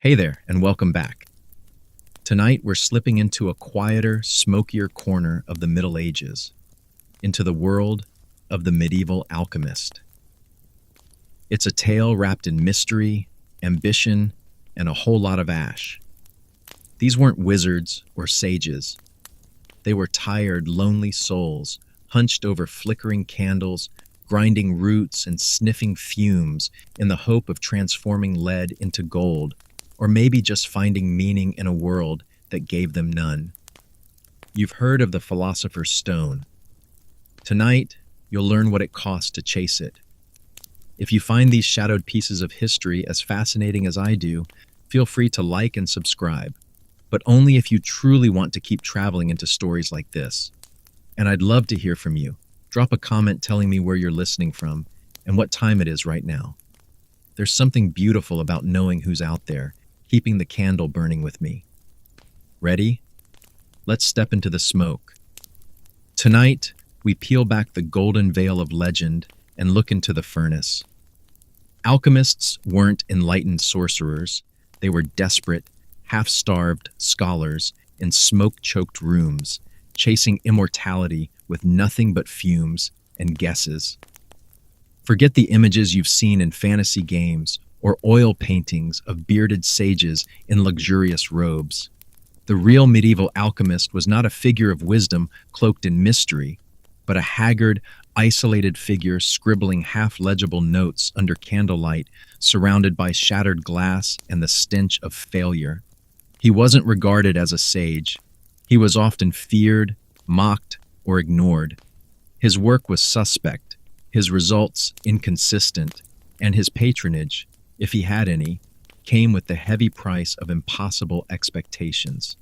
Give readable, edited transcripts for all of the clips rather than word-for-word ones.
Hey there, and welcome back. Tonight, we're slipping into a quieter, smokier corner of the Middle Ages, into the world of the medieval alchemist. It's a tale wrapped in mystery, ambition, and a whole lot of ash. These weren't wizards or sages. They were tired, lonely souls, hunched over flickering candles, grinding roots and sniffing fumes in the hope of transforming lead into gold, or maybe just finding meaning in a world that gave them none. You've heard of the Philosopher's Stone. Tonight, you'll learn what it costs to chase it. If you find these shadowed pieces of history as fascinating as I do, feel free to like and subscribe, but only if you truly want to keep traveling into stories like this. And I'd love to hear from you. Drop a comment telling me where you're listening from and what time it is right now. There's something beautiful about knowing who's out there, keeping the candle burning with me. Ready? Let's step into the smoke. Tonight, we peel back the golden veil of legend and look into the furnace. Alchemists weren't enlightened sorcerers. They were desperate, half-starved scholars in smoke-choked rooms, chasing immortality with nothing but fumes and guesses. Forget the images you've seen in fantasy games or oil paintings of bearded sages in luxurious robes. The real medieval alchemist was not a figure of wisdom cloaked in mystery, but a haggard, isolated figure scribbling half-legible notes under candlelight, surrounded by shattered glass and the stench of failure. He wasn't regarded as a sage. He was often feared, mocked, or ignored. His work was suspect, his results inconsistent, and his patronage, if he had any, came with the heavy price of impossible expectations.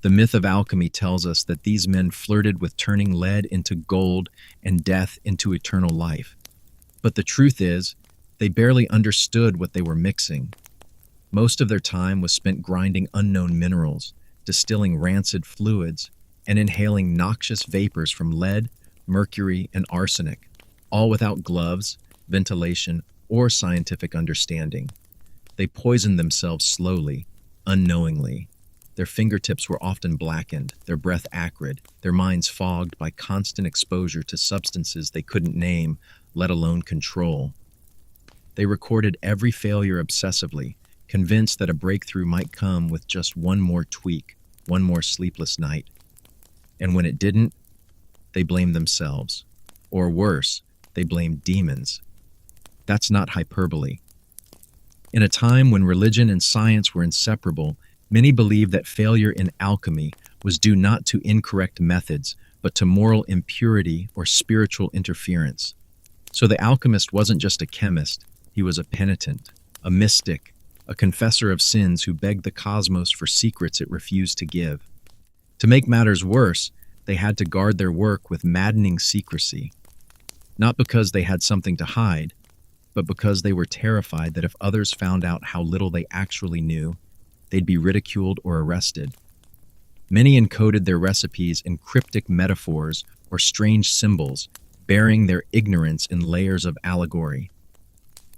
The myth of alchemy tells us that these men flirted with turning lead into gold and death into eternal life. But the truth is, they barely understood what they were mixing. Most of their time was spent grinding unknown minerals, distilling rancid fluids, and inhaling noxious vapors from lead, mercury, and arsenic, all without gloves, ventilation, or scientific understanding. They poisoned themselves slowly, unknowingly. Their fingertips were often blackened, their breath acrid, their minds fogged by constant exposure to substances they couldn't name, let alone control. They recorded every failure obsessively, convinced that a breakthrough might come with just one more tweak, one more sleepless night. And when it didn't, they blamed themselves. Or worse, they blamed demons. That's not hyperbole. In a time when religion and science were inseparable, many believed that failure in alchemy was due not to incorrect methods, but to moral impurity or spiritual interference. So the alchemist wasn't just a chemist, he was a penitent, a mystic, a confessor of sins who begged the cosmos for secrets it refused to give. To make matters worse, they had to guard their work with maddening secrecy. Not because they had something to hide, but because they were terrified that if others found out how little they actually knew, they'd be ridiculed or arrested. Many encoded their recipes in cryptic metaphors or strange symbols, burying their ignorance in layers of allegory.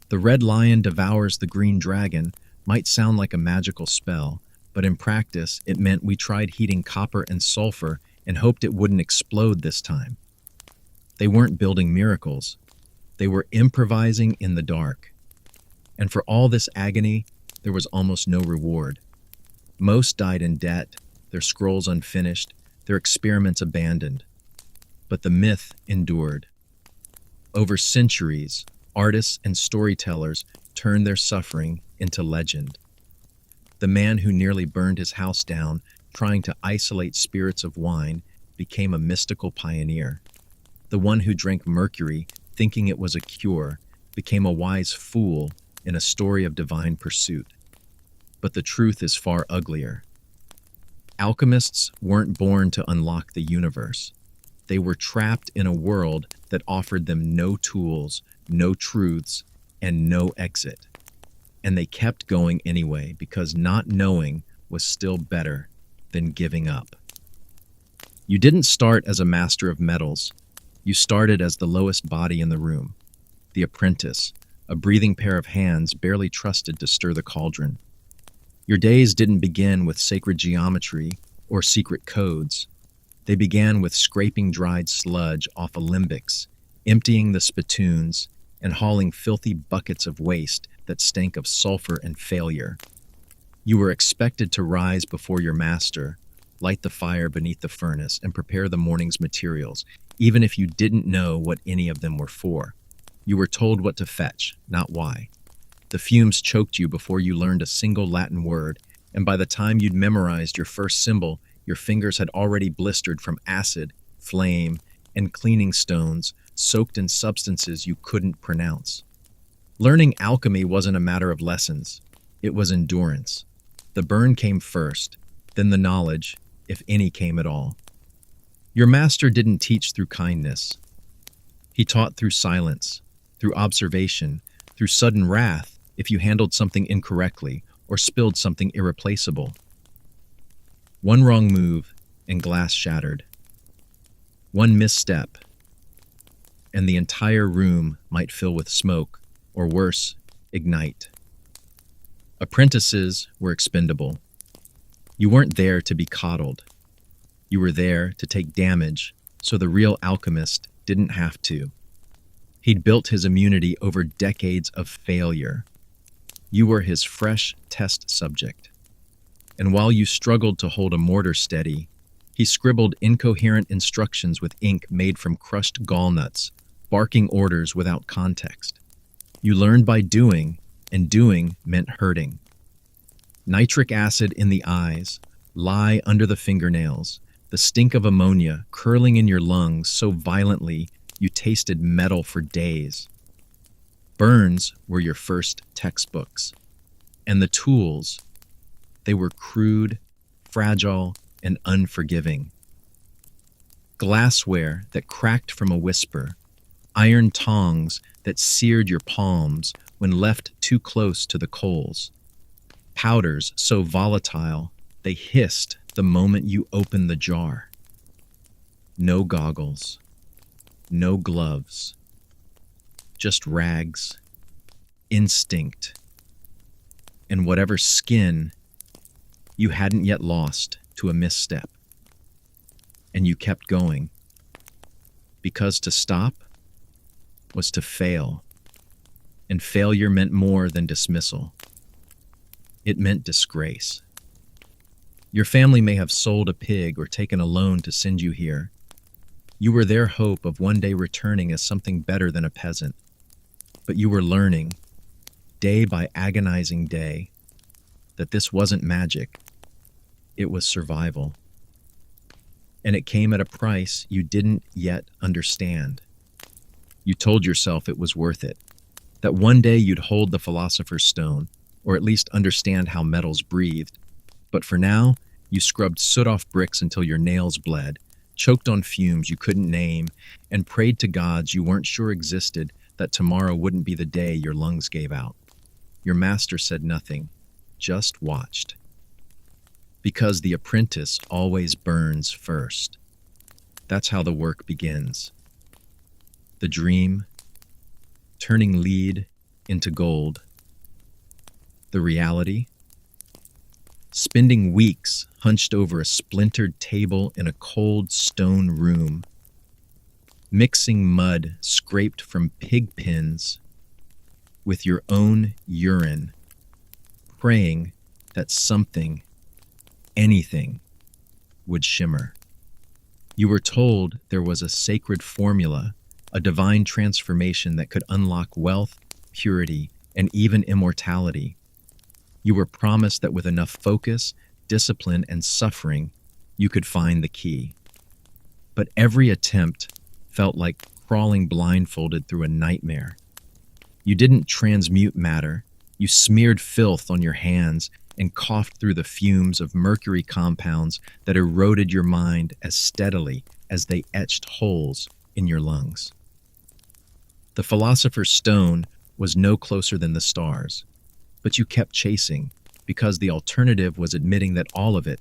The red lion devours the green dragon might sound like a magical spell, but in practice, it meant we tried heating copper and sulfur and hoped it wouldn't explode this time. They weren't building miracles. They were improvising in the dark. And for all this agony, there was almost no reward. Most died in debt, their scrolls unfinished, their experiments abandoned. But the myth endured. Over centuries, artists and storytellers turned their suffering into legend. The man who nearly burned his house down trying to isolate spirits of wine became a mystical pioneer. The one who drank mercury, thinking it was a cure, became a wise fool in a story of divine pursuit. But the truth is far uglier. Alchemists weren't born to unlock the universe. They were trapped in a world that offered them no tools, no truths, and no exit. And they kept going anyway because not knowing was still better than giving up. You didn't start as a master of metals. You started as the lowest body in the room, the apprentice, a breathing pair of hands barely trusted to stir the cauldron. Your days didn't begin with sacred geometry or secret codes. They began with scraping dried sludge off alembics, emptying the spittoons, and hauling filthy buckets of waste that stank of sulfur and failure. You were expected to rise before your master, light the fire beneath the furnace, and prepare the morning's materials, even if you didn't know what any of them were for. You were told what to fetch, not why. The fumes choked you before you learned a single Latin word, and by the time you'd memorized your first symbol, your fingers had already blistered from acid, flame, and cleaning stones soaked in substances you couldn't pronounce. Learning alchemy wasn't a matter of lessons. It was endurance. The burn came first, then the knowledge, if any came at all. Your master didn't teach through kindness. He taught through silence, through observation, through sudden wrath if you handled something incorrectly or spilled something irreplaceable. One wrong move, and glass shattered. One misstep, and the entire room might fill with smoke, or worse, ignite. Apprentices were expendable. You weren't there to be coddled. You were there to take damage, so the real alchemist didn't have to. He'd built his immunity over decades of failure. You were his fresh test subject. And while you struggled to hold a mortar steady, he scribbled incoherent instructions with ink made from crushed gallnuts, barking orders without context. You learned by doing, and doing meant hurting. Nitric acid in the eyes, lye under the fingernails, the stink of ammonia curling in your lungs so violently you tasted metal for days. Burns were your first textbooks. And the tools, they were crude, fragile, and unforgiving. Glassware that cracked from a whisper, iron tongs that seared your palms when left too close to the coals. Powders so volatile they hissed the moment you opened the jar. No goggles, no gloves, just rags, instinct, and whatever skin you hadn't yet lost to a misstep. And you kept going, because to stop was to fail, and failure meant more than dismissal. It meant disgrace. Your family may have sold a pig or taken a loan to send you here. You were their hope of one day returning as something better than a peasant. But you were learning, day by agonizing day, that this wasn't magic. It was survival. And it came at a price you didn't yet understand. You told yourself it was worth it, that one day you'd hold the Philosopher's Stone, or at least understand how metals breathed. But for now, you scrubbed soot off bricks until your nails bled, choked on fumes you couldn't name, and prayed to gods you weren't sure existed that tomorrow wouldn't be the day your lungs gave out. Your master said nothing, just watched. Because the apprentice always burns first. That's how the work begins. The dream, turning lead into gold. The reality, spending weeks hunched over a splintered table in a cold stone room, mixing mud scraped from pig pens with your own urine, praying that something, anything, would shimmer. You were told there was a sacred formula, a divine transformation that could unlock wealth, purity, and even immortality. You were promised that with enough focus, discipline, and suffering, you could find the key. But every attempt felt like crawling blindfolded through a nightmare. You didn't transmute matter. You smeared filth on your hands and coughed through the fumes of mercury compounds that eroded your mind as steadily as they etched holes in your lungs. The Philosopher's Stone was no closer than the stars, but you kept chasing because the alternative was admitting that all of it,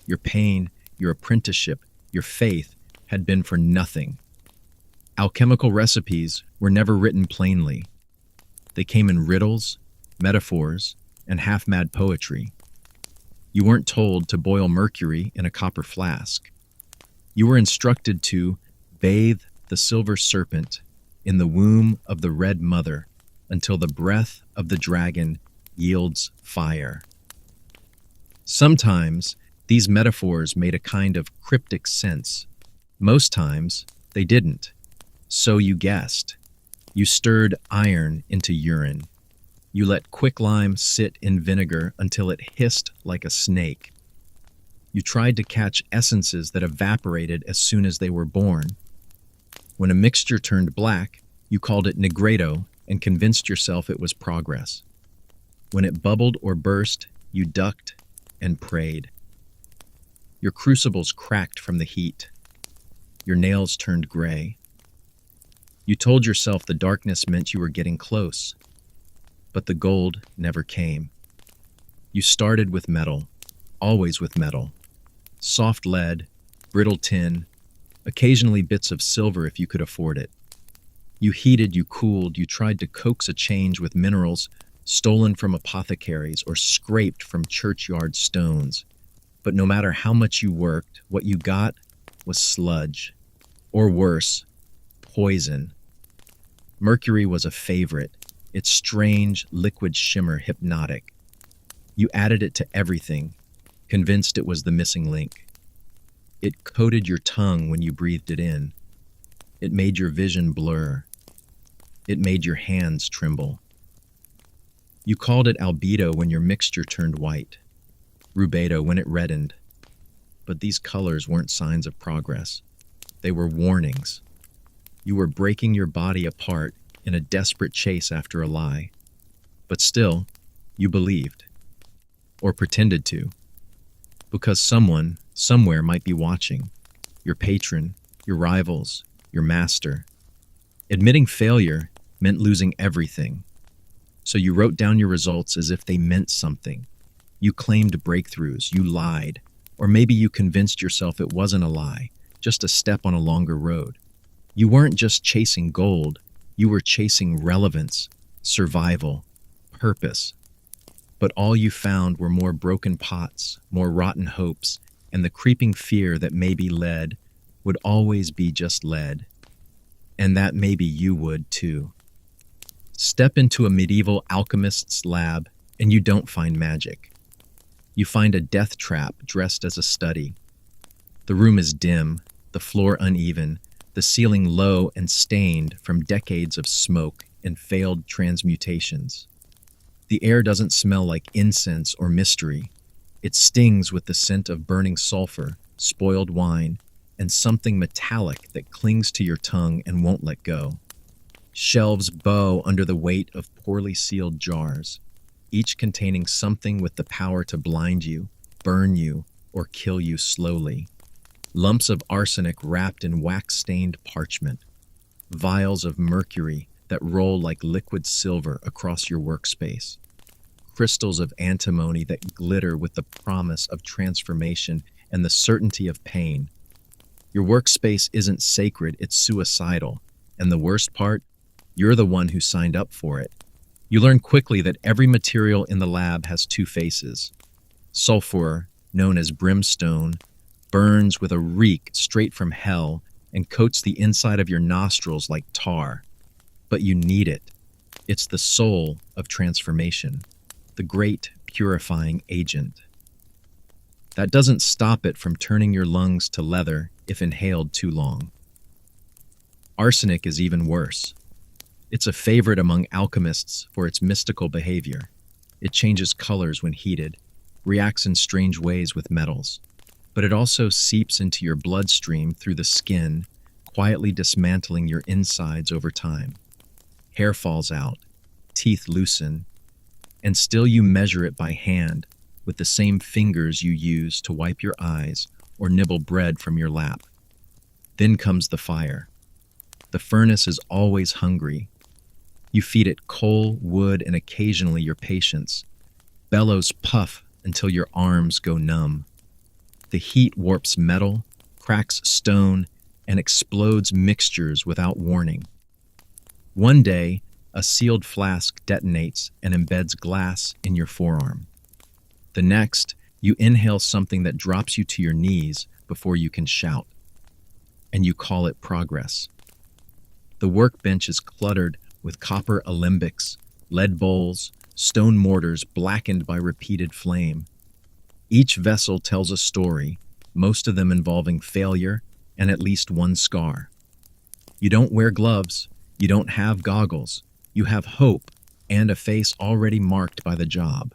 your pain, your apprenticeship, your faith, had been for nothing. Alchemical recipes were never written plainly. They came in riddles, metaphors, and half-mad poetry. You weren't told to boil mercury in a copper flask. You were instructed to bathe the silver serpent in the womb of the red mother until the breath of the dragon yields fire. Sometimes these metaphors made a kind of cryptic sense. Most times they didn't. So you guessed. You stirred iron into urine. You let quicklime sit in vinegar until it hissed like a snake. You tried to catch essences that evaporated as soon as they were born. When a mixture turned black, you called it negredo and convinced yourself it was progress. When it bubbled or burst, you ducked and prayed. Your crucibles cracked from the heat. Your nails turned gray. You told yourself the darkness meant you were getting close, but the gold never came. You started with metal, always with metal. Soft lead, brittle tin, occasionally bits of silver if you could afford it. You heated, you cooled, you tried to coax a change with minerals stolen from apothecaries or scraped from churchyard stones. But no matter how much you worked, what you got was sludge. Or worse, poison. Mercury was a favorite, its strange, liquid shimmer hypnotic. You added it to everything, convinced it was the missing link. It coated your tongue when you breathed it in. It made your vision blur. It made your hands tremble. You called it albedo when your mixture turned white, rubedo when it reddened. But these colors weren't signs of progress. They were warnings. You were breaking your body apart in a desperate chase after a lie. But still, you believed. Or pretended to. Because someone, somewhere might be watching. Your patron, your rivals, your master. Admitting failure meant losing everything. So you wrote down your results as if they meant something. You claimed breakthroughs, you lied. Or maybe you convinced yourself it wasn't a lie, just a step on a longer road. You weren't just chasing gold, you were chasing relevance, survival, purpose. But all you found were more broken pots, more rotten hopes, and the creeping fear that maybe lead would always be just lead. And that maybe you would too. Step into a medieval alchemist's lab and you don't find magic. You find a death trap dressed as a study. The room is dim, the floor uneven, the ceiling low and stained from decades of smoke and failed transmutations. The air doesn't smell like incense or mystery. It stings with the scent of burning sulfur, spoiled wine, and something metallic that clings to your tongue and won't let go. Shelves bow under the weight of poorly sealed jars, each containing something with the power to blind you, burn you, or kill you slowly. Lumps of arsenic wrapped in wax-stained parchment. Vials of mercury that roll like liquid silver across your workspace. Crystals of antimony that glitter with the promise of transformation and the certainty of pain. Your workspace isn't sacred, it's suicidal. And the worst part? You're the one who signed up for it. You learn quickly that every material in the lab has two faces. Sulfur, known as brimstone, burns with a reek straight from hell and coats the inside of your nostrils like tar. But you need it. It's the soul of transformation, the great purifying agent. That doesn't stop it from turning your lungs to leather if inhaled too long. Arsenic is even worse. It's a favorite among alchemists for its mystical behavior. It changes colors when heated, reacts in strange ways with metals. But it also seeps into your bloodstream through the skin, quietly dismantling your insides over time. Hair falls out, teeth loosen, and still you measure it by hand with the same fingers you use to wipe your eyes or nibble bread from your lap. Then comes the fire. The furnace is always hungry. You feed it coal, wood, and occasionally your patience. Bellows puff until your arms go numb. The heat warps metal, cracks stone, and explodes mixtures without warning. One day, a sealed flask detonates and embeds glass in your forearm. The next, You inhale something that drops you to your knees before you can shout, and you call it progress. The workbench is cluttered with copper alembics, lead bowls, stone mortars blackened by repeated flame. Each vessel tells a story, most of them involving failure and at least one scar. You don't wear gloves, you don't have goggles, you have hope and a face already marked by the job.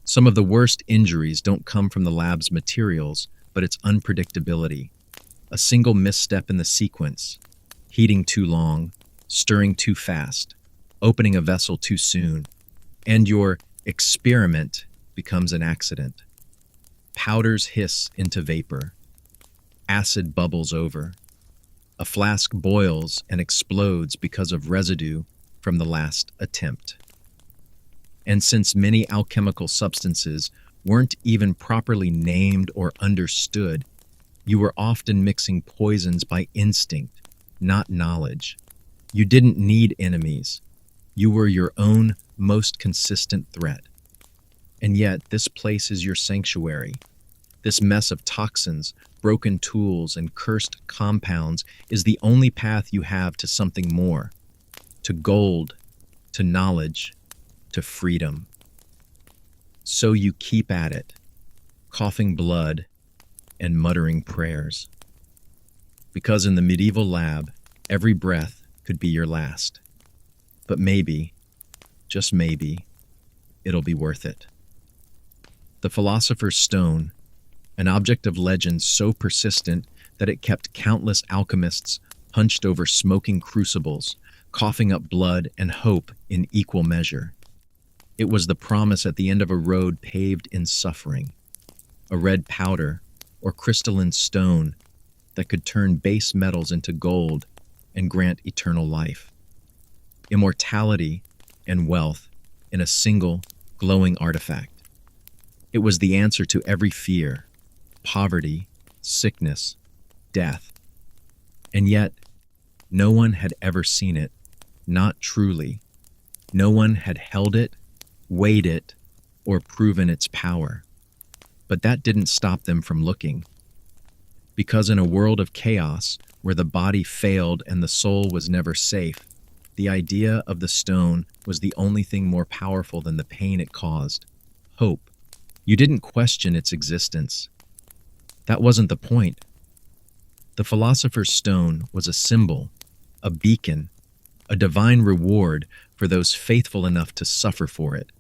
Some of the worst injuries don't come from the lab's materials, but its unpredictability. A single misstep in the sequence, heating too long, stirring too fast, opening a vessel too soon, and your experiment becomes an accident. Powders hiss into vapor. Acid bubbles over. A flask boils and explodes because of residue from the last attempt. And since many alchemical substances weren't even properly named or understood, you were often mixing poisons by instinct, not knowledge. You didn't need enemies. You were your own most consistent threat. And yet, this place is your sanctuary. This mess of toxins, broken tools, and cursed compounds is the only path you have to something more. To gold, to knowledge, to freedom. So you keep at it, coughing blood and muttering prayers. Because in the medieval lab, every breath could be your last. But maybe, just maybe, it'll be worth it. The Philosopher's Stone, an object of legend so persistent that it kept countless alchemists hunched over smoking crucibles, coughing up blood and hope in equal measure. It was the promise at the end of a road paved in suffering, a red powder or crystalline stone that could turn base metals into gold and grant eternal life. Immortality and wealth in a single, glowing artifact. It was the answer to every fear, poverty, sickness, death. And yet, no one had ever seen it, not truly. No one had held it, weighed it, or proven its power. But that didn't stop them from looking. Because in a world of chaos, where the body failed and the soul was never safe, the idea of the stone was the only thing more powerful than the pain it caused. Hope. You didn't question its existence. That wasn't the point. The Philosopher's Stone was a symbol, a beacon, a divine reward for those faithful enough to suffer for it.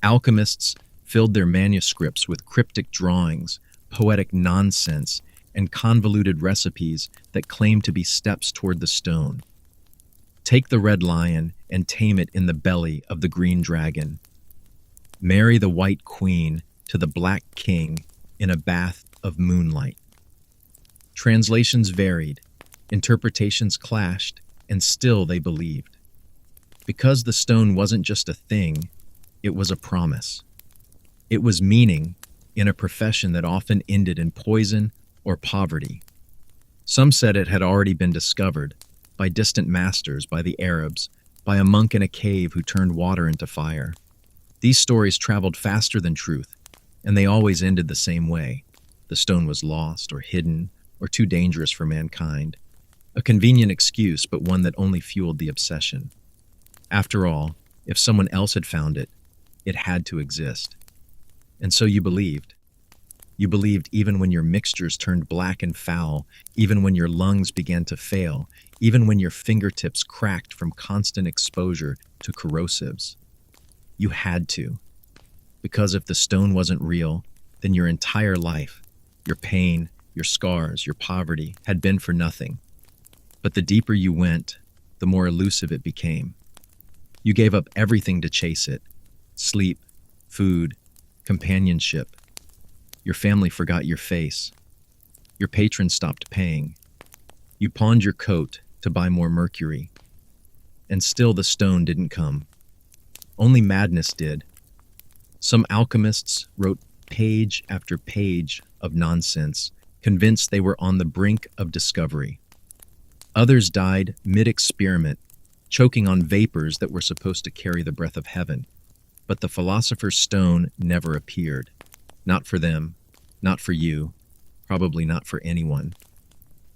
Alchemists filled their manuscripts with cryptic drawings, poetic nonsense, and convoluted recipes that claimed to be steps toward the stone. Take the red lion and tame it in the belly of the green dragon. Marry the white queen to the black king in a bath of moonlight. Translations varied, interpretations clashed, and still they believed. Because the stone wasn't just a thing, it was a promise. It was meaning in a profession that often ended in poison or poverty. Some said it had already been discovered by distant masters, by the Arabs, by a monk in a cave who turned water into fire. These stories traveled faster than truth, and they always ended the same way. The stone was lost or hidden or too dangerous for mankind. A convenient excuse, but one that only fueled the obsession. After all, if someone else had found it, it had to exist. And so you believed. You believed even when your mixtures turned black and foul, even when your lungs began to fail, even when your fingertips cracked from constant exposure to corrosives. You had to. Because if the stone wasn't real, then your entire life, your pain, your scars, your poverty, had been for nothing. But the deeper you went, the more elusive it became. You gave up everything to chase it. Sleep, food, companionship. Your family forgot your face. Your patron stopped paying. You pawned your coat to buy more mercury. And still the stone didn't come. Only madness did. Some alchemists wrote page after page of nonsense, convinced they were on the brink of discovery. Others died mid-experiment, choking on vapors that were supposed to carry the breath of heaven. But the Philosopher's Stone never appeared. Not for them, not for you, probably not for anyone.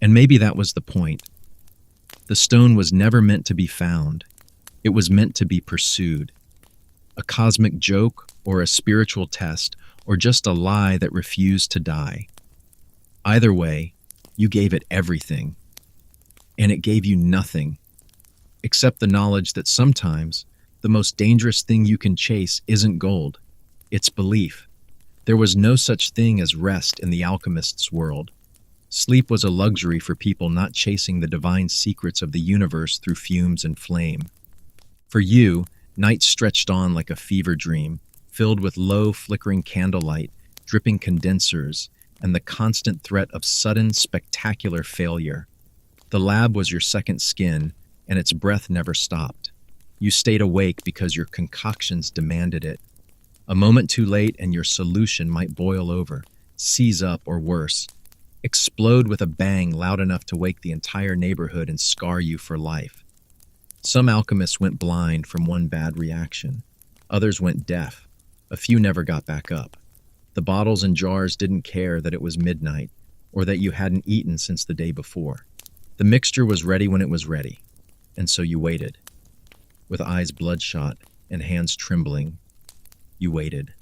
And maybe that was the point. The stone was never meant to be found. It was meant to be pursued. A cosmic joke or a spiritual test or just a lie that refused to die. Either way, you gave it everything. And it gave you nothing, except the knowledge that sometimes the most dangerous thing you can chase isn't gold, it's belief. There was no such thing as rest in the alchemist's world. Sleep was a luxury for people not chasing the divine secrets of the universe through fumes and flame. For you, night stretched on like a fever dream, filled with low, flickering candlelight, dripping condensers, and the constant threat of sudden, spectacular failure. The lab was your second skin, and its breath never stopped. You stayed awake because your concoctions demanded it. A moment too late and your solution might boil over, seize up, or worse, explode with a bang loud enough to wake the entire neighborhood and scar you for life. Some alchemists went blind from one bad reaction. Others went deaf. A few never got back up. The bottles and jars didn't care that it was midnight or that you hadn't eaten since the day before. The mixture was ready when it was ready, and so you waited. With eyes bloodshot and hands trembling, you waited.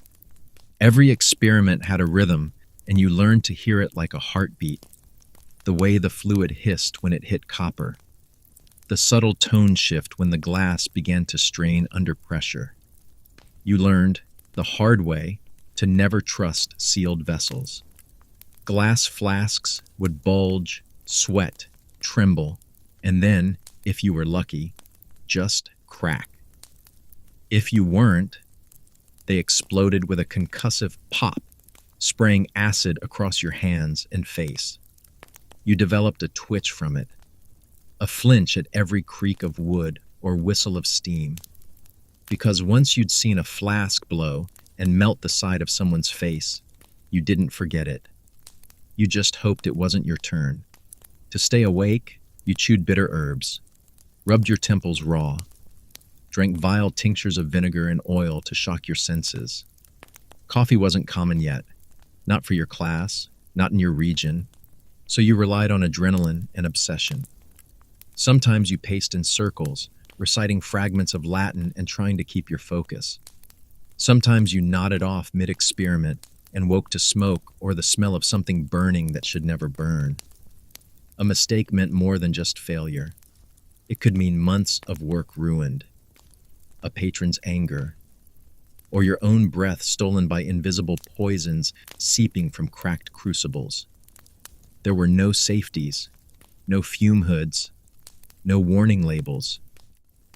Every experiment had a rhythm, and you learned to hear it like a heartbeat, the way the fluid hissed when it hit copper, the subtle tone shift when the glass began to strain under pressure. You learned, the hard way, to never trust sealed vessels. Glass flasks would bulge, sweat, tremble, and then, if you were lucky, just crack. If you weren't, they exploded with a concussive pop, spraying acid across your hands and face. You developed a twitch from it, a flinch at every creak of wood or whistle of steam. Because once you'd seen a flask blow and melt the side of someone's face, you didn't forget it. You just hoped it wasn't your turn. To stay awake, you chewed bitter herbs, rubbed your temples raw, drank vile tinctures of vinegar and oil to shock your senses. Coffee wasn't common yet, not for your class, not in your region, so you relied on adrenaline and obsession. Sometimes you paced in circles, reciting fragments of Latin and trying to keep your focus. Sometimes you nodded off mid-experiment and woke to smoke or the smell of something burning that should never burn. A mistake meant more than just failure. It could mean months of work ruined, a patron's anger, or your own breath stolen by invisible poisons seeping from cracked crucibles. There were no safeties, no fume hoods, no warning labels.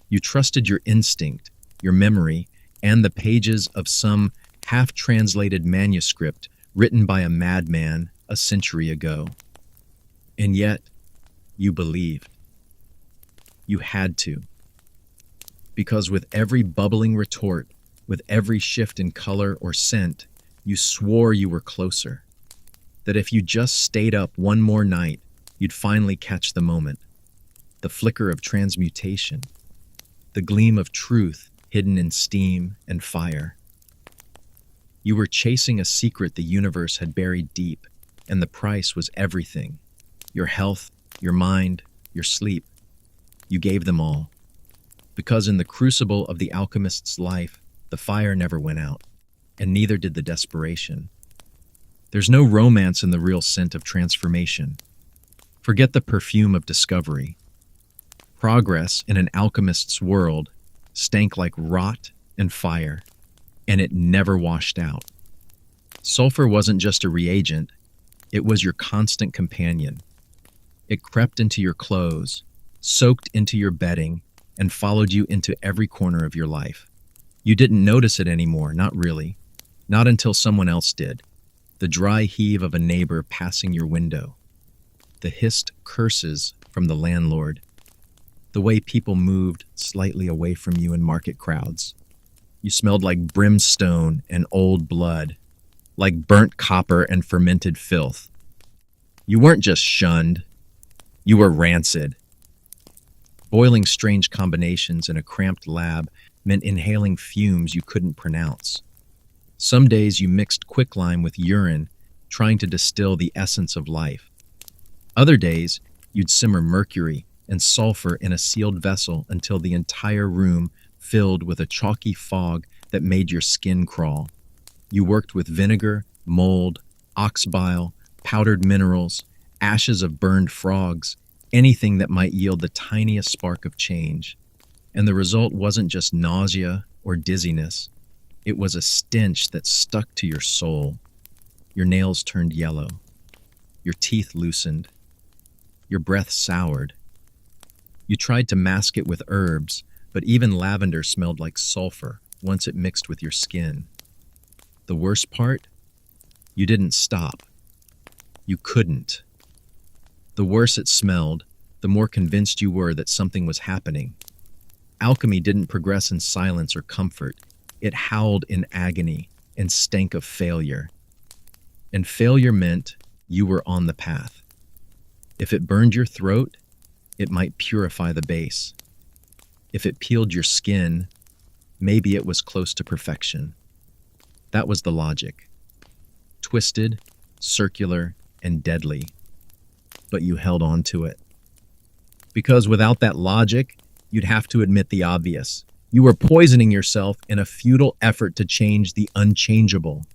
You trusted your instinct, your memory, and the pages of some half-translated manuscript written by a madman a century ago. And yet, you believed. You had to. Because with every bubbling retort, with every shift in color or scent, you swore you were closer. That if you just stayed up one more night, you'd finally catch the moment. The flicker of transmutation. The gleam of truth hidden in steam and fire. You were chasing a secret the universe had buried deep, and the price was everything. Your health, your mind, your sleep. You gave them all. Because in the crucible of the alchemist's life, the fire never went out, and neither did the desperation. There's no romance in the real scent of transformation. Forget the perfume of discovery. Progress in an alchemist's world stank like rot and fire, and it never washed out. Sulfur wasn't just a reagent, it was your constant companion. It crept into your clothes, soaked into your bedding, and followed you into every corner of your life. You didn't notice it anymore, not really. Not until someone else did. The dry heave of a neighbor passing your window. The hissed curses from the landlord. The way people moved slightly away from you in market crowds. You smelled like brimstone and old blood, like burnt copper and fermented filth. You weren't just shunned, you were rancid. Boiling strange combinations in a cramped lab meant inhaling fumes you couldn't pronounce. Some days you mixed quicklime with urine, trying to distill the essence of life. Other days, you'd simmer mercury and sulfur in a sealed vessel until the entire room filled with a chalky fog that made your skin crawl. You worked with vinegar, mold, ox bile, powdered minerals, ashes of burned frogs, anything that might yield the tiniest spark of change. And the result wasn't just nausea or dizziness. It was a stench that stuck to your soul. Your nails turned yellow. Your teeth loosened. Your breath soured. You tried to mask it with herbs, but even lavender smelled like sulfur once it mixed with your skin. The worst part? You didn't stop. You couldn't. The worse it smelled, the more convinced you were that something was happening. Alchemy didn't progress in silence or comfort. It howled in agony and stank of failure. And failure meant you were on the path. If it burned your throat, it might purify the base. If it peeled your skin, maybe it was close to perfection. That was the logic. Twisted, circular, and deadly. But you held on to it. Because without that logic, you'd have to admit the obvious. You were poisoning yourself in a futile effort to change the unchangeable.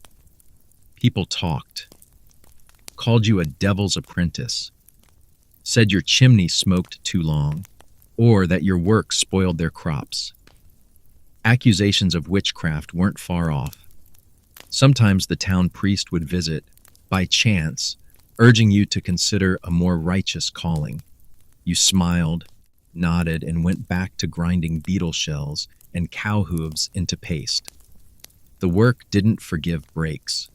People talked, called you a devil's apprentice, said your chimney smoked too long, or that your work spoiled their crops. Accusations of witchcraft weren't far off. Sometimes the town priest would visit, by chance, urging you to consider a more righteous calling. You smiled, nodded, and went back to grinding beetle shells and cow hooves into paste. The work didn't forgive breaks.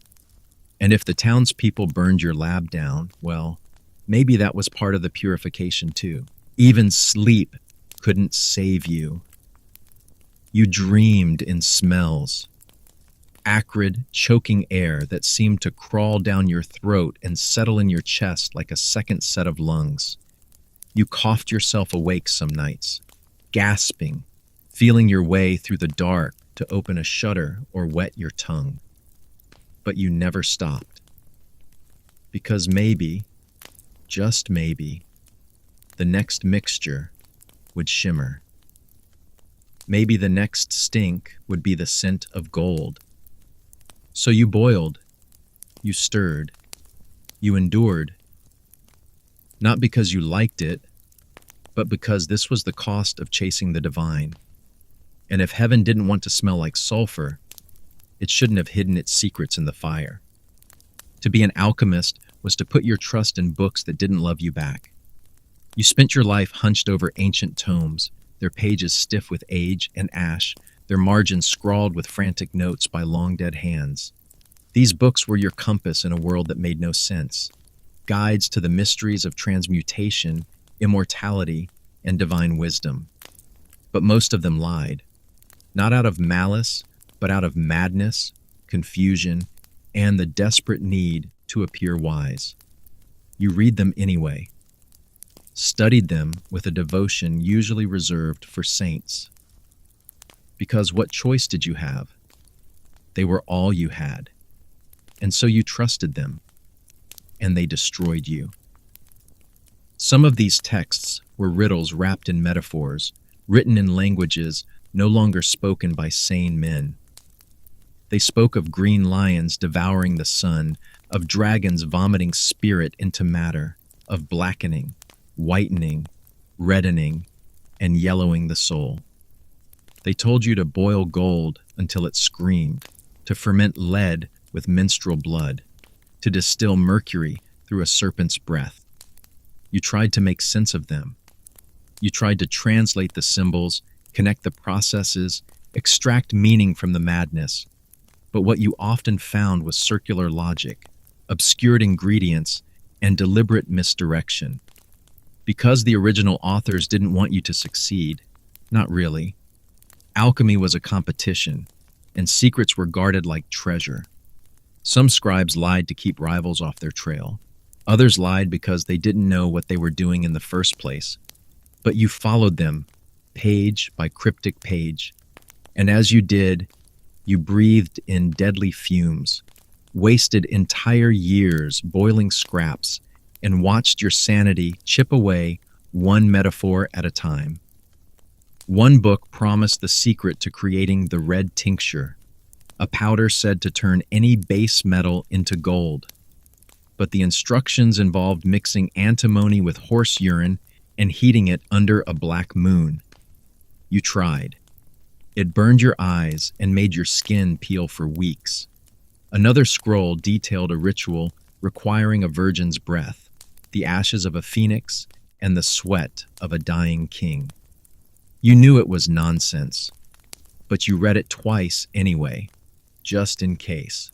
And if the townspeople burned your lab down, well, maybe that was part of the purification too. Even sleep couldn't save you. You dreamed in smells. Acrid, choking air that seemed to crawl down your throat and settle in your chest like a second set of lungs. You coughed yourself awake some nights, gasping, feeling your way through the dark to open a shutter or wet your tongue. But you never stopped. Because maybe, just maybe, the next mixture would shimmer. Maybe the next stink would be the scent of gold. So you boiled, you stirred, you endured. Not because you liked it, but because this was the cost of chasing the divine. And if heaven didn't want to smell like sulfur, it shouldn't have hidden its secrets in the fire. To be an alchemist was to put your trust in books that didn't love you back. You spent your life hunched over ancient tomes, their pages stiff with age and ash, their margins scrawled with frantic notes by long-dead hands. These books were your compass in a world that made no sense, guides to the mysteries of transmutation, immortality, and divine wisdom. But most of them lied, not out of malice, but out of madness, confusion, and the desperate need to appear wise. You read them anyway, studied them with a devotion usually reserved for saints. Because what choice did you have? They were all you had. And so you trusted them, and they destroyed you. Some of these texts were riddles wrapped in metaphors, written in languages no longer spoken by sane men. They spoke of green lions devouring the sun, of dragons vomiting spirit into matter, of blackening, whitening, reddening, and yellowing the soul. They told you to boil gold until it screamed, to ferment lead with menstrual blood, to distill mercury through a serpent's breath. You tried to make sense of them. You tried to translate the symbols, connect the processes, extract meaning from the madness. But what you often found was circular logic, obscured ingredients, and deliberate misdirection. Because the original authors didn't want you to succeed, not really. Alchemy was a competition, and secrets were guarded like treasure. Some scribes lied to keep rivals off their trail. Others lied because they didn't know what they were doing in the first place. But you followed them, page by cryptic page. And as you did, You breathed in deadly fumes, wasted entire years boiling scraps, and watched your sanity chip away one metaphor at a time. One book promised the secret to creating the red tincture, a powder said to turn any base metal into gold. But the instructions involved mixing antimony with horse urine and heating it under a black moon. You tried. It burned your eyes and made your skin peel for weeks. Another scroll detailed a ritual requiring a virgin's breath, the ashes of a phoenix, and the sweat of a dying king. You knew it was nonsense, but you read it twice anyway, just in case.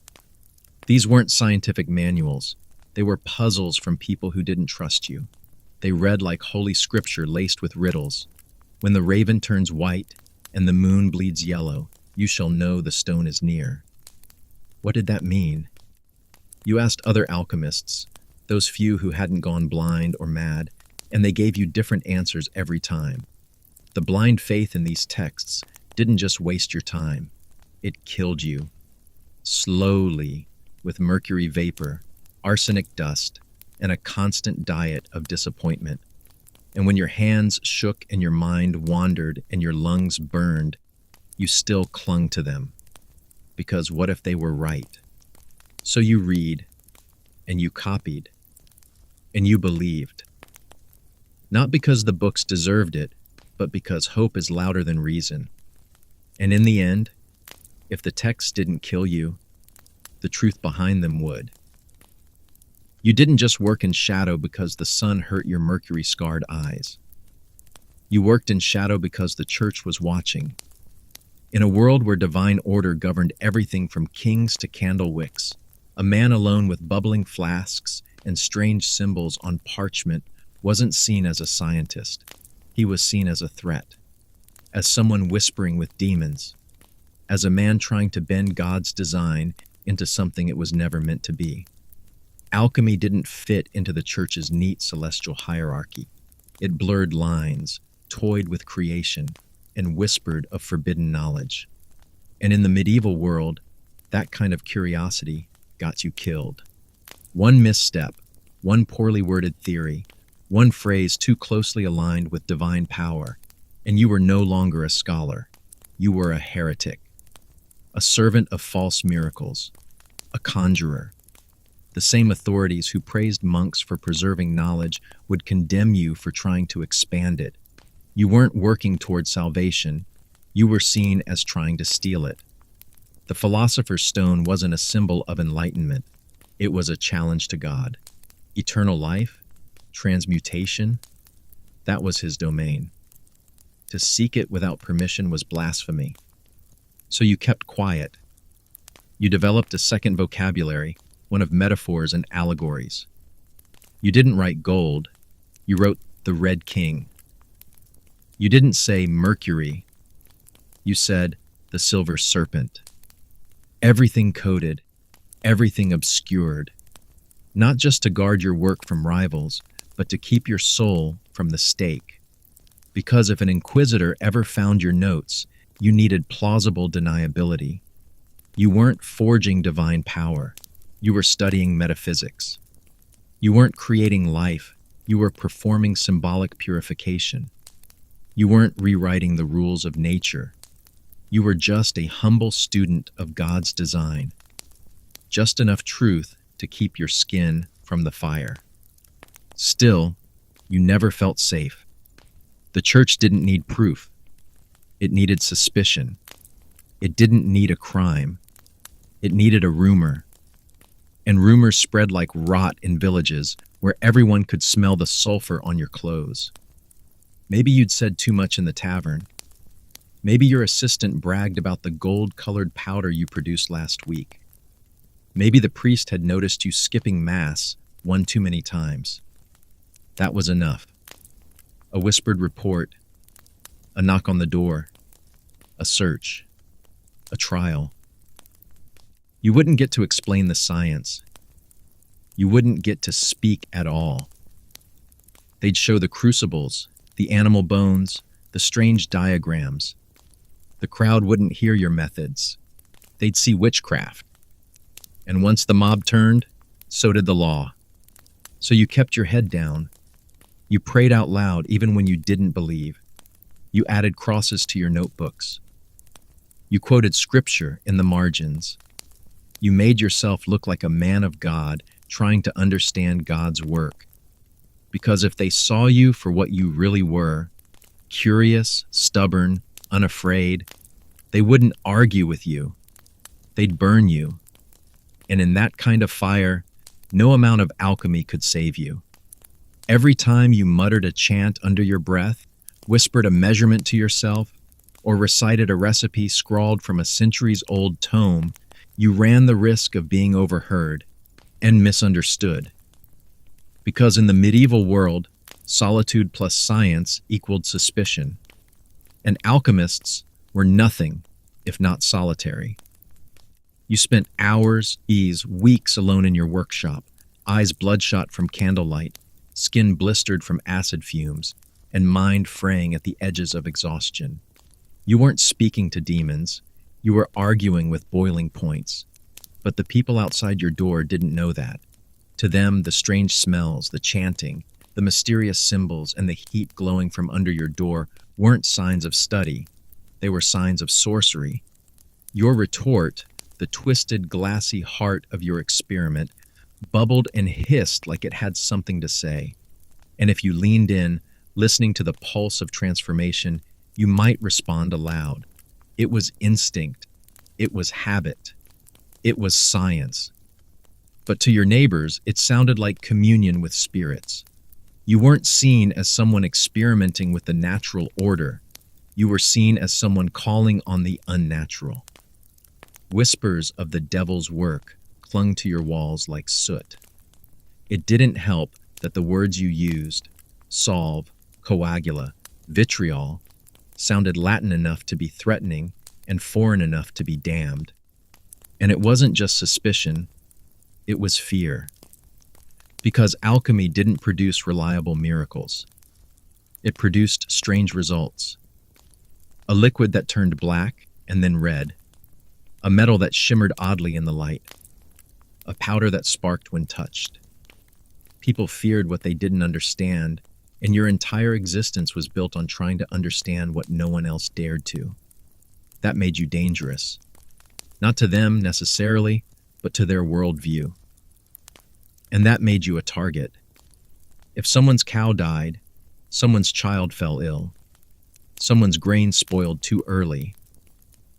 These weren't scientific manuals. They were puzzles from people who didn't trust you. They read like holy scripture laced with riddles. When the raven turns white and the moon bleeds yellow, you shall know the stone is near. What did that mean? You asked other alchemists, those few who hadn't gone blind or mad, and they gave you different answers every time. The blind faith in these texts didn't just waste your time. It killed you. Slowly, with mercury vapor, arsenic dust, and a constant diet of disappointment. And when your hands shook and your mind wandered and your lungs burned, you still clung to them. Because what if they were right? So you read, and you copied, and you believed. Not because the books deserved it, but because hope is louder than reason. And in the end, if the texts didn't kill you, the truth behind them would. You didn't just work in shadow because the sun hurt your mercury-scarred eyes. You worked in shadow because the church was watching. In a world where divine order governed everything from kings to candle wicks, a man alone with bubbling flasks and strange symbols on parchment wasn't seen as a scientist. He was seen as a threat, as someone whispering with demons, as a man trying to bend God's design into something it was never meant to be. Alchemy didn't fit into the church's neat celestial hierarchy. It blurred lines, toyed with creation, and whispered of forbidden knowledge. And in the medieval world, that kind of curiosity got you killed. One misstep, one poorly worded theory, one phrase too closely aligned with divine power, and you were no longer a scholar. You were a heretic, a servant of false miracles, a conjurer. The same authorities who praised monks for preserving knowledge would condemn you for trying to expand it. You weren't working toward salvation. You were seen as trying to steal it. The Philosopher's Stone wasn't a symbol of enlightenment. It was a challenge to God. Eternal life, transmutation, that was his domain. To seek it without permission was blasphemy. So you kept quiet. You developed a second vocabulary, one of metaphors and allegories. You didn't write gold, you wrote the Red King. You didn't say Mercury, you said the Silver Serpent. Everything coded, everything obscured, not just to guard your work from rivals, but to keep your soul from the stake. Because if an inquisitor ever found your notes, you needed plausible deniability. You weren't forging divine power. You were studying metaphysics. You weren't creating life. You were performing symbolic purification. You weren't rewriting the rules of nature. You were just a humble student of God's design. Just enough truth to keep your skin from the fire. Still, you never felt safe. The church didn't need proof. It needed suspicion. It didn't need a crime. It needed a rumor. And rumors spread like rot in villages where everyone could smell the sulfur on your clothes. Maybe you'd said too much in the tavern. Maybe your assistant bragged about the gold-colored powder you produced last week. Maybe the priest had noticed you skipping Mass one too many times. That was enough. A whispered report, a knock on the door, a search, a trial. You wouldn't get to explain the science. You wouldn't get to speak at all. They'd show the crucibles, the animal bones, the strange diagrams. The crowd wouldn't hear your methods. they'd see witchcraft. And once the mob turned, so did the law. So you kept your head down. You prayed out loud even when you didn't believe. You added crosses to your notebooks. You quoted scripture in the margins. You made yourself look like a man of God trying to understand God's work. Because if they saw you for what you really were, curious, stubborn, unafraid, they wouldn't argue with you. They'd burn you. And in that kind of fire, no amount of alchemy could save you. Every time you muttered a chant under your breath, whispered a measurement to yourself, or recited a recipe scrawled from a centuries-old tome, you ran the risk of being overheard and misunderstood. Because in the medieval world, solitude plus science equaled suspicion, and alchemists were nothing if not solitary. You spent hours, weeks alone in your workshop, eyes bloodshot from candlelight, skin blistered from acid fumes, and mind fraying at the edges of exhaustion. You weren't speaking to demons, you were arguing with boiling points. But the people outside your door didn't know that. To them, the strange smells, the chanting, the mysterious symbols, and the heat glowing from under your door weren't signs of study. They were signs of sorcery. Your retort, the twisted, glassy heart of your experiment, bubbled and hissed like it had something to say. And if you leaned in, listening to the pulse of transformation, you might respond aloud. It was instinct. It was habit. It was science. But to your neighbors, it sounded like communion with spirits. You weren't seen as someone experimenting with the natural order. You were seen as someone calling on the unnatural. Whispers of the devil's work clung to your walls like soot. It didn't help that the words you used, solve, coagula, vitriol, sounded Latin enough to be threatening and foreign enough to be damned. And it wasn't just suspicion, it was fear. Because alchemy didn't produce reliable miracles. It produced strange results. A liquid that turned black and then red. A metal that shimmered oddly in the light. A powder that sparked when touched. People feared what they didn't understand, and your entire existence was built on trying to understand what no one else dared to. That made you dangerous. Not to them necessarily, but to their worldview. And that made you a target. If someone's cow died, someone's child fell ill, someone's grain spoiled too early,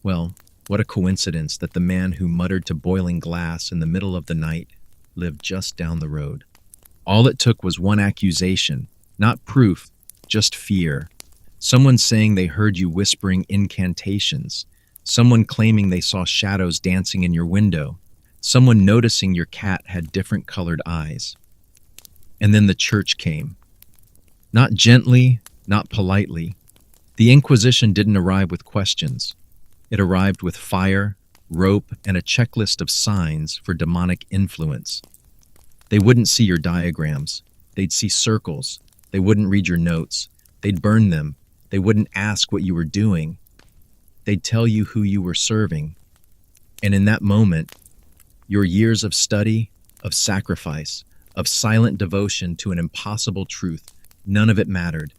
well, what a coincidence that the man who muttered to boiling glass in the middle of the night lived just down the road. All it took was one accusation, not proof, just fear. Someone saying they heard you whispering incantations. Someone claiming they saw shadows dancing in your window. Someone noticing your cat had different colored eyes. And then the church came. Not gently, not politely. The Inquisition didn't arrive with questions. It arrived with fire, rope, and a checklist of signs for demonic influence. They wouldn't see your diagrams. They'd see circles. They wouldn't read your notes. They'd burn them. They wouldn't ask what you were doing. They'd tell you who you were serving. And in that moment, your years of study, of sacrifice, of silent devotion to an impossible truth, none of it mattered.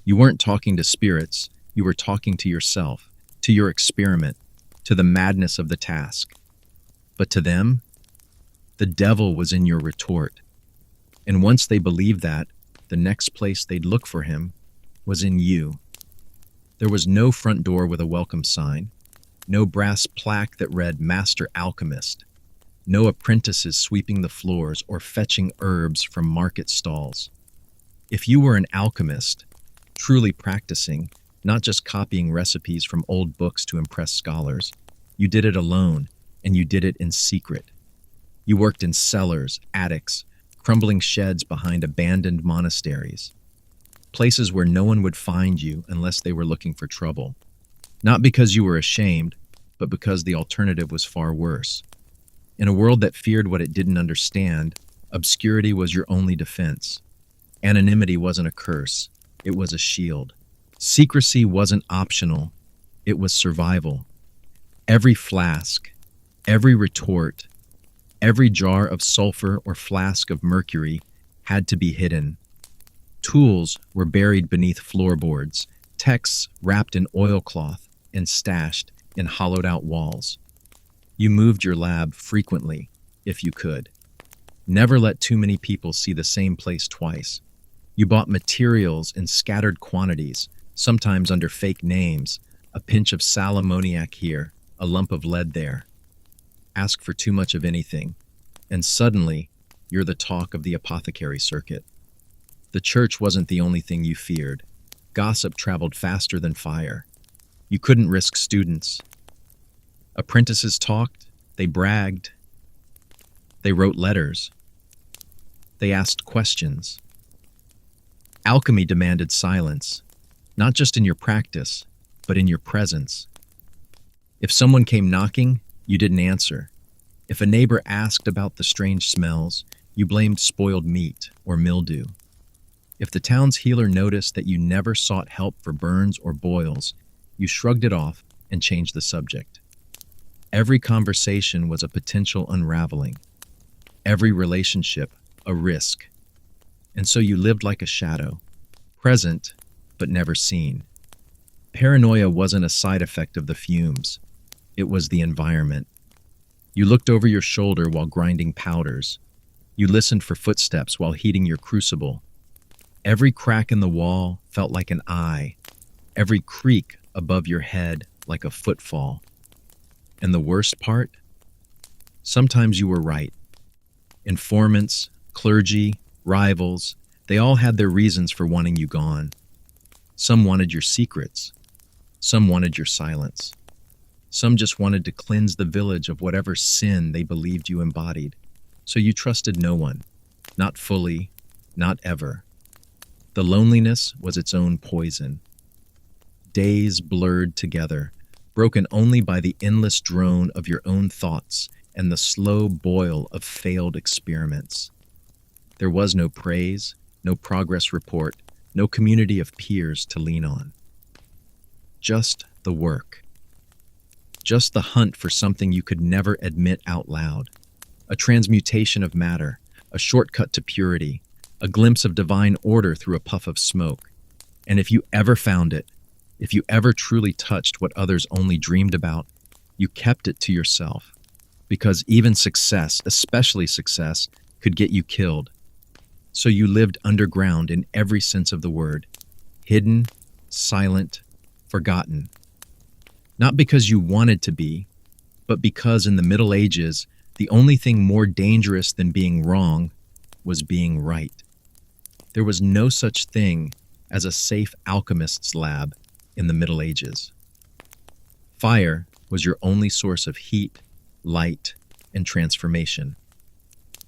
You weren't talking to spirits. You were talking to yourself, to your experiment, to the madness of the task. But to them, the devil was in your retort. And once they believed that, the next place they'd look for him was in you. There was no front door with a welcome sign, no brass plaque that read Master Alchemist, no apprentices sweeping the floors or fetching herbs from market stalls. If you were an alchemist, truly practicing, not just copying recipes from old books to impress scholars, you did it alone, and you did it in secret. You worked in cellars, attics, crumbling sheds behind abandoned monasteries, places where no one would find you unless they were looking for trouble. Not because you were ashamed, but because the alternative was far worse. In a world that feared what it didn't understand, obscurity was your only defense. Anonymity wasn't a curse, it was a shield. Secrecy wasn't optional, it was survival. Every flask, Every retort, every jar of sulfur or flask of mercury had to be hidden. Tools were buried beneath floorboards, texts wrapped in oilcloth and stashed in hollowed-out walls. You moved your lab frequently, if you could. Never let too many people see the same place twice. You bought materials in scattered quantities, sometimes under fake names, a pinch of sal ammoniac here, a lump of lead there. Ask for too much of anything, and suddenly you're the talk of the apothecary circuit. The church wasn't the only thing you feared. Gossip traveled faster than fire. You couldn't risk students. Apprentices talked, they bragged, they wrote letters, they asked questions. Alchemy demanded silence, not just in your practice, but in your presence. If someone came knocking, you didn't answer. If a neighbor asked about the strange smells, you blamed spoiled meat or mildew. If the town's healer noticed that you never sought help for burns or boils, you shrugged it off and changed the subject. Every conversation was a potential unraveling. Every relationship, a risk. And so you lived like a shadow, present, but never seen. Paranoia wasn't a side effect of the fumes. It was the environment. You looked over your shoulder while grinding powders. You listened for footsteps while heating your crucible. Every crack in the wall felt like an eye. Every creak above your head like a footfall. And the worst part? Sometimes you were right. Informants, clergy, rivals, they all had their reasons for wanting you gone. Some wanted your secrets. Some wanted your silence. Some just wanted to cleanse the village of whatever sin they believed you embodied. So you trusted no one. Not fully, not ever. The loneliness was its own poison. Days blurred together, broken only by the endless drone of your own thoughts and the slow boil of failed experiments. There was no praise, no progress report, no community of peers to lean on. Just the work. Just the hunt for something you could never admit out loud. A transmutation of matter, a shortcut to purity, a glimpse of divine order through a puff of smoke. And if you ever found it, if you ever truly touched what others only dreamed about, you kept it to yourself. Because even success, especially success, could get you killed. So you lived underground in every sense of the word. Hidden, silent, forgotten. Not because you wanted to be, but because in the Middle Ages, the only thing more dangerous than being wrong was being right. There was no such thing as a safe alchemist's lab in the Middle Ages. Fire was your only source of heat, light, and transformation,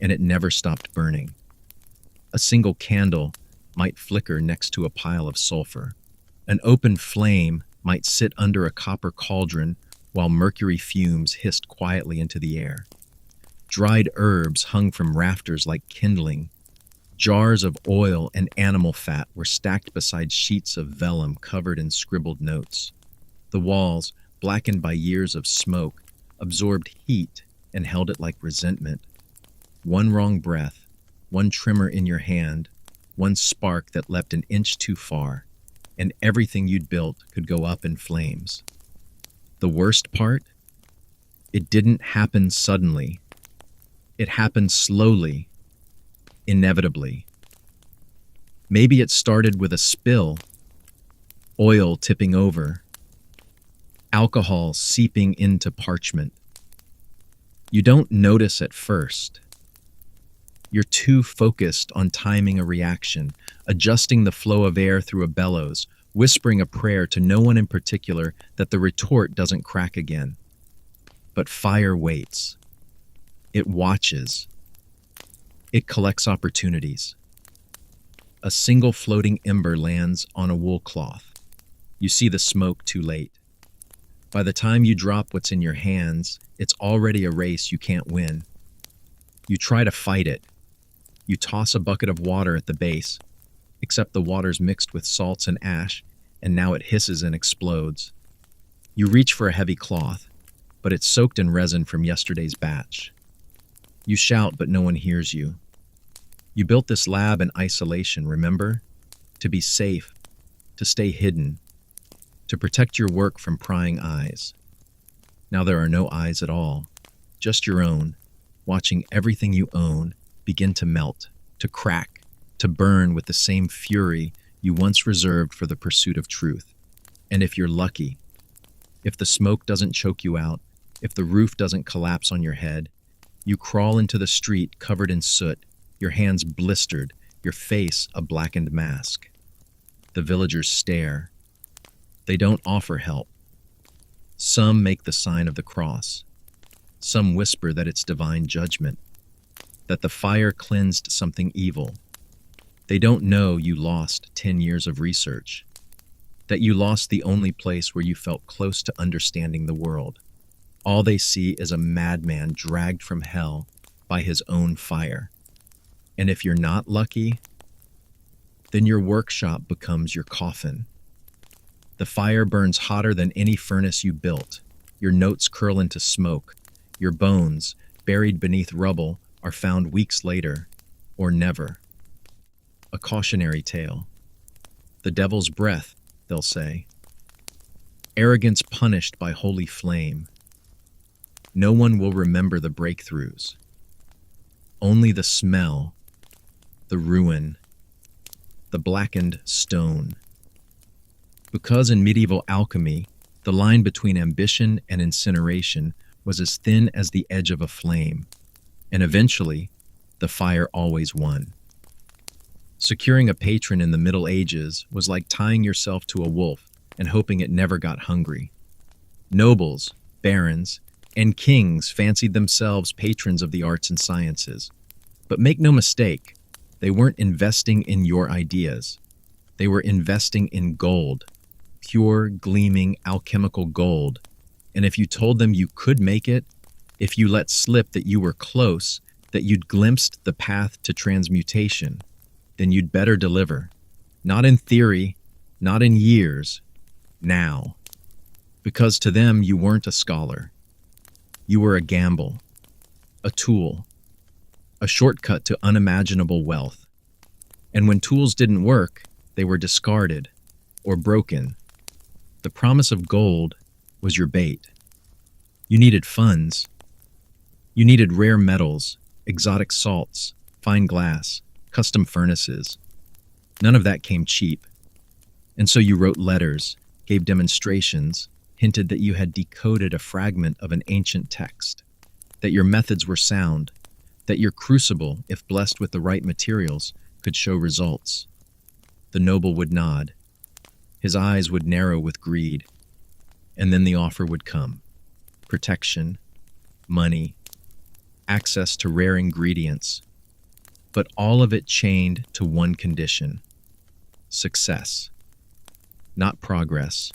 and it never stopped burning. A single candle might flicker next to a pile of sulfur. An open flame might sit under a copper cauldron while mercury fumes hissed quietly into the air. Dried herbs hung from rafters like kindling. Jars of oil and animal fat were stacked beside sheets of vellum covered in scribbled notes. The walls, blackened by years of smoke, absorbed heat and held it like resentment. One wrong breath, one tremor in your hand, one spark that leapt an inch too far, and everything you'd built could go up in flames. The worst part? It didn't happen suddenly. It happened slowly, inevitably. Maybe it started with a spill, oil tipping over, alcohol seeping into parchment. You don't notice at first. You're too focused on timing a reaction, adjusting the flow of air through a bellows, whispering a prayer to no one in particular that the retort doesn't crack again. But fire waits. It watches. It collects opportunities. A single floating ember lands on a wool cloth. You see the smoke too late. By the time you drop what's in your hands, it's already a race you can't win. You try to fight it. You toss a bucket of water at the base, except the water's mixed with salts and ash, and now it hisses and explodes. You reach for a heavy cloth. but it's soaked in resin from yesterday's batch. You shout, but no one hears you. You built this lab in isolation, remember? To be safe, to stay hidden, to protect your work from prying eyes. Now there are no eyes at all, just your own, watching everything you own begin to melt, to crack, to burn with the same fury you once reserved for the pursuit of truth. And if you're lucky, if the smoke doesn't choke you out, if the roof doesn't collapse on your head, you crawl into the street covered in soot, your hands blistered, your face a blackened mask. The villagers stare. They don't offer help. Some make the sign of the cross. Some whisper that it's divine judgment, that the fire cleansed something evil. They don't know you lost 10 years of research, that you lost the only place where you felt close to understanding the world. All they see is a madman dragged from hell by his own fire. And if you're not lucky, then your workshop becomes your coffin. The fire burns hotter than any furnace you built. Your notes curl into smoke. Your bones, buried beneath rubble, are found weeks later, or never. A cautionary tale. The devil's breath, they'll say. Arrogance punished by holy flame. No one will remember the breakthroughs. Only the smell, the ruin, the blackened stone. Because in medieval alchemy, the line between ambition and incineration was as thin as the edge of a flame, and eventually, the fire always won. Securing a patron in the Middle Ages was like tying yourself to a wolf and hoping it never got hungry. Nobles, barons, and kings fancied themselves patrons of the arts and sciences. But make no mistake, they weren't investing in your ideas. They were investing in gold, pure, gleaming, alchemical gold. And if you told them you could make it, if you let slip that you were close, that you'd glimpsed the path to transmutation, then you'd better deliver. Not in theory, not in years, now. Because to them, you weren't a scholar. You were a gamble, a tool, a shortcut to unimaginable wealth. And when tools didn't work, they were discarded or broken. The promise of gold was your bait. You needed funds. You needed rare metals, exotic salts, fine glass, custom furnaces. None of that came cheap. And so you wrote letters, gave demonstrations, hinted that you had decoded a fragment of an ancient text, that your methods were sound, that your crucible, if blessed with the right materials, could show results. The noble would nod. His eyes would narrow with greed. And then the offer would come. Protection, money, access to rare ingredients. But all of it chained to one condition: success. Not progress.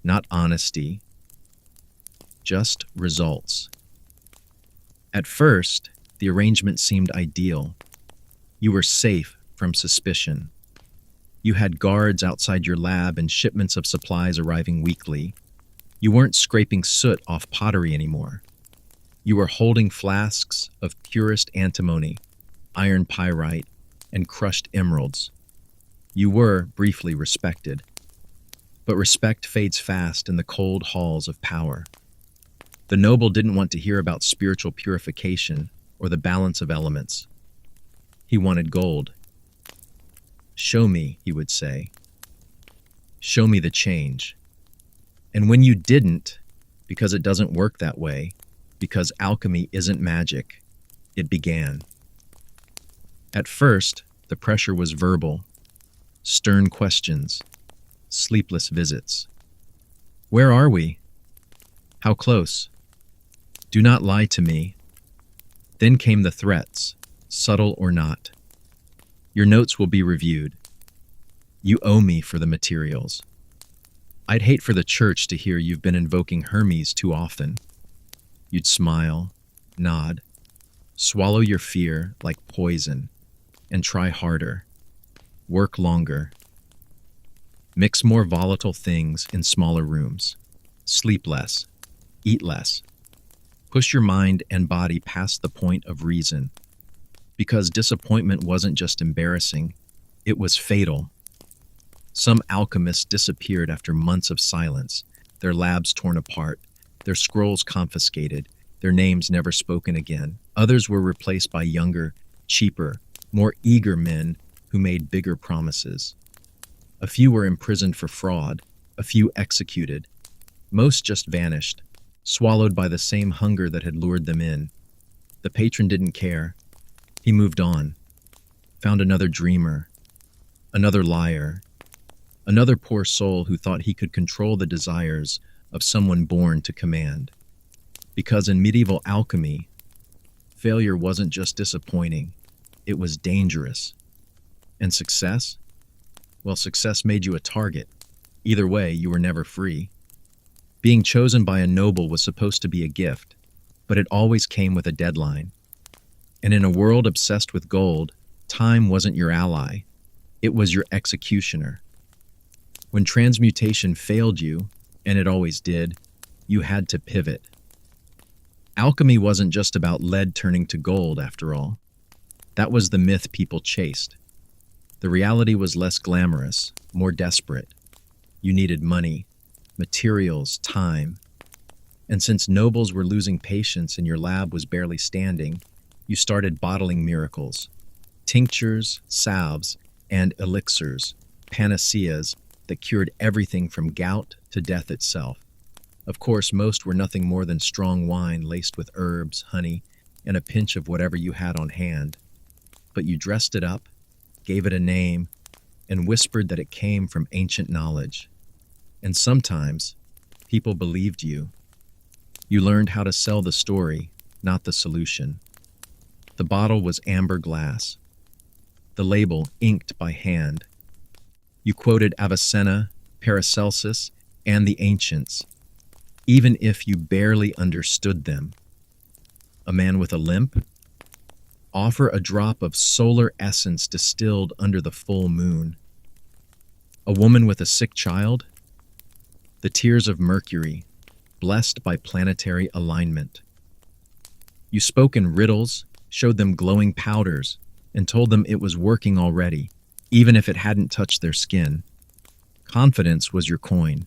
Not honesty. Just results. At first, the arrangement seemed ideal. You were safe from suspicion. You had guards outside your lab and shipments of supplies arriving weekly. You weren't scraping soot off pottery anymore. You were holding flasks of purest antimony, iron pyrite, and crushed emeralds. You were briefly respected. But respect fades fast in the cold halls of power. The noble didn't want to hear about spiritual purification or the balance of elements. He wanted gold. Show me, he would say. Show me the change. And when you didn't, because it doesn't work that way, because alchemy isn't magic, it began. At first, the pressure was verbal, stern questions, sleepless visits. Where are we? How close? Do not lie to me. Then came the threats, subtle or not. Your notes will be reviewed. You owe me for the materials. I'd hate for the church to hear you've been invoking Hermes too often. You'd smile, nod, swallow your fear like poison, and try harder. Work longer. Mix more volatile things in smaller rooms. Sleep less. Eat less. Push your mind and body past the point of reason. Because disappointment wasn't just embarrassing, it was fatal. Some alchemists disappeared after months of silence, their labs torn apart, their scrolls confiscated, their names never spoken again. Others were replaced by younger, cheaper, more eager men who made bigger promises. A few were imprisoned for fraud, a few executed. Most just vanished, swallowed by the same hunger that had lured them in. The patron didn't care. He moved on, found another dreamer, another liar, another poor soul who thought he could control the desires of someone born to command. Because in medieval alchemy, failure wasn't just disappointing, it was dangerous. And success? Well, success made you a target. Either way, you were never free. Being chosen by a noble was supposed to be a gift, but it always came with a deadline. And in a world obsessed with gold, time wasn't your ally, it was your executioner. When transmutation failed you, and it always did, you had to pivot. Alchemy wasn't just about lead turning to gold, after all. That was the myth people chased. The reality was less glamorous, more desperate. You needed money, materials, time. And since nobles were losing patience and your lab was barely standing, you started bottling miracles. Tinctures, salves, and elixirs, panaceas that cured everything from gout to death itself. Of course, most were nothing more than strong wine laced with herbs, honey, and a pinch of whatever you had on hand. But you dressed it up, gave it a name, and whispered that it came from ancient knowledge. And sometimes, people believed you. You learned how to sell the story, not the solution. The bottle was amber glass. The label inked by hand. You quoted Avicenna, Paracelsus, and the ancients, even if you barely understood them. A man with a limp? Offer a drop of solar essence distilled under the full moon. A woman with a sick child? The tears of Mercury, blessed by planetary alignment. You spoke in riddles, showed them glowing powders, and told them it was working already, even if it hadn't touched their skin. Confidence was your coin.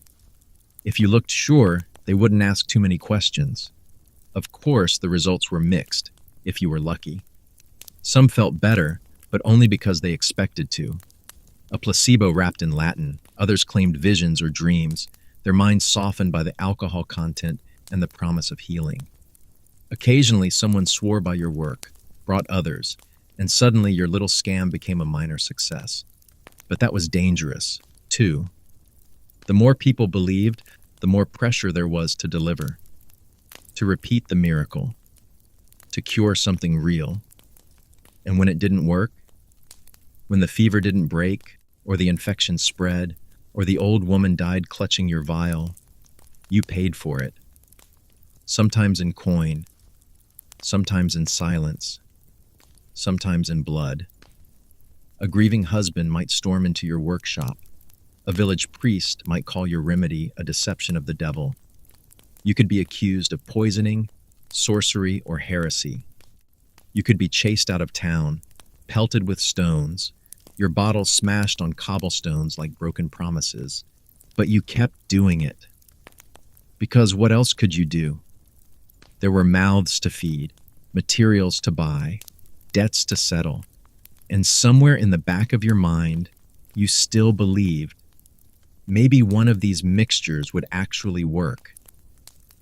If you looked sure, they wouldn't ask too many questions. Of course, the results were mixed, if you were lucky. Some felt better, but only because they expected to. A placebo wrapped in Latin, others claimed visions or dreams, their minds softened by the alcohol content and the promise of healing. Occasionally, someone swore by your work, brought others, and suddenly your little scam became a minor success. But that was dangerous, too. The more people believed, the more pressure there was to deliver, to repeat the miracle, to cure something real. And when it didn't work, when the fever didn't break, or the infection spread, or the old woman died clutching your vial, you paid for it. Sometimes in coin, sometimes in silence, sometimes in blood. A grieving husband might storm into your workshop. A village priest might call your remedy a deception of the devil. You could be accused of poisoning, sorcery, or heresy. You could be chased out of town, pelted with stones, your bottle smashed on cobblestones like broken promises. But you kept doing it. Because what else could you do? There were mouths to feed, materials to buy, debts to settle. And somewhere in the back of your mind, you still believed maybe one of these mixtures would actually work.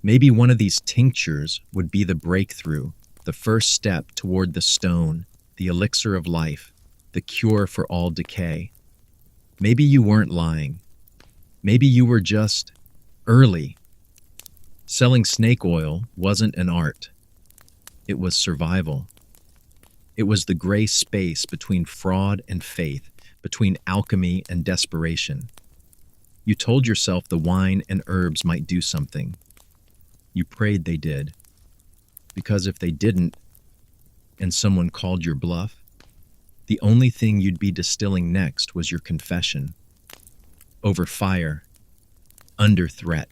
Maybe one of these tinctures would be the breakthrough, the first step toward the stone, the elixir of life, the cure for all decay. Maybe you weren't lying. Maybe you were just early. Selling snake oil wasn't an art. It was survival. It was the gray space between fraud and faith, between alchemy and desperation. You told yourself the wine and herbs might do something. You prayed they did. Because if they didn't, and someone called your bluff, the only thing you'd be distilling next was your confession. Over fire, under threat.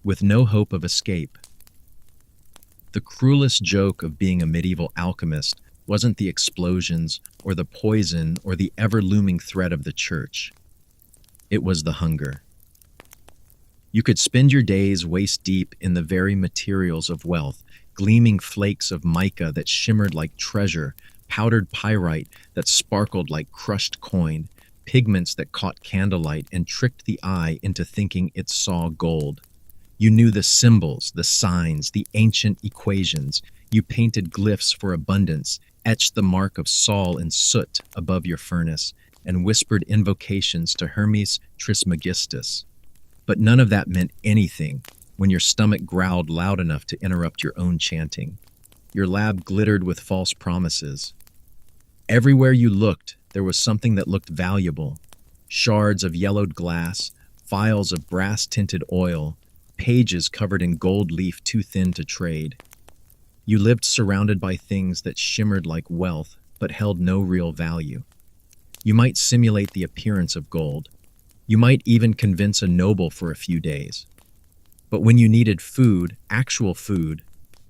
with no hope of escape. The cruelest joke of being a medieval alchemist wasn't the explosions or the poison or the ever-looming threat of the church. It was the hunger. You could spend your days waist-deep in the very materials of wealth, gleaming flakes of mica that shimmered like treasure, powdered pyrite that sparkled like crushed coin, pigments that caught candlelight and tricked the eye into thinking it saw gold. You knew the symbols, the signs, the ancient equations. You painted glyphs for abundance, etched the mark of Sol in soot above your furnace, and whispered invocations to Hermes Trismegistus. But none of that meant anything when your stomach growled loud enough to interrupt your own chanting. Your lab glittered with false promises. Everywhere you looked, there was something that looked valuable. Shards of yellowed glass, vials of brass-tinted oil, pages covered in gold leaf too thin to trade. You lived surrounded by things that shimmered like wealth, but held no real value. You might simulate the appearance of gold. You might even convince a noble for a few days. But when you needed food, actual food,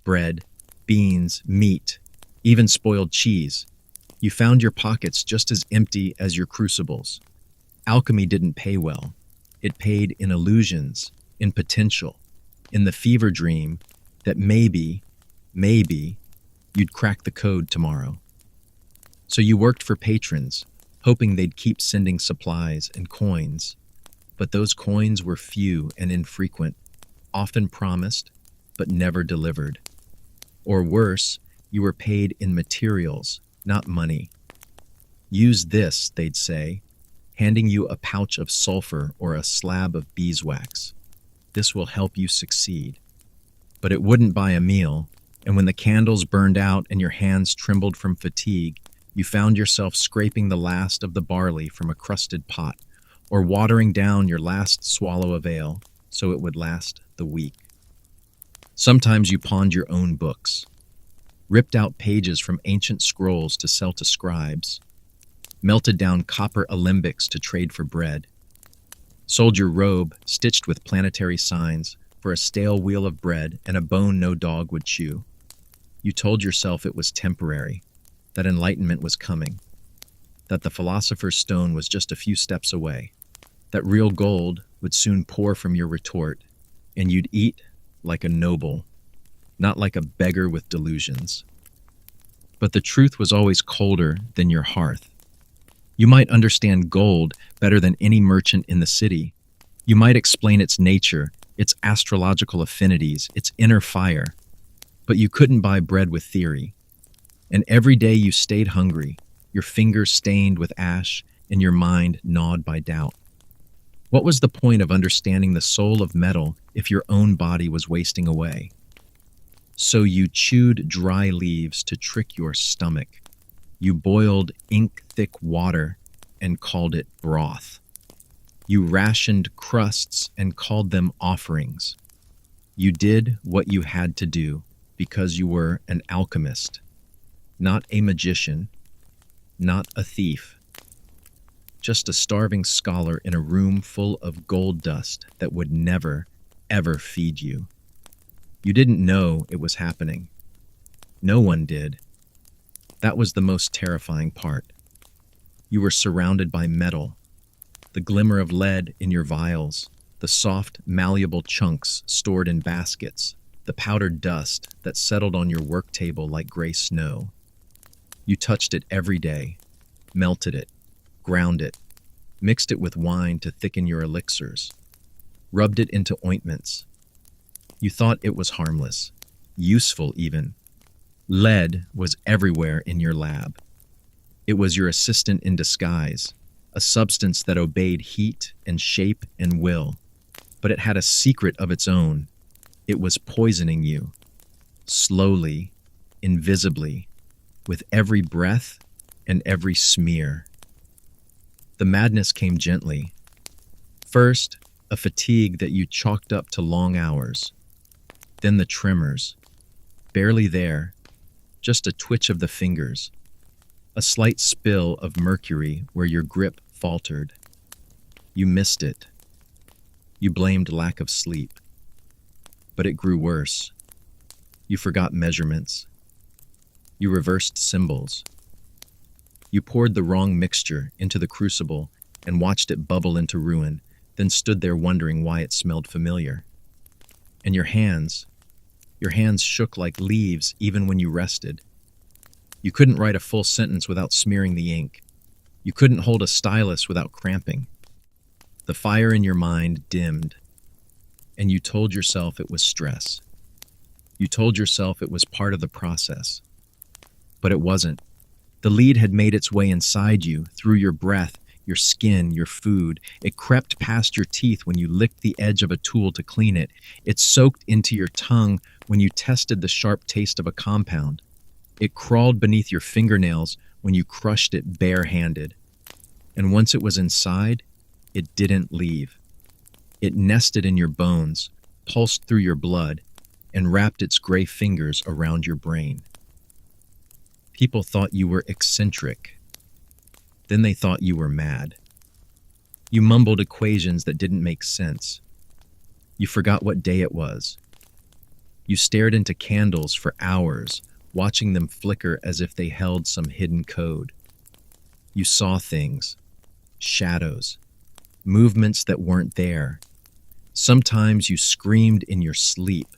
bread, beans, meat, even spoiled cheese, you found your pockets just as empty as your crucibles. Alchemy didn't pay well. It paid in illusions, in potential, in the fever dream that maybe, you'd crack the code tomorrow. So you worked for patrons, hoping they'd keep sending supplies and coins. But those coins were few and infrequent, often promised, but never delivered. Or worse, you were paid in materials, not money. Use this, they'd say, handing you a pouch of sulfur or a slab of beeswax. This will help you succeed. But it wouldn't buy a meal, and when the candles burned out and your hands trembled from fatigue, you found yourself scraping the last of the barley from a crusted pot, or watering down your last swallow of ale so it would last the week. Sometimes you pawned your own books, ripped out pages from ancient scrolls to sell to scribes, melted down copper alembics to trade for bread, sold your robe, stitched with planetary signs, for a stale wheel of bread and a bone no dog would chew. You told yourself it was temporary, that enlightenment was coming, that the philosopher's stone was just a few steps away, that real gold would soon pour from your retort, and you'd eat like a noble, not like a beggar with delusions. But the truth was always colder than your hearth. You might understand gold better than any merchant in the city. You might explain its nature, its astrological affinities, its inner fire. But you couldn't buy bread with theory. And every day you stayed hungry, your fingers stained with ash and your mind gnawed by doubt. What was the point of understanding the soul of metal if your own body was wasting away? So you chewed dry leaves to trick your stomach. You boiled ink-thick water and called it broth. You rationed crusts and called them offerings. You did what you had to do because you were an alchemist, not a magician, not a thief, just a starving scholar in a room full of gold dust that would never, ever feed you. You didn't know it was happening. No one did. That was the most terrifying part. You were surrounded by metal, the glimmer of lead in your vials, the soft, malleable chunks stored in baskets, the powdered dust that settled on your work table like gray snow. You touched it every day, melted it, ground it, mixed it with wine to thicken your elixirs, rubbed it into ointments. You thought it was harmless, useful even. Lead was everywhere in your lab. It was your assistant in disguise, a substance that obeyed heat and shape and will. But it had a secret of its own. It was poisoning you, slowly, invisibly, with every breath and every smear. The madness came gently. First, a fatigue that you chalked up to long hours. Then the tremors, barely there, just a twitch of the fingers, a slight spill of mercury where your grip faltered. You missed it. You blamed lack of sleep. But it grew worse. You forgot measurements. You reversed symbols. You poured the wrong mixture into the crucible and watched it bubble into ruin, then stood there wondering why it smelled familiar. And your hands shook like leaves even when you rested. You couldn't write a full sentence without smearing the ink. You couldn't hold a stylus without cramping. The fire in your mind dimmed, and you told yourself it was stress. You told yourself it was part of the process. But it wasn't. The lead had made its way inside you, through your breath, your skin, your food. It crept past your teeth when you licked the edge of a tool to clean it. It soaked into your tongue when you tested the sharp taste of a compound. It crawled beneath your fingernails when you crushed it bare-handed. And once it was inside, it didn't leave. It nested in your bones, pulsed through your blood, and wrapped its gray fingers around your brain. People thought you were eccentric. Then they thought you were mad. You mumbled equations that didn't make sense. You forgot what day it was. You stared into candles for hours, watching them flicker as if they held some hidden code. You saw things, shadows, movements that weren't there. Sometimes you screamed in your sleep.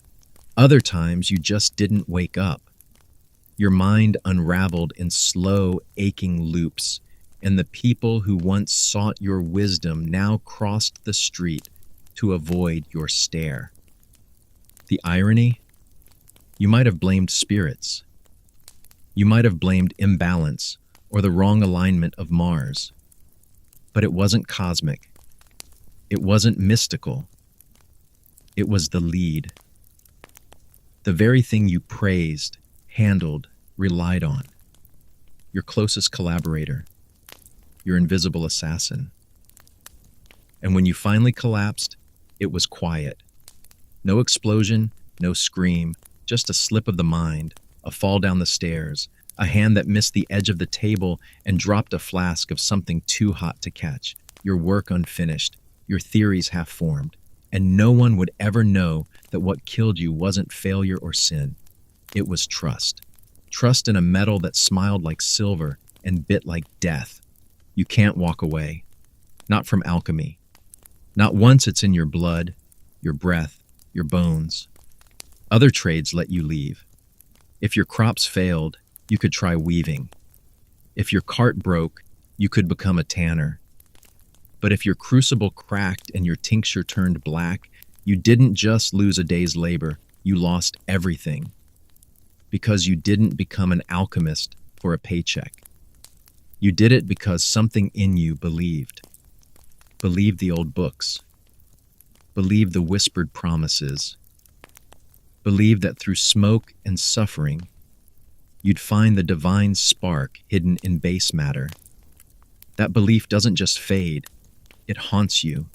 Other times you just didn't wake up. Your mind unraveled in slow, aching loops, and the people who once sought your wisdom now crossed the street to avoid your stare. The irony? You might have blamed spirits. You might have blamed imbalance or the wrong alignment of Mars. But it wasn't cosmic. It wasn't mystical. It was the lead. The very thing you praised, handled, relied on. Your closest collaborator. Your invisible assassin. And when you finally collapsed, it was quiet. No explosion, no scream, just a slip of the mind, a fall down the stairs, a hand that missed the edge of the table and dropped a flask of something too hot to catch, your work unfinished, your theories half-formed, and no one would ever know that what killed you wasn't failure or sin. It was trust. Trust in a metal that smiled like silver and bit like death. You can't walk away. Not from alchemy. Not once it's in your blood, your breath, your bones. Other trades let you leave. If your crops failed, you could try weaving. If your cart broke, you could become a tanner. But if your crucible cracked and your tincture turned black, you didn't just lose a day's labor, you lost everything. Because you didn't become an alchemist for a paycheck. You did it because something in you believed. Believed the old books. Believed the whispered promises. Believed that through smoke and suffering, you'd find the divine spark hidden in base matter. That belief doesn't just fade, it haunts you.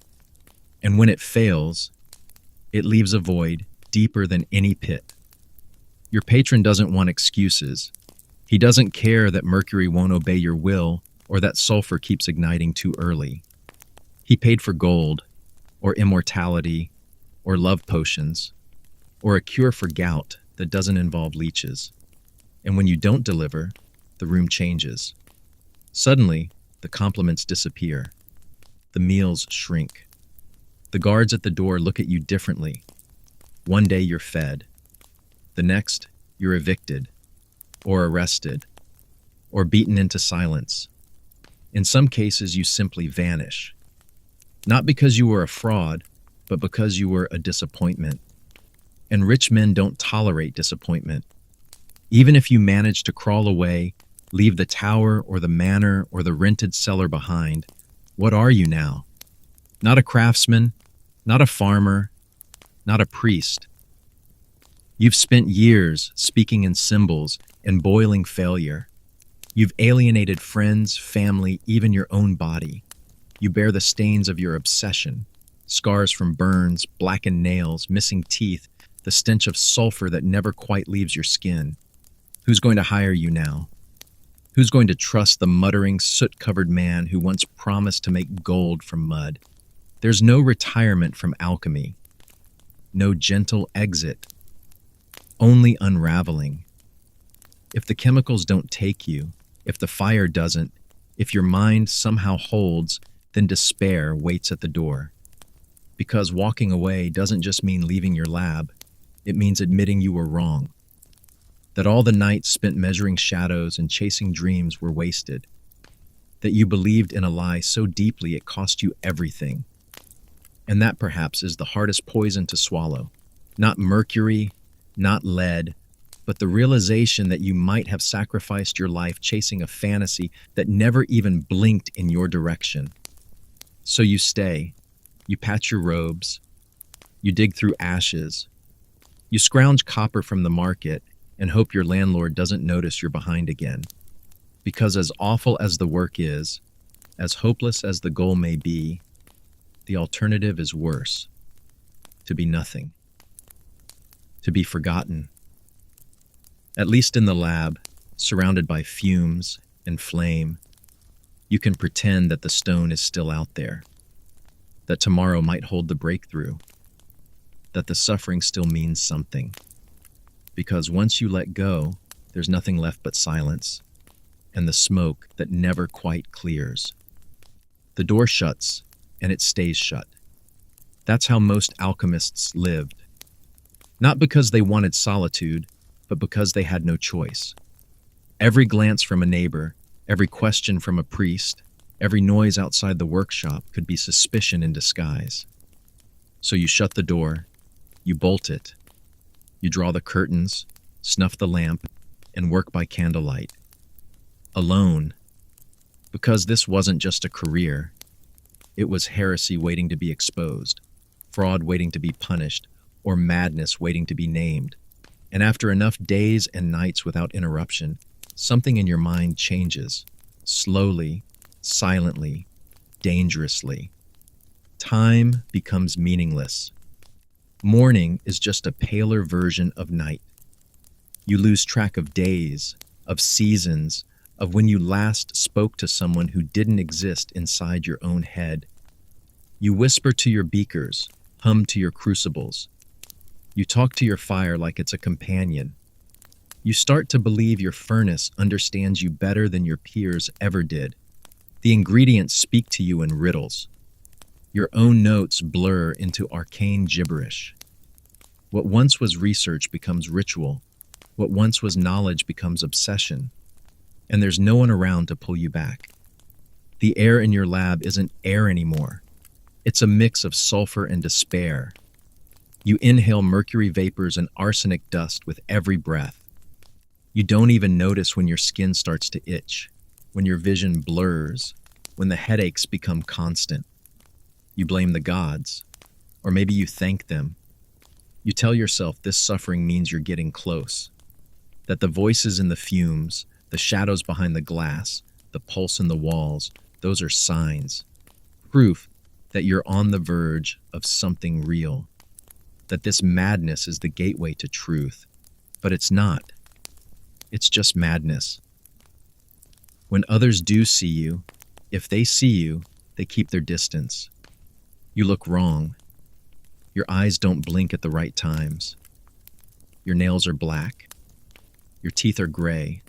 And when it fails, it leaves a void deeper than any pit. Your patron doesn't want excuses. He doesn't care that mercury won't obey your will or that sulfur keeps igniting too early. He paid for gold, or immortality, or love potions, or a cure for gout that doesn't involve leeches. And when you don't deliver, the room changes. Suddenly, the compliments disappear. The meals shrink. The guards at the door look at you differently. One day you're fed. The next, you're evicted, or arrested, or beaten into silence. In some cases, you simply vanish. Not because you were a fraud, but because you were a disappointment. And rich men don't tolerate disappointment. Even if you manage to crawl away, leave the tower or the manor or the rented cellar behind, what are you now? Not a craftsman, not a farmer, not a priest. You've spent years speaking in symbols and boiling failure. You've alienated friends, family, even your own body. You bear the stains of your obsession, scars from burns, blackened nails, missing teeth, the stench of sulfur that never quite leaves your skin. Who's going to hire you now? Who's going to trust the muttering, soot-covered man who once promised to make gold from mud? There's no retirement from alchemy. no gentle exit, only unraveling. If the chemicals don't take you, if the fire doesn't, if your mind somehow holds, then despair waits at the door. Because walking away doesn't just mean leaving your lab, it means admitting you were wrong. That all the nights spent measuring shadows and chasing dreams were wasted. That you believed in a lie so deeply it cost you everything. And that perhaps is the hardest poison to swallow. Not mercury, not lead, but the realization that you might have sacrificed your life chasing a fantasy that never even blinked in your direction. So you stay, you patch your robes, you dig through ashes, you scrounge copper from the market and hope your landlord doesn't notice you're behind again. Because as awful as the work is, as hopeless as the goal may be, the alternative is worse. To be nothing. To be forgotten. At least in the lab, surrounded by fumes and flame, you can pretend that the stone is still out there, that tomorrow might hold the breakthrough, that the suffering still means something. Because once you let go, there's nothing left but silence and the smoke that never quite clears. The door shuts, and it stays shut. That's how most alchemists lived. Not because they wanted solitude, but because they had no choice. Every glance from a neighbor, every question from a priest, every noise outside the workshop could be suspicion in disguise. So you shut the door, you bolt it, you draw the curtains, snuff the lamp, and work by candlelight. Alone, because this wasn't just a career. It was heresy waiting to be exposed, fraud waiting to be punished, or madness waiting to be named. And after enough days and nights without interruption, something in your mind changes, slowly, silently, dangerously. Time becomes meaningless. Morning is just a paler version of night. You lose track of days, of seasons, of when you last spoke to someone who didn't exist inside your own head. You whisper to your beakers, hum to your crucibles. You talk to your fire like it's a companion. You start to believe your furnace understands you better than your peers ever did. The ingredients speak to you in riddles. Your own notes blur into arcane gibberish. What once was research becomes ritual. What once was knowledge becomes obsession. And there's no one around to pull you back. The air in your lab isn't air anymore. It's a mix of sulfur and despair. You inhale mercury vapors and arsenic dust with every breath. You don't even notice when your skin starts to itch, when your vision blurs, when the headaches become constant. You blame the gods, or maybe you thank them. You tell yourself this suffering means you're getting close, that the voices in the fumes, the shadows behind the glass, the pulse in the walls, those are signs, proof that you're on the verge of something real, that this madness is the gateway to truth. But it's not. It's just madness. When others do see you, if they see you, they keep their distance. You look wrong. Your eyes don't blink at the right times. Your nails are black. Your teeth are gray.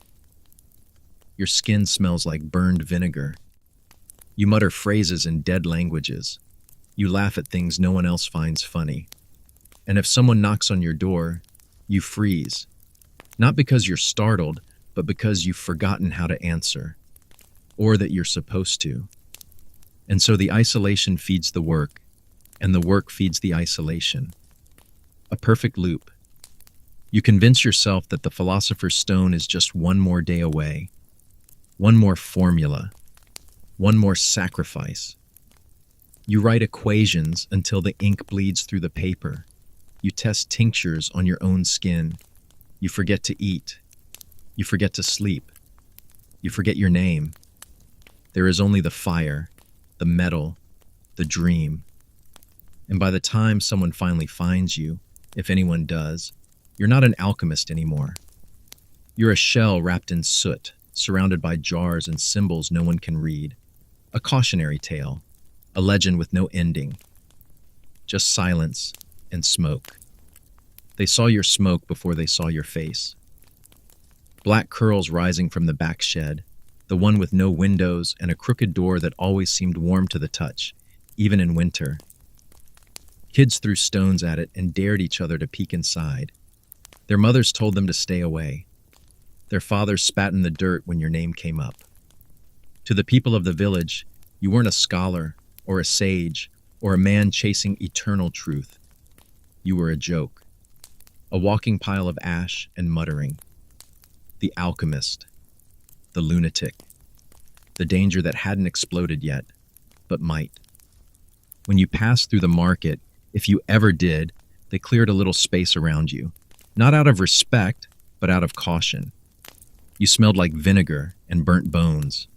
Your skin smells like burned vinegar. You mutter phrases in dead languages. You laugh at things no one else finds funny. And if someone knocks on your door, you freeze. Not because you're startled, but because you've forgotten how to answer. Or that you're supposed to. And so the isolation feeds the work, and the work feeds the isolation. A perfect loop. You convince yourself that the Philosopher's Stone is just one more day away. One more formula. One more sacrifice. You write equations until the ink bleeds through the paper. You test tinctures on your own skin. You forget to eat. You forget to sleep. You forget your name. There is only the fire, the metal, the dream. And by the time someone finally finds you, if anyone does, you're not an alchemist anymore. You're a shell wrapped in soot, surrounded by jars and symbols no one can read. A cautionary tale, a legend with no ending. Just silence and smoke. They saw your smoke before they saw your face. Black curls rising from the back shed, the one with no windows and a crooked door that always seemed warm to the touch, even in winter. Kids threw stones at it and dared each other to peek inside. Their mothers told them to stay away. Their fathers spat in the dirt when your name came up. To the people of the village, you weren't a scholar or a sage or a man chasing eternal truth. You were a joke, a walking pile of ash and muttering. The alchemist, the lunatic, the danger that hadn't exploded yet, but might. When you passed through the market, if you ever did, they cleared a little space around you, not out of respect, but out of caution. You smelled like vinegar and burnt bones.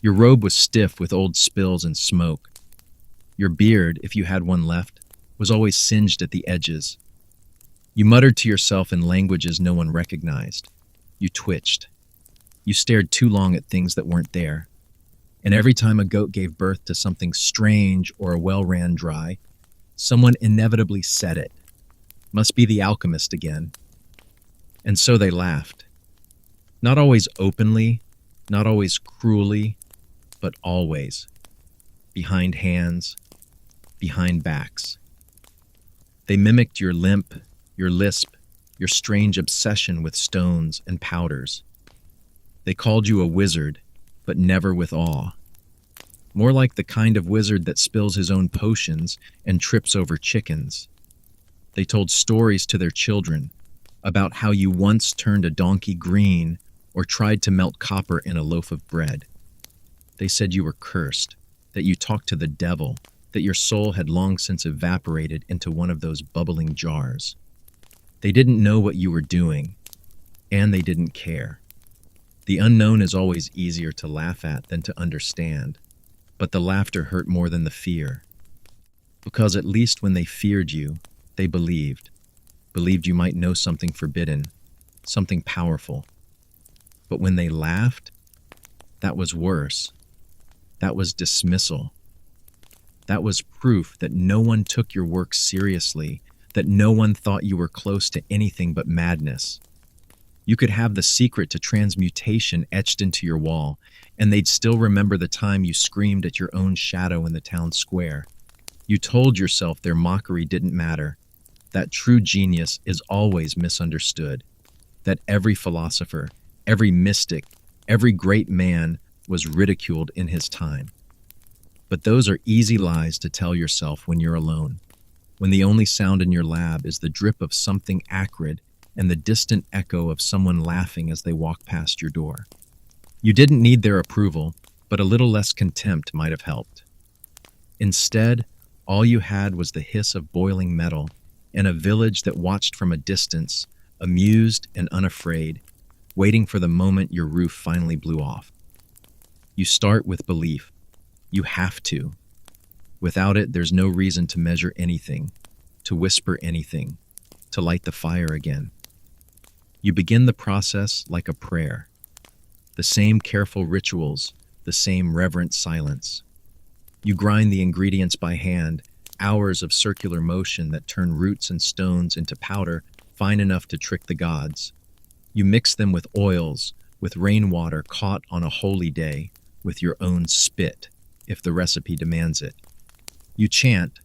Your robe was stiff with old spills and smoke. Your beard, if you had one left, was always singed at the edges. You muttered to yourself in languages no one recognized. You twitched. You stared too long at things that weren't there. And every time a goat gave birth to something strange or a well ran dry, someone inevitably said it. Must be the alchemist again. And so they laughed. Not always openly, not always cruelly, but always. Behind hands, behind backs. They mimicked your limp, your lisp, your strange obsession with stones and powders. They called you a wizard, but never with awe. More like the kind of wizard that spills his own potions and trips over chickens. They told stories to their children about how you once turned a donkey green or tried to melt copper in a loaf of bread. They said you were cursed, that you talked to the devil, that your soul had long since evaporated into one of those bubbling jars. They didn't know what you were doing, and they didn't care. The unknown is always easier to laugh at than to understand, but the laughter hurt more than the fear. Because at least when they feared you, they believed you might know something forbidden, something powerful. But when they laughed, that was worse. That was dismissal. That was proof that no one took your work seriously, that no one thought you were close to anything but madness. You could have the secret to transmutation etched into your wall, and they'd still remember the time you screamed at your own shadow in the town square. You told yourself their mockery didn't matter, that true genius is always misunderstood, that every philosopher, every mystic, every great man was ridiculed in his time. But those are easy lies to tell yourself when you're alone, when the only sound in your lab is the drip of something acrid and the distant echo of someone laughing as they walk past your door. You didn't need their approval, but a little less contempt might have helped. Instead, all you had was the hiss of boiling metal and a village that watched from a distance, amused and unafraid, waiting for the moment your roof finally blew off. You start with belief. You have to. Without it, there's no reason to measure anything, to whisper anything, to light the fire again. You begin the process like a prayer. The same careful rituals, the same reverent silence. You grind the ingredients by hand, hours of circular motion that turn roots and stones into powder fine enough to trick the gods. You mix them with oils, with rainwater caught on a holy day, with your own spit, if the recipe demands it. You chant,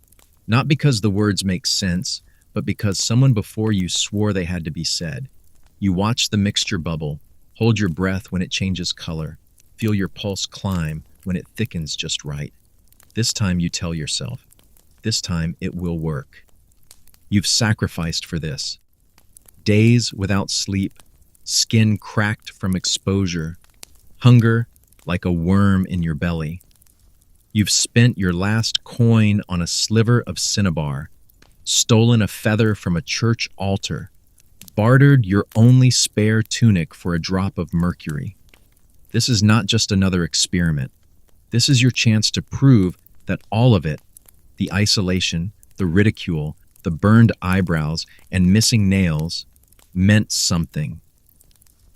not because the words make sense, but because someone before you swore they had to be said. You watch the mixture bubble, hold your breath when it changes color, feel your pulse climb when it thickens just right. This time you tell yourself, this time it will work. You've sacrificed for this. Days without sleep, skin cracked from exposure, hunger like a worm in your belly. You've spent your last coin on a sliver of cinnabar, stolen a feather from a church altar, bartered your only spare tunic for a drop of mercury. This is not just another experiment. This is your chance to prove that all of it, the isolation, the ridicule, the burned eyebrows, and missing nails, meant something.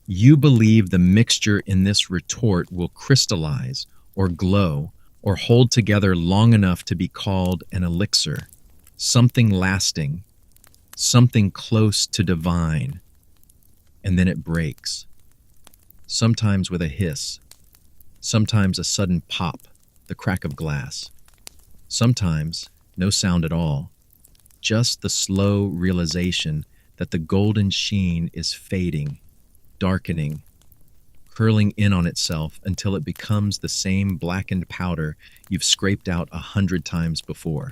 You believe the mixture in this retort will crystallize or glow or hold together long enough to be called an elixir, something lasting, something close to divine, and then it breaks, sometimes with a hiss, sometimes a sudden pop, the crack of glass, sometimes no sound at all, just the slow realization that the golden sheen is fading, darkening, curling in on itself until it becomes the same blackened powder you've scraped out 100 times before.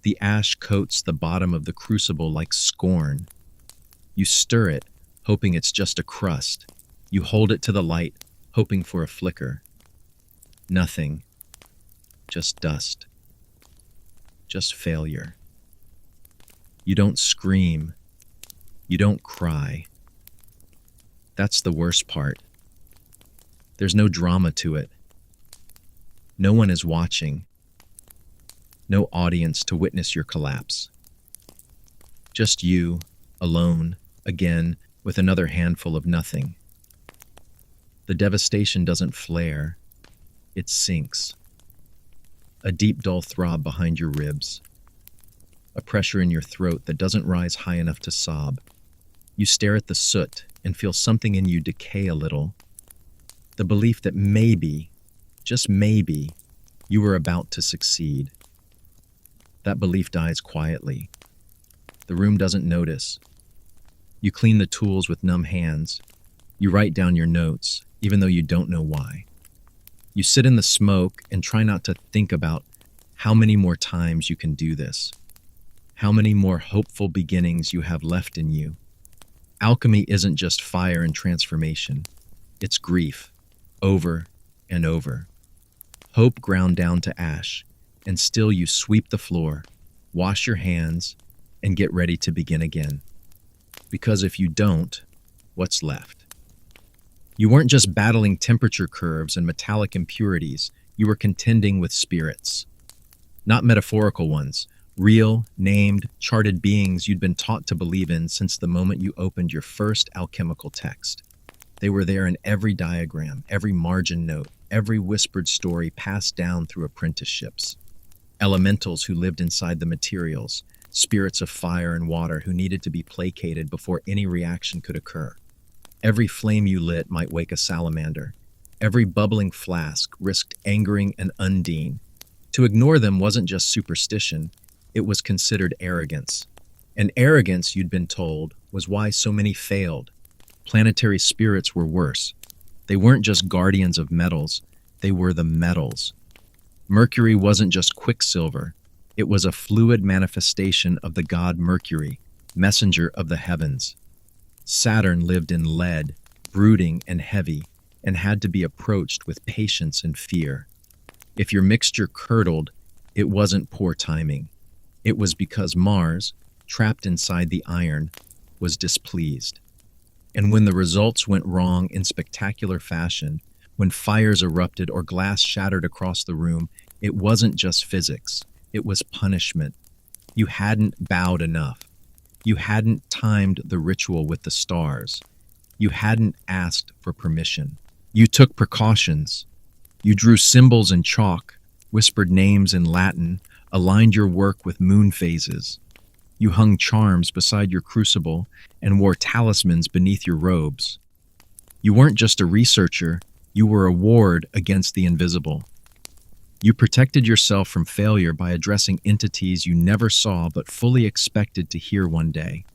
The ash coats the bottom of the crucible like scorn. You stir it, hoping it's just a crust. You hold it to the light, hoping for a flicker. Nothing. Just dust. Just failure. You don't scream. You don't cry. That's the worst part. There's no drama to it. No one is watching. No audience to witness your collapse. Just you, alone, again, with another handful of nothing. The devastation doesn't flare. It sinks. A deep, dull throb behind your ribs. A pressure in your throat that doesn't rise high enough to sob. You stare at the soot and feel something in you decay a little. The belief that maybe, just maybe, you were about to succeed. That belief dies quietly. The room doesn't notice. You clean the tools with numb hands. You write down your notes, even though you don't know why. You sit in the smoke and try not to think about how many more times you can do this. How many more hopeful beginnings you have left in you. Alchemy isn't just fire and transformation. It's grief, over and over. Hope ground down to ash, and still you sweep the floor, wash your hands, and get ready to begin again. Because if you don't, what's left? You weren't just battling temperature curves and metallic impurities, you were contending with spirits. Not metaphorical ones, real, named, charted beings you'd been taught to believe in since the moment you opened your first alchemical text. They were there in every diagram, every margin note, every whispered story passed down through apprenticeships. Elementals who lived inside the materials, spirits of fire and water who needed to be placated before any reaction could occur. Every flame you lit might wake a salamander. Every bubbling flask risked angering an undine. To ignore them wasn't just superstition, it was considered arrogance. And arrogance, you'd been told, was why so many failed. Planetary spirits were worse. They weren't just guardians of metals, they were the metals. Mercury wasn't just quicksilver, it was a fluid manifestation of the god Mercury, messenger of the heavens. Saturn lived in lead, brooding and heavy, and had to be approached with patience and fear. If your mixture curdled, it wasn't poor timing. It was because Mars, trapped inside the iron, was displeased. And when the results went wrong in spectacular fashion, when fires erupted or glass shattered across the room, it wasn't just physics, it was punishment. You hadn't bowed enough. You hadn't timed the ritual with the stars. You hadn't asked for permission. You took precautions. You drew symbols in chalk, whispered names in Latin, aligned your work with moon phases. You hung charms beside your crucible and wore talismans beneath your robes. You weren't just a researcher, you were a ward against the invisible. You protected yourself from failure by addressing entities you never saw but fully expected to hear one day.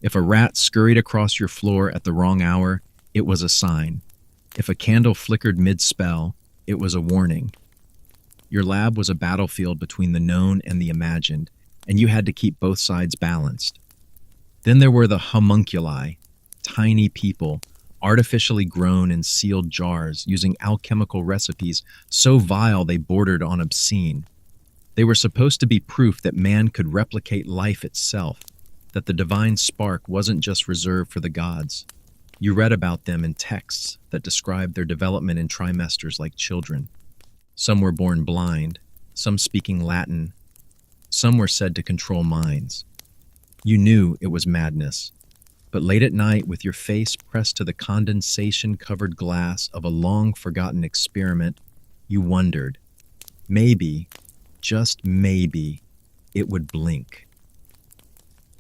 If a rat scurried across your floor at the wrong hour, it was a sign. If a candle flickered mid-spell, it was a warning. Your lab was a battlefield between the known and the imagined, and you had to keep both sides balanced. Then there were the homunculi, tiny people, artificially grown in sealed jars using alchemical recipes so vile they bordered on obscene. They were supposed to be proof that man could replicate life itself, that the divine spark wasn't just reserved for the gods. You read about them in texts that described their development in trimesters like children. Some were born blind, some speaking Latin, some were said to control minds. You knew it was madness, but late at night, with your face pressed to the condensation-covered glass of a long-forgotten experiment, you wondered, maybe, just maybe, it would blink.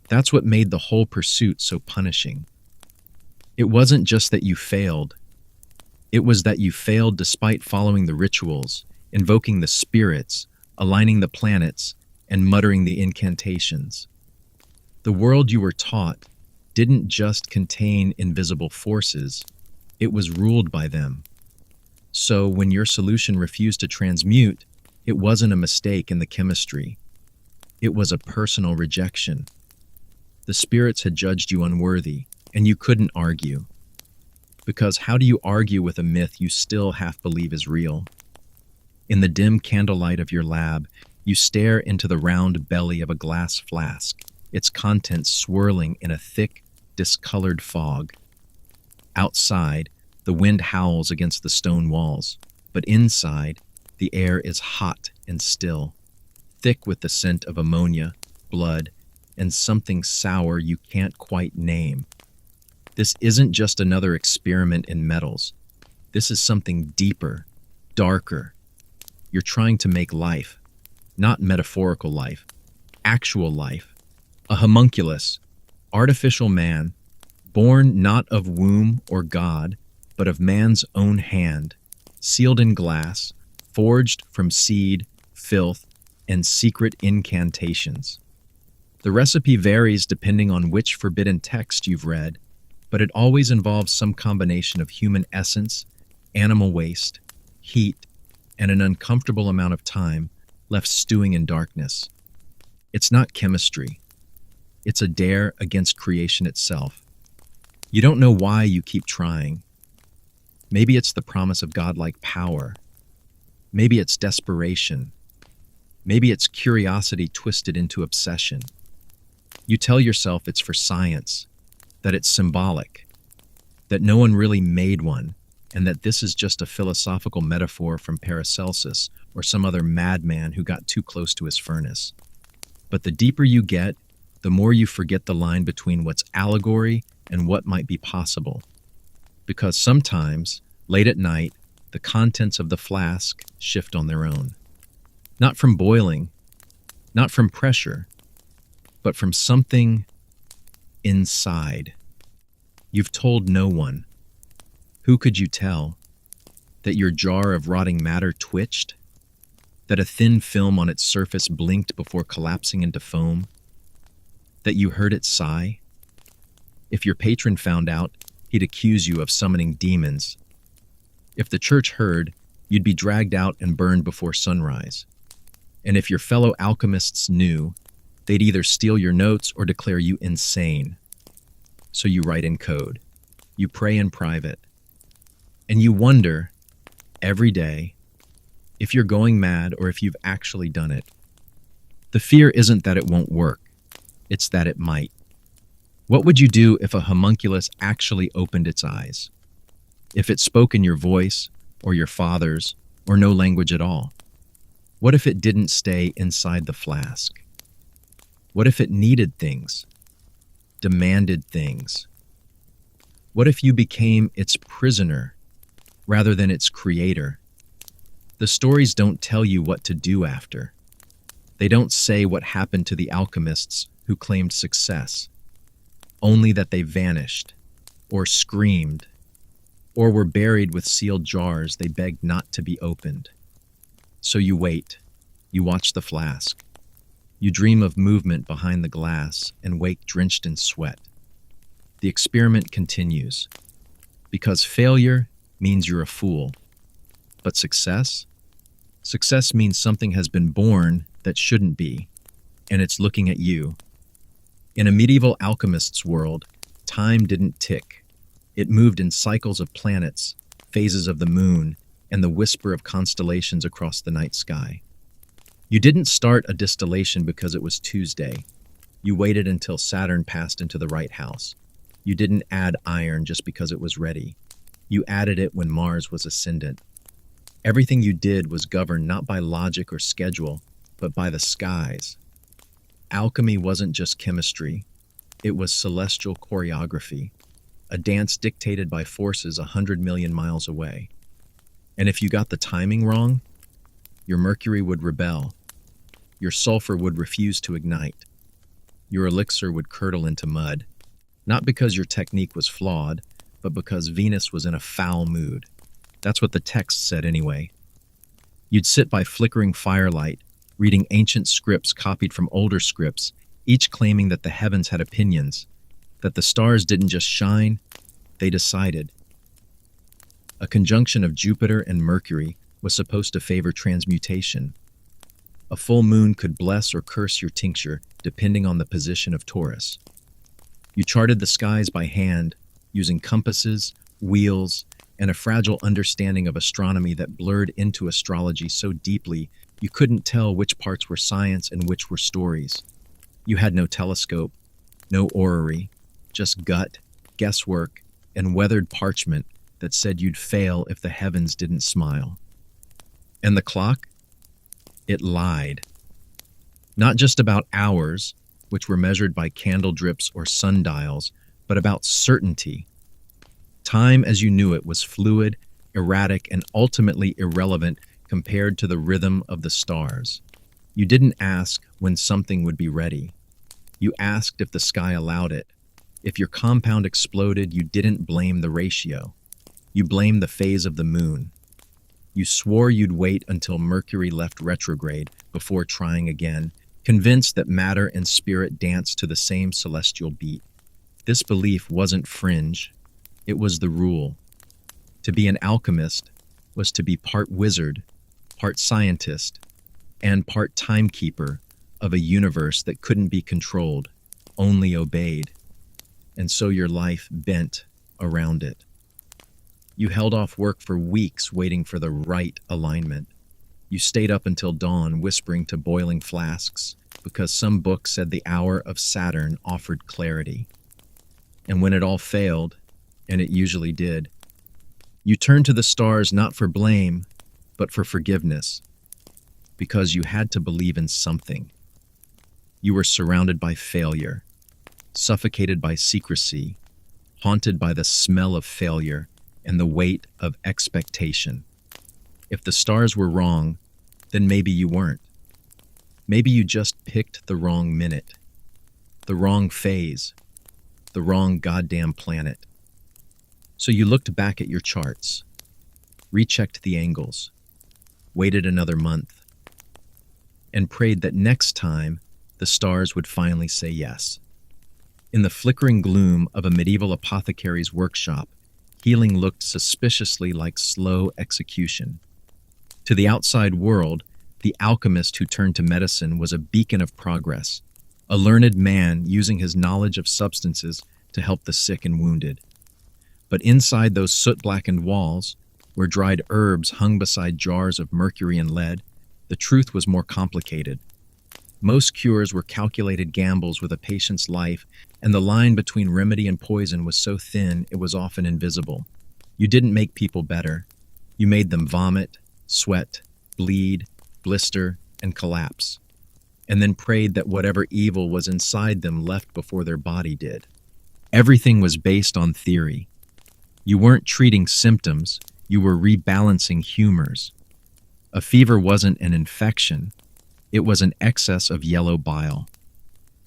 That's what made the whole pursuit so punishing. It wasn't just that you failed, it was that you failed despite following the rituals, invoking the spirits, aligning the planets, and muttering the incantations. The world you were taught didn't just contain invisible forces, it was ruled by them. So when your solution refused to transmute, it wasn't a mistake in the chemistry. It was a personal rejection. The spirits had judged you unworthy, and you couldn't argue. Because how do you argue with a myth you still half believe is real? In the dim candlelight of your lab, you stare into the round belly of a glass flask, its contents swirling in a thick, discolored fog. Outside, the wind howls against the stone walls, but inside, the air is hot and still, thick with the scent of ammonia, blood, and something sour you can't quite name. This isn't just another experiment in metals. This is something deeper, darker. You're trying to make life, not metaphorical life, actual life. A homunculus, artificial man, born not of womb or God, but of man's own hand, sealed in glass, forged from seed, filth, and secret incantations. The recipe varies depending on which forbidden text you've read, but it always involves some combination of human essence, animal waste, heat, and an uncomfortable amount of time left stewing in darkness. It's not chemistry. It's a dare against creation itself. You don't know why you keep trying. Maybe it's the promise of godlike power. Maybe it's desperation. Maybe it's curiosity twisted into obsession. You tell yourself it's for science, that it's symbolic, that no one really made one, and that this is just a philosophical metaphor from Paracelsus or some other madman who got too close to his furnace. But the deeper you get, the more you forget the line between what's allegory and what might be possible. Because sometimes, late at night, the contents of the flask shift on their own. Not from boiling, not from pressure, but from something inside. You've told no one. Who could you tell? That your jar of rotting matter twitched? That a thin film on its surface blinked before collapsing into foam? That you heard it sigh? If your patron found out, he'd accuse you of summoning demons. If the church heard, you'd be dragged out and burned before sunrise. And if your fellow alchemists knew, they'd either steal your notes or declare you insane. So you write in code. You pray in private. And you wonder, every day, if you're going mad or if you've actually done it. The fear isn't that it won't work. It's that it might. What would you do if a homunculus actually opened its eyes? If it spoke in your voice, or your father's, or no language at all? What if it didn't stay inside the flask? What if it needed things? Demanded things? What if you became its prisoner rather than its creator? The stories don't tell you what to do after. They don't say what happened to the alchemists who claimed success, only that they vanished, or screamed, or were buried with sealed jars they begged not to be opened. So you wait, you watch the flask, you dream of movement behind the glass and wake drenched in sweat. The experiment continues, because failure means you're a fool. But success? Success means something has been born that shouldn't be, and it's looking at you. In a medieval alchemist's world, time didn't tick. It moved in cycles of planets, phases of the moon, and the whisper of constellations across the night sky. You didn't start a distillation because it was Tuesday. You waited until Saturn passed into the right house. You didn't add iron just because it was ready. You added it when Mars was ascendant. Everything you did was governed not by logic or schedule, but by the skies. Alchemy wasn't just chemistry. It was celestial choreography, a dance dictated by forces 100 million miles away. And if you got the timing wrong, your mercury would rebel. Your sulfur would refuse to ignite. your elixir would curdle into mud, not because your technique was flawed, but because Venus was in a foul mood. That's what the text said anyway. You'd sit by flickering firelight, reading ancient scripts copied from older scripts, each claiming that the heavens had opinions, that the stars didn't just shine, they decided. A conjunction of Jupiter and Mercury was supposed to favor transmutation. A full moon could bless or curse your tincture, depending on the position of Taurus. You charted the skies by hand, using compasses, wheels, and a fragile understanding of astronomy that blurred into astrology so deeply you couldn't tell which parts were science and which were stories. You had no telescope, no orrery, just gut, guesswork, and weathered parchment that said you'd fail if the heavens didn't smile. And the clock? It lied. Not just about hours, which were measured by candle drips or sundials, but about certainty. Time as you knew it was fluid, erratic, and ultimately irrelevant compared to the rhythm of the stars. You didn't ask when something would be ready. You asked if the sky allowed it. If your compound exploded, you didn't blame the ratio. You blamed the phase of the moon. You swore you'd wait until Mercury left retrograde before trying again, convinced that matter and spirit danced to the same celestial beat. This belief wasn't fringe. It was the rule. To be an alchemist was to be part wizard, part scientist, and part timekeeper of a universe that couldn't be controlled, only obeyed. And so your life bent around it. You held off work for weeks waiting for the right alignment. You stayed up until dawn whispering to boiling flasks because some book said the hour of Saturn offered clarity. And when it all failed, and it usually did, you turned to the stars not for blame, but for forgiveness, because you had to believe in something. You were surrounded by failure, suffocated by secrecy, haunted by the smell of failure and the weight of expectation. If the stars were wrong, then maybe you weren't. Maybe you just picked the wrong minute, the wrong phase, the wrong goddamn planet. So you looked back at your charts, rechecked the angles, waited another month, and prayed that next time the stars would finally say yes. In the flickering gloom of a medieval apothecary's workshop, healing looked suspiciously like slow execution. To the outside world, the alchemist who turned to medicine was a beacon of progress, a learned man using his knowledge of substances to help the sick and wounded. But inside those soot-blackened walls, where dried herbs hung beside jars of mercury and lead, the truth was more complicated. Most cures were calculated gambles with a patient's life, and the line between remedy and poison was so thin it was often invisible. You didn't make people better. You made them vomit, sweat, bleed, blister, and collapse, and then prayed that whatever evil was inside them left before their body did. Everything was based on theory. You weren't treating symptoms, you were rebalancing humors. A fever wasn't an infection, it was an excess of yellow bile.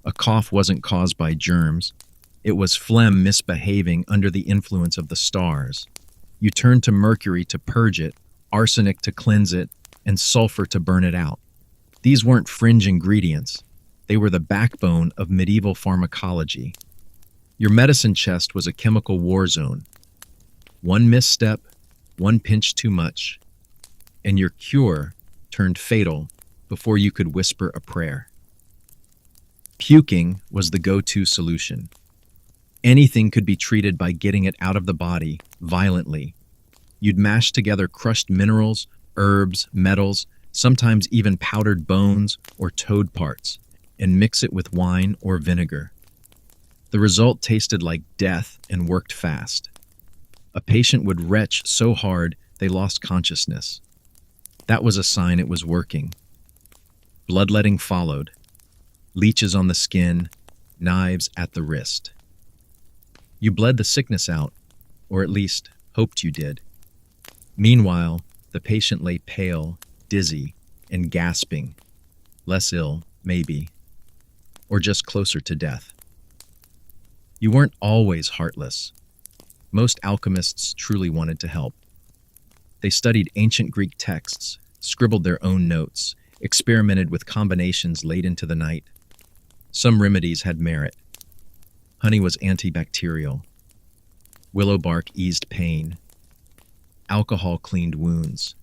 A cough wasn't caused by germs, it was phlegm misbehaving under the influence of the stars. You turned to mercury to purge it, arsenic to cleanse it, and sulfur to burn it out. These weren't fringe ingredients, they were the backbone of medieval pharmacology. Your medicine chest was a chemical war zone. One misstep, one pinch too much, and your cure turned fatal before you could whisper a prayer. Puking was the go-to solution. Anything could be treated by getting it out of the body violently. You'd mash together crushed minerals, herbs, metals, sometimes even powdered bones or toad parts, and mix it with wine or vinegar. The result tasted like death and worked fast. A patient would retch so hard they lost consciousness. That was a sign it was working. Bloodletting followed. Leeches on the skin, knives at the wrist. You bled the sickness out, or at least hoped you did. Meanwhile, the patient lay pale, dizzy, and gasping. Less ill, maybe. or just closer to death. You weren't always heartless. Most alchemists truly wanted to help. They studied ancient Greek texts, scribbled their own notes, experimented with combinations late into the night. Some remedies had merit. Honey was antibacterial. Willow bark eased pain. Alcohol cleaned wounds.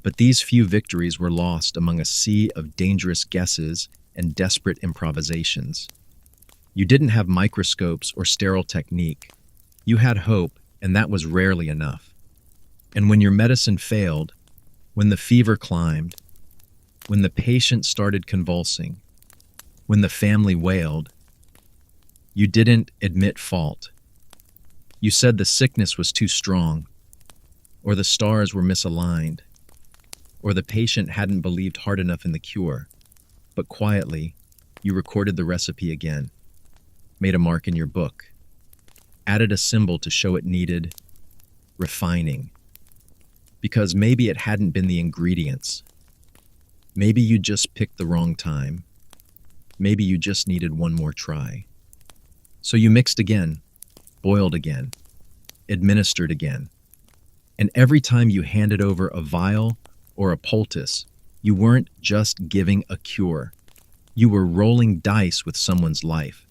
But these few victories were lost among a sea of dangerous guesses and desperate improvisations. You didn't have microscopes or sterile technique. You had hope, and that was rarely enough. And when your medicine failed, when the fever climbed, when the patient started convulsing, when the family wailed, you didn't admit fault. You said the sickness was too strong, or the stars were misaligned, or the patient hadn't believed hard enough in the cure. But quietly, you recorded the recipe again, made a mark in your book, added a symbol to show it needed refining. Because maybe it hadn't been the ingredients. Maybe you just picked the wrong time. Maybe you just needed one more try. So you mixed again, boiled again, administered again. And every time you handed over a vial or a poultice, you weren't just giving a cure. You were rolling dice with someone's life,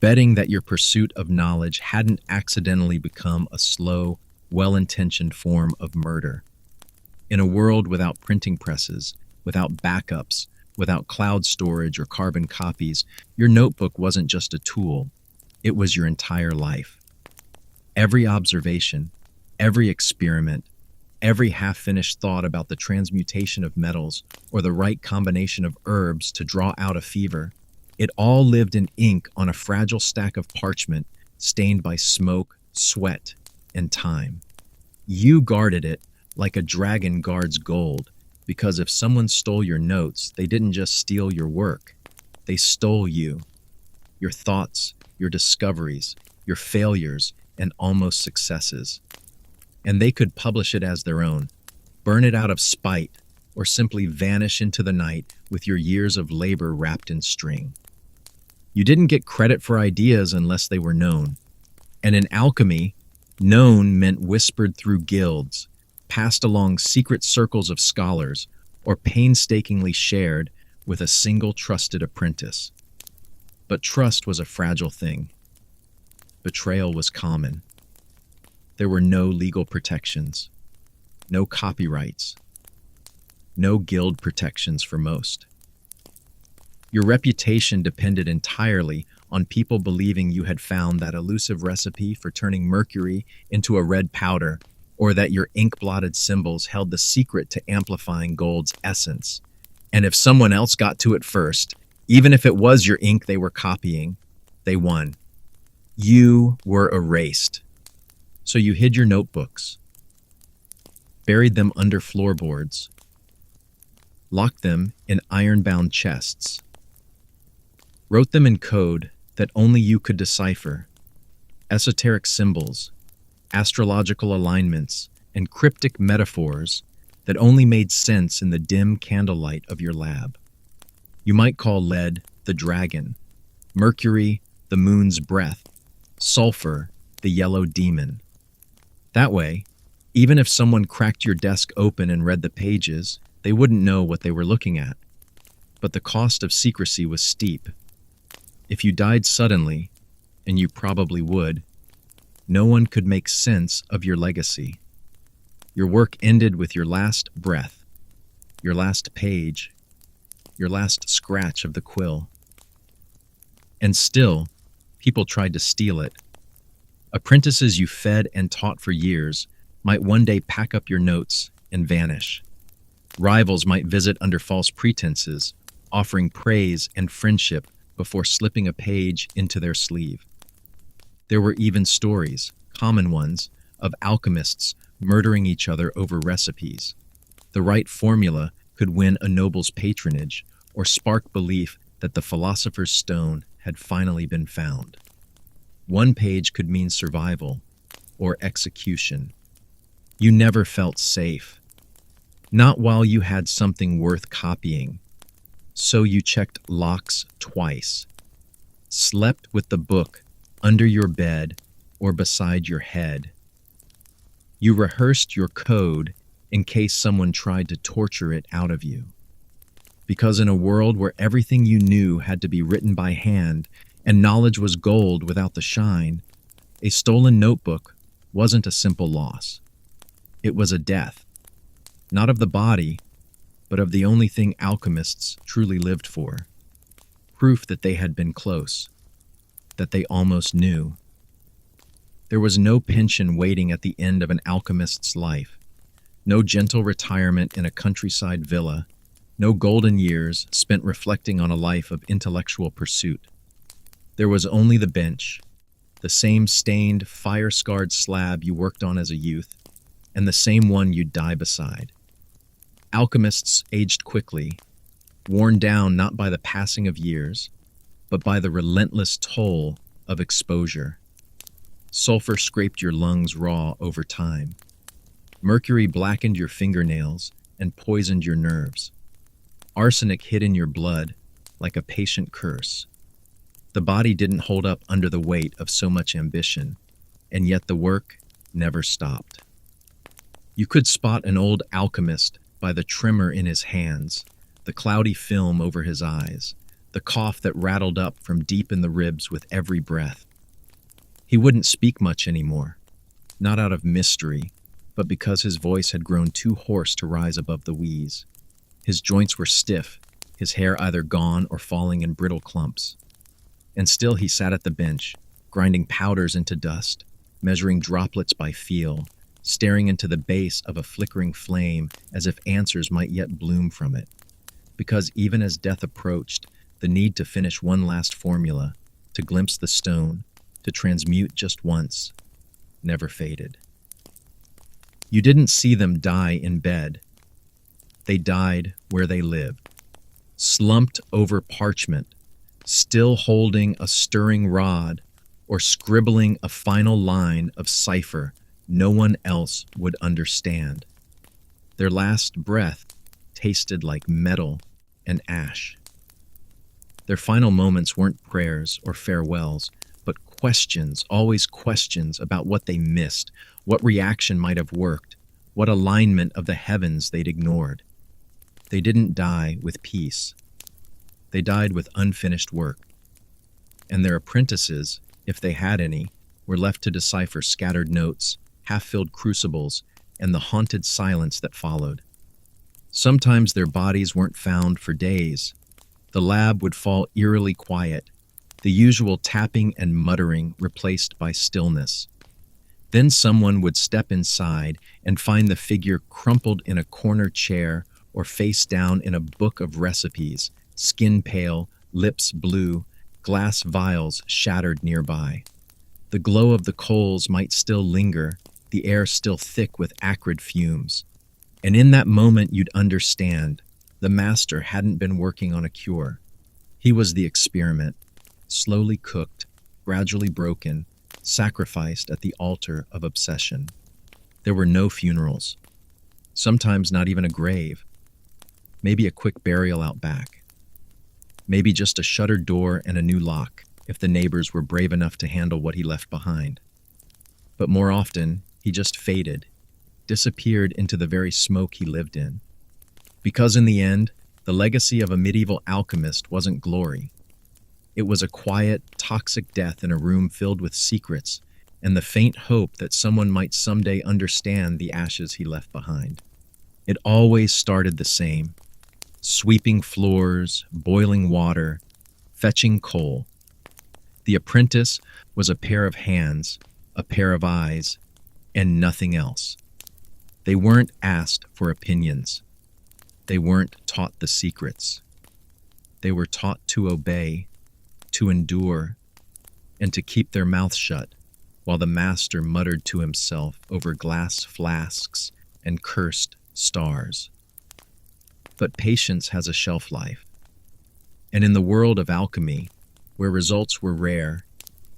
betting that your pursuit of knowledge hadn't accidentally become a slow, well-intentioned form of murder. In a world without printing presses, without backups, without cloud storage or carbon copies, your notebook wasn't just a tool. It was your entire life. Every observation, every experiment, every half-finished thought about the transmutation of metals or the right combination of herbs to draw out a fever, it all lived in ink on a fragile stack of parchment stained by smoke, sweat, and time. You guarded it like a dragon guards gold, because if someone stole your notes, they didn't just steal your work. They stole you, your thoughts, your discoveries, your failures, and almost successes. And they could publish it as their own, burn it out of spite, or simply vanish into the night with your years of labor wrapped in string. You didn't get credit for ideas unless they were known. And in alchemy, known meant whispered through guilds, passed along secret circles of scholars, or painstakingly shared with a single trusted apprentice. But trust was a fragile thing. Betrayal was common. There were no legal protections, no copyrights, no guild protections for most. Your reputation depended entirely on people believing you had found that elusive recipe for turning mercury into a red powder, or that your ink-blotted symbols held the secret to amplifying gold's essence. And if someone else got to it first, even if it was your ink they were copying, they won. You were erased. So you hid your notebooks, buried them under floorboards, locked them in iron-bound chests, wrote them in code that only you could decipher, esoteric symbols, astrological alignments, and cryptic metaphors that only made sense in the dim candlelight of your lab. You might call lead the dragon, mercury the moon's breath, sulfur the yellow demon. That way, even if someone cracked your desk open and read the pages, they wouldn't know what they were looking at. But the cost of secrecy was steep. If you died suddenly, and you probably would, no one could make sense of your legacy. Your work ended with your last breath, your last page, your last scratch of the quill. And still, people tried to steal it. Apprentices you fed and taught for years might one day pack up your notes and vanish. Rivals might visit under false pretenses, offering praise and friendship before slipping a page into their sleeve. There were even stories, common ones, of alchemists murdering each other over recipes. The right formula could win a noble's patronage or spark belief that the philosopher's stone had finally been found. One page could mean survival or execution. You never felt safe. Not while you had something worth copying. So you checked locks twice, slept with the book under your bed or beside your head. You rehearsed your code in case someone tried to torture it out of you. Because in a world where everything you knew had to be written by hand and knowledge was gold without the shine, a stolen notebook wasn't a simple loss. It was a death, not of the body, but of the only thing alchemists truly lived for. Proof that they had been close, that they almost knew. There was no pension waiting at the end of an alchemist's life, no gentle retirement in a countryside villa, no golden years spent reflecting on a life of intellectual pursuit. There was only the bench, the same stained, fire-scarred slab you worked on as a youth, and the same one you'd die beside. Alchemists aged quickly, worn down not by the passing of years, but by the relentless toll of exposure. Sulfur scraped your lungs raw over time. Mercury blackened your fingernails and poisoned your nerves. Arsenic hid in your blood like a patient curse. The body didn't hold up under the weight of so much ambition, and yet the work never stopped. You could spot an old alchemist by the tremor in his hands, the cloudy film over his eyes, the cough that rattled up from deep in the ribs with every breath. He wouldn't speak much anymore, not out of mystery, but because his voice had grown too hoarse to rise above the wheeze. His joints were stiff, his hair either gone or falling in brittle clumps. And still he sat at the bench, grinding powders into dust, measuring droplets by feel, staring into the base of a flickering flame as if answers might yet bloom from it. Because even as death approached, the need to finish one last formula, to glimpse the stone, to transmute just once, never faded. You didn't see them die in bed. They died where they lived, slumped over parchment, still holding a stirring rod or scribbling a final line of cipher no one else would understand. Their last breath tasted like metal and ash. Their final moments weren't prayers or farewells, but questions, always questions about what they missed, what reaction might have worked, what alignment of the heavens they'd ignored. They didn't die with peace. They died with unfinished work. And their apprentices, if they had any, were left to decipher scattered notes, half-filled crucibles, and the haunted silence that followed. Sometimes their bodies weren't found for days. The lab would fall eerily quiet, the usual tapping and muttering replaced by stillness. Then someone would step inside and find the figure crumpled in a corner chair or face down in a book of recipes, skin pale, lips blue, glass vials shattered nearby. The glow of the coals might still linger, the air still thick with acrid fumes. And in that moment you'd understand, the master hadn't been working on a cure. He was the experiment, slowly cooked, gradually broken, sacrificed at the altar of obsession. There were no funerals, sometimes not even a grave, maybe a quick burial out back. Maybe just a shuttered door and a new lock, if the neighbors were brave enough to handle what he left behind. But more often, he just faded, disappeared into the very smoke he lived in. Because in the end, the legacy of a medieval alchemist wasn't glory. It was a quiet, toxic death in a room filled with secrets and the faint hope that someone might someday understand the ashes he left behind. It always started the same: sweeping floors, boiling water, fetching coal. The apprentice was a pair of hands, a pair of eyes, and nothing else. They weren't asked for opinions. They weren't taught the secrets. They were taught to obey, to endure, and to keep their mouths shut, while the master muttered to himself over glass flasks and cursed stars. But patience has a shelf life. And in the world of alchemy, where results were rare,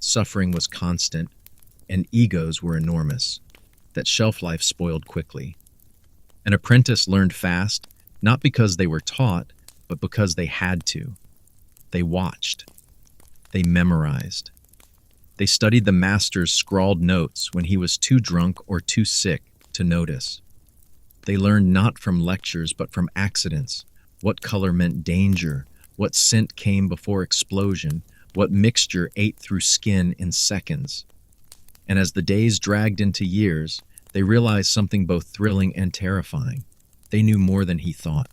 suffering was constant, and egos were enormous, that shelf life spoiled quickly. An apprentice learned fast, not because they were taught, but because they had to. They watched. They memorized. They studied the master's scrawled notes when he was too drunk or too sick to notice. They learned not from lectures but from accidents, what color meant danger, what scent came before explosion, what mixture ate through skin in seconds. And as the days dragged into years, they realized something both thrilling and terrifying. They knew more than he thought,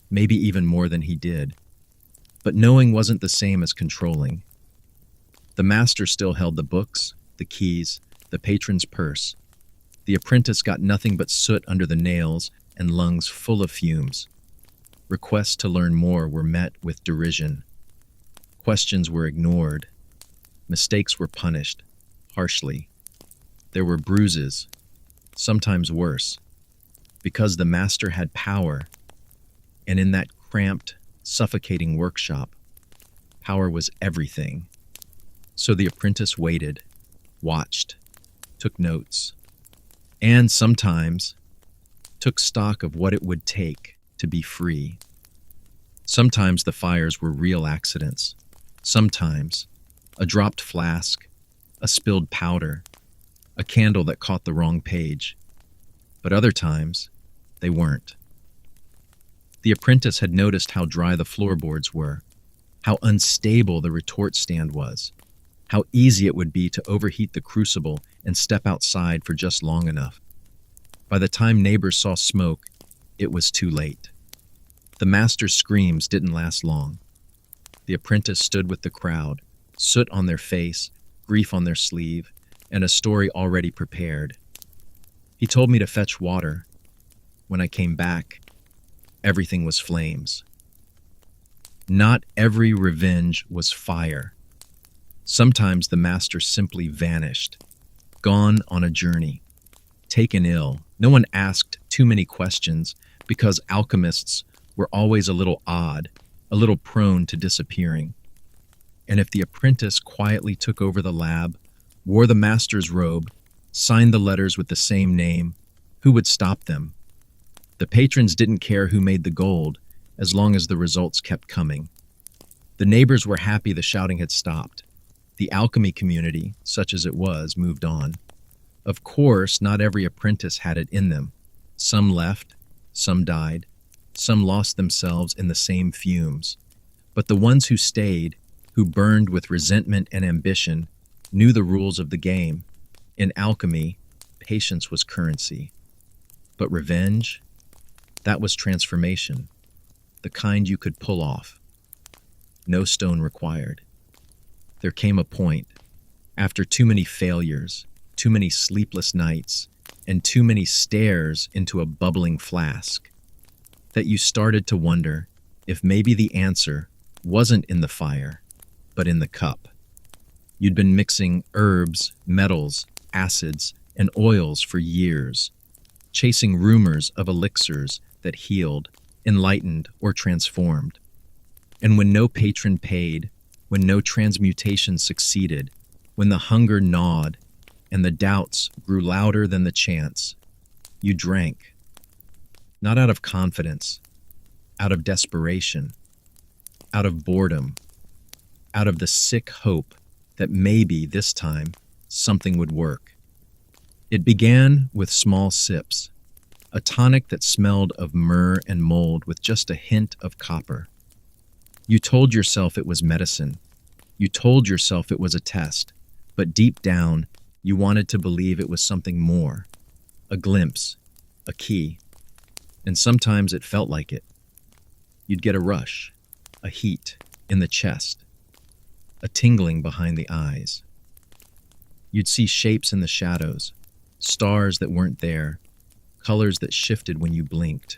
maybe even more than he did. But knowing wasn't the same as controlling. The master still held the books, the keys, the patron's purse. The apprentice got nothing but soot under the nails and lungs full of fumes. Requests to learn more were met with derision. Questions were ignored. Mistakes were punished, harshly. There were bruises, sometimes worse, because the master had power, and in that cramped, suffocating workshop, power was everything. So the apprentice waited, watched, took notes, and sometimes took stock of what it would take to be free. Sometimes the fires were real accidents. Sometimes a dropped flask, a spilled powder, a candle that caught the wrong page. But other times, they weren't. The apprentice had noticed how dry the floorboards were, how unstable the retort stand was, how easy it would be to overheat the crucible and step outside for just long enough. By the time neighbors saw smoke, it was too late. The master's screams didn't last long. The apprentice stood with the crowd, soot on their face, grief on their sleeve, and a story already prepared. He told me to fetch water. When I came back, everything was flames. Not every revenge was fire. Sometimes the master simply vanished, gone on a journey, taken ill. No one asked too many questions because alchemists were always a little odd, a little prone to disappearing. And if the apprentice quietly took over the lab, wore the master's robe, signed the letters with the same name, who would stop them? The patrons didn't care who made the gold, as long as the results kept coming. The neighbors were happy the shouting had stopped. The alchemy community, such as it was, moved on. Of course, not every apprentice had it in them. Some left, some died, some lost themselves in the same fumes. But the ones who stayed, who burned with resentment and ambition, knew the rules of the game. In alchemy, patience was currency. But revenge? That was transformation, the kind you could pull off. No stone required. There came a point, after too many failures, too many sleepless nights, and too many stares into a bubbling flask, that you started to wonder if maybe the answer wasn't in the fire, but in the cup. You'd been mixing herbs, metals, acids, and oils for years, chasing rumors of elixirs that healed, enlightened, or transformed. And when no patron paid, when no transmutation succeeded, when the hunger gnawed and the doubts grew louder than the chants, you drank. Not out of confidence, out of desperation, out of boredom, out of the sick hope that maybe this time something would work. It began with small sips, a tonic that smelled of myrrh and mold with just a hint of copper. You told yourself it was medicine. You told yourself it was a test, but deep down, you wanted to believe it was something more, a glimpse, a key. And sometimes it felt like it. You'd get a rush, a heat in the chest, a tingling behind the eyes. You'd see shapes in the shadows, stars that weren't there, colors that shifted when you blinked.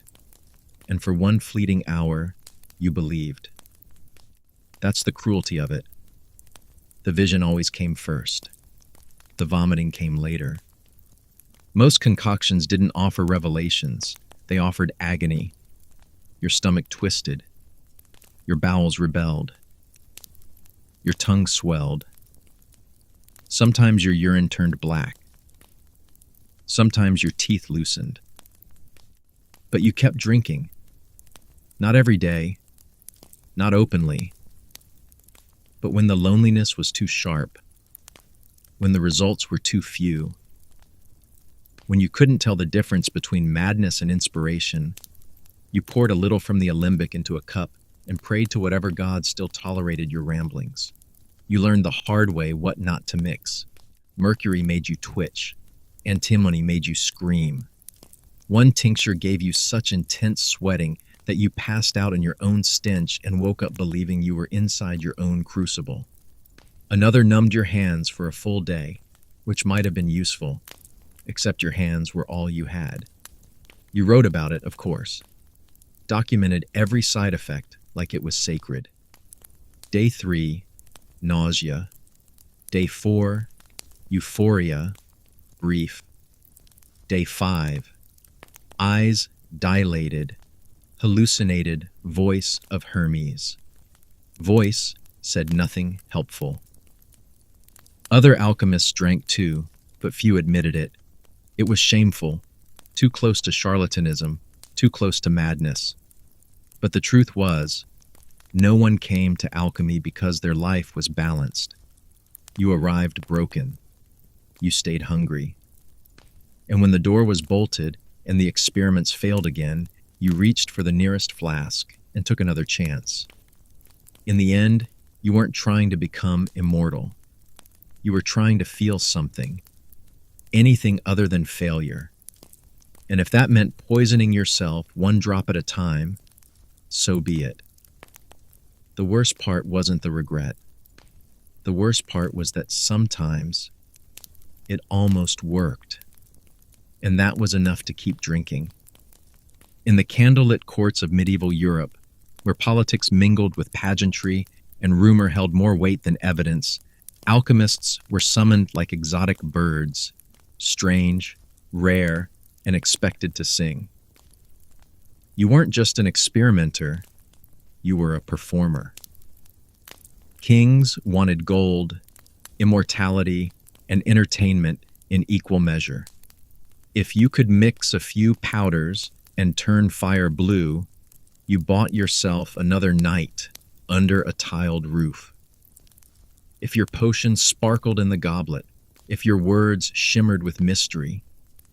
And for one fleeting hour, you believed. That's the cruelty of it. The vision always came first. The vomiting came later. Most concoctions didn't offer revelations. They offered agony. Your stomach twisted. Your bowels rebelled. Your tongue swelled. Sometimes your urine turned black. Sometimes your teeth loosened. But you kept drinking. Not every day, not openly, but when the loneliness was too sharp, when the results were too few, when you couldn't tell the difference between madness and inspiration, you poured a little from the alembic into a cup and prayed to whatever god still tolerated your ramblings. You learned the hard way what not to mix. Mercury made you twitch. Antimony made you scream. One tincture gave you such intense sweating that you passed out in your own stench and woke up believing you were inside your own crucible. Another numbed your hands for a full day, which might have been useful, except your hands were all you had. You wrote about it, of course. Documented every side effect like it was sacred. Day 3, nausea. Day 4, euphoria, brief. Day 5, eyes dilated, hallucinated voice of Hermes. Voice said nothing helpful. Other alchemists drank too, but few admitted it. It was shameful, too close to charlatanism, too close to madness. But the truth was, no one came to alchemy because their life was balanced. You arrived broken. You stayed hungry. And when the door was bolted and the experiments failed again, you reached for the nearest flask and took another chance. In the end, you weren't trying to become immortal. You were trying to feel something, anything other than failure. And if that meant poisoning yourself one drop at a time, so be it. The worst part wasn't the regret. The worst part was that sometimes it almost worked. And that was enough to keep drinking. In the candlelit courts of medieval Europe, where politics mingled with pageantry and rumor held more weight than evidence, alchemists were summoned like exotic birds, strange, rare, and expected to sing. You weren't just an experimenter, you were a performer. Kings wanted gold, immortality, and entertainment in equal measure. If you could mix a few powders and turn fire blue, you bought yourself another night under a tiled roof. If your potion sparkled in the goblet, if your words shimmered with mystery,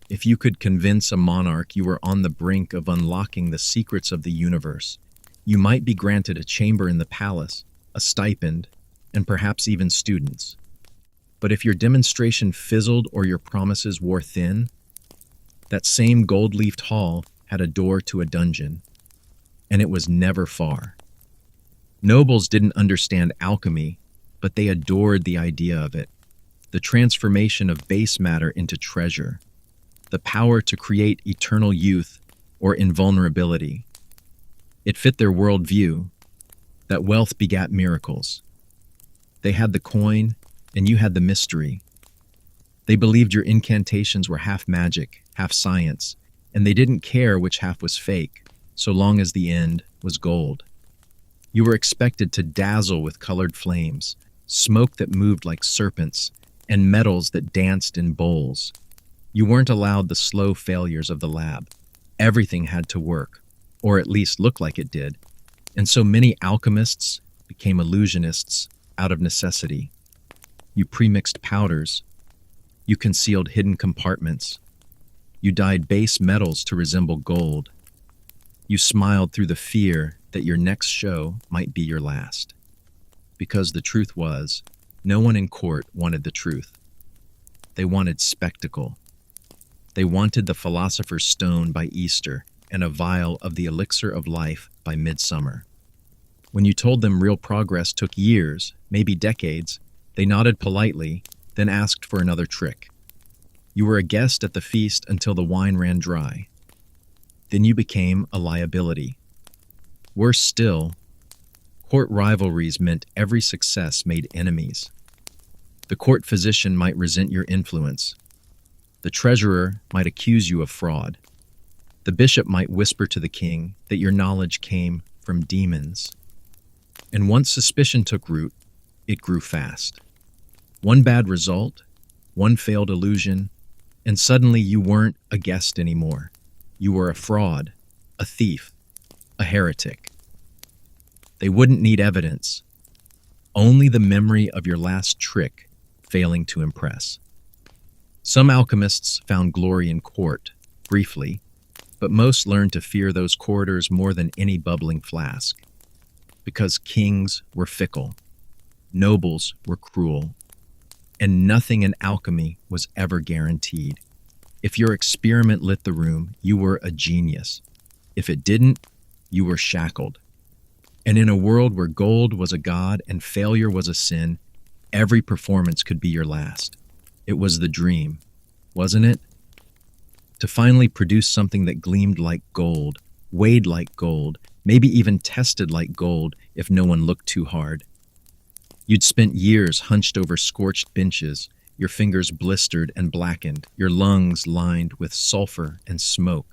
if you could convince a monarch you were on the brink of unlocking the secrets of the universe, you might be granted a chamber in the palace, a stipend, and perhaps even students. But if your demonstration fizzled or your promises wore thin, that same gold-leafed hall had a door to a dungeon, and it was never far. Nobles didn't understand alchemy, but they adored the idea of it, the transformation of base matter into treasure, the power to create eternal youth or invulnerability. It fit their worldview, that wealth begat miracles. They had the coin, and you had the mystery. They believed your incantations were half magic, half science, and they didn't care which half was fake, so long as the end was gold. You were expected to dazzle with colored flames, smoke that moved like serpents, and metals that danced in bowls. You weren't allowed the slow failures of the lab. Everything had to work, or at least look like it did. And so many alchemists became illusionists out of necessity. You premixed powders. You concealed hidden compartments. You dyed base metals to resemble gold. You smiled through the fear that your next show might be your last. Because the truth was, no one in court wanted the truth. They wanted spectacle. They wanted the Philosopher's Stone by Easter and a vial of the elixir of life by midsummer. When you told them real progress took years, maybe decades, they nodded politely, then asked for another trick. You were a guest at the feast until the wine ran dry. Then you became a liability. Worse still, court rivalries meant every success made enemies. The court physician might resent your influence. The treasurer might accuse you of fraud. The bishop might whisper to the king that your knowledge came from demons. And once suspicion took root, it grew fast. One bad result, one failed illusion, and suddenly you weren't a guest anymore. You were a fraud, a thief, a heretic. They wouldn't need evidence, only the memory of your last trick failing to impress. Some alchemists found glory in court, briefly, but most learned to fear those corridors more than any bubbling flask. Because kings were fickle, nobles were cruel, and nothing in alchemy was ever guaranteed. If your experiment lit the room, you were a genius. If it didn't, you were shackled. And in a world where gold was a god and failure was a sin, every performance could be your last. It was the dream, wasn't it? To finally produce something that gleamed like gold, weighed like gold, maybe even tested like gold if no one looked too hard. You'd spent years hunched over scorched benches, your fingers blistered and blackened, your lungs lined with sulfur and smoke.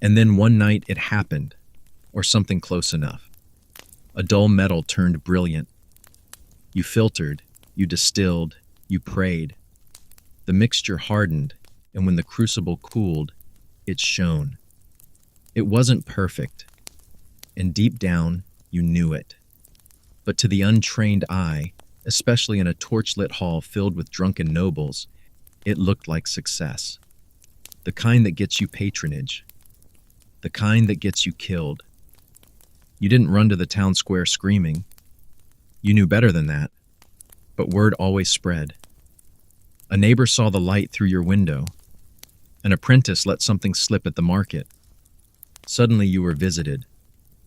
And then one night it happened, or something close enough. A dull metal turned brilliant. You filtered, you distilled, you prayed. The mixture hardened, and when the crucible cooled, it shone. It wasn't perfect, and deep down, you knew it. But to the untrained eye, especially in a torchlit hall filled with drunken nobles, it looked like success. The kind that gets you patronage. The kind that gets you killed. You didn't run to the town square screaming. You knew better than that. But word always spread. A neighbor saw the light through your window. An apprentice let something slip at the market. Suddenly you were visited,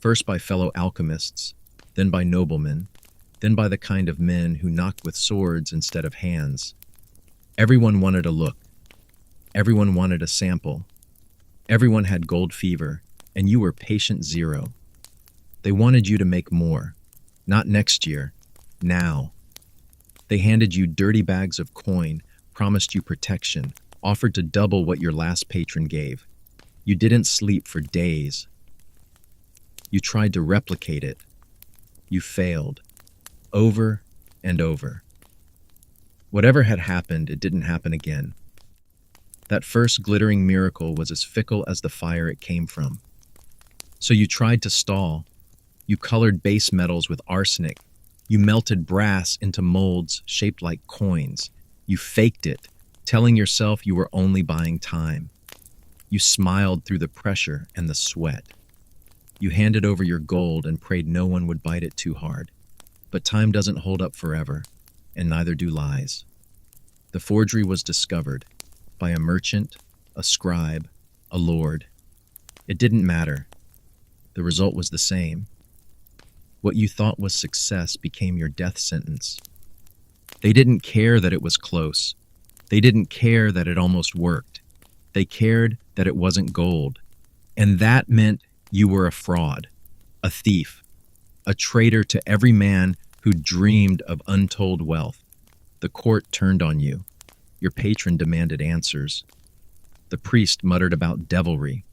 first by fellow alchemists, then by noblemen, then by the kind of men who knocked with swords instead of hands. Everyone wanted a look. Everyone wanted a sample. Everyone had gold fever, and you were patient zero. They wanted you to make more. Not next year. Now. They handed you dirty bags of coin, promised you protection, offered to double what your last patron gave. You didn't sleep for days. You tried to replicate it. You failed. Over and over. Whatever had happened, it didn't happen again. That first glittering miracle was as fickle as the fire it came from. So you tried to stall. You colored base metals with arsenic. You melted brass into molds shaped like coins. You faked it, telling yourself you were only buying time. You smiled through the pressure and the sweat. You handed over your gold and prayed no one would bite it too hard. But time doesn't hold up forever, and neither do lies. The forgery was discovered by a merchant, a scribe, a lord. It didn't matter. The result was the same. What you thought was success became your death sentence. They didn't care that it was close. They didn't care that it almost worked. They cared that it wasn't gold. And that meant you were a fraud, a thief, a traitor to every man who dreamed of untold wealth. The court turned on you. Your patron demanded answers. The priest muttered about devilry.